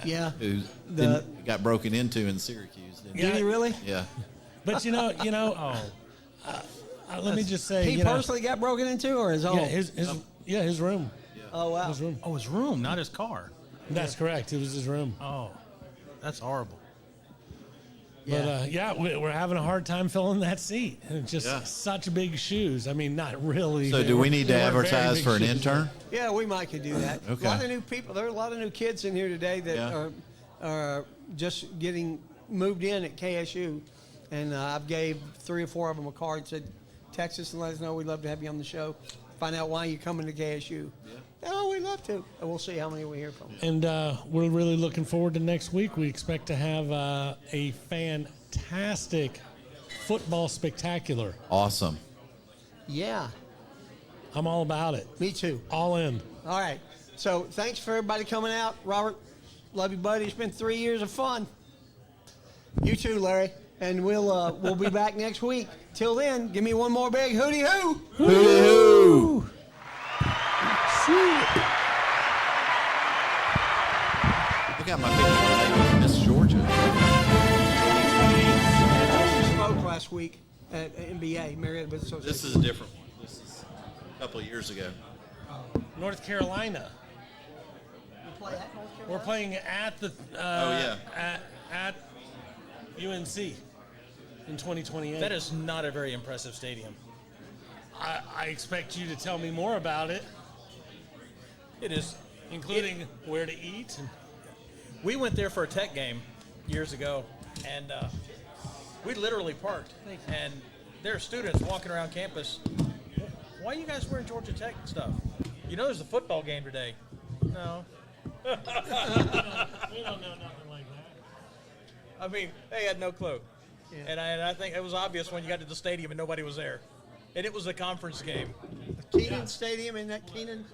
S3: Yeah.
S10: who
S3: The-
S10: got broken into in Syracuse. Didn't
S3: Did he really?
S10: Yeah.
S5: But let me just say,
S3: He personally got broken into, or his own?
S5: his room.
S3: Oh wow.
S5: His room.
S6: Oh, his room, not his car.
S5: That's correct. It was his room.
S6: Oh, that's horrible.
S5: But we're having a hard time filling that seat. It's just
S10: Yeah.
S5: such big shoes. I mean, not really.
S10: So do we need to
S5: They weren't very
S10: advertise
S5: big
S10: for an
S5: shoes.
S10: intern?
S3: Yeah, we might could do that.
S10: Okay.
S3: A lot of new people. There are a lot of new kids in here today that
S10: Yeah.
S3: are just getting moved in at KSU, and I've gave 3 or 4 of them a card. Said, text us and let us know. We'd love to have you on the show. Find out why you're coming to KSU. Oh, we'd love to. And we'll see how many we hear from.
S5: And we're really looking forward to next week. We expect to have a fantastic football spectacular.
S10: Awesome.
S3: Yeah,
S5: I'm all about it.
S3: me too.
S5: All in.
S3: All right. So thanks for everybody coming out. Robert, love you, buddy. It's been 3 years of fun. You too, Larry. And we'll be back next week. Till then, give me one more big hootie hoo.
S10: Hoo-hoo! I got my picture of Miss Georgia.
S3: She spoke last week at NBA, Marietta Business Association.
S10: This is a different one. This is a couple of years ago.
S5: North Carolina. We're playing at the at UNC in 2028.
S6: That is not a very impressive stadium.
S5: I expect you to tell me more about it,
S6: It is.
S5: including where to eat.
S6: We went there for a tech game years ago, and we literally parked. And there are students walking around campus. Why are you guys wearing Georgia Tech stuff? You know there's a football game today. No.
S5: We don't know nothing like that.
S6: I mean, they had no clue.
S3: Yeah.
S6: And I think it was obvious when you got to the stadium and nobody was there. And it was a conference game.
S3: Keenan Stadium, in that Keenan?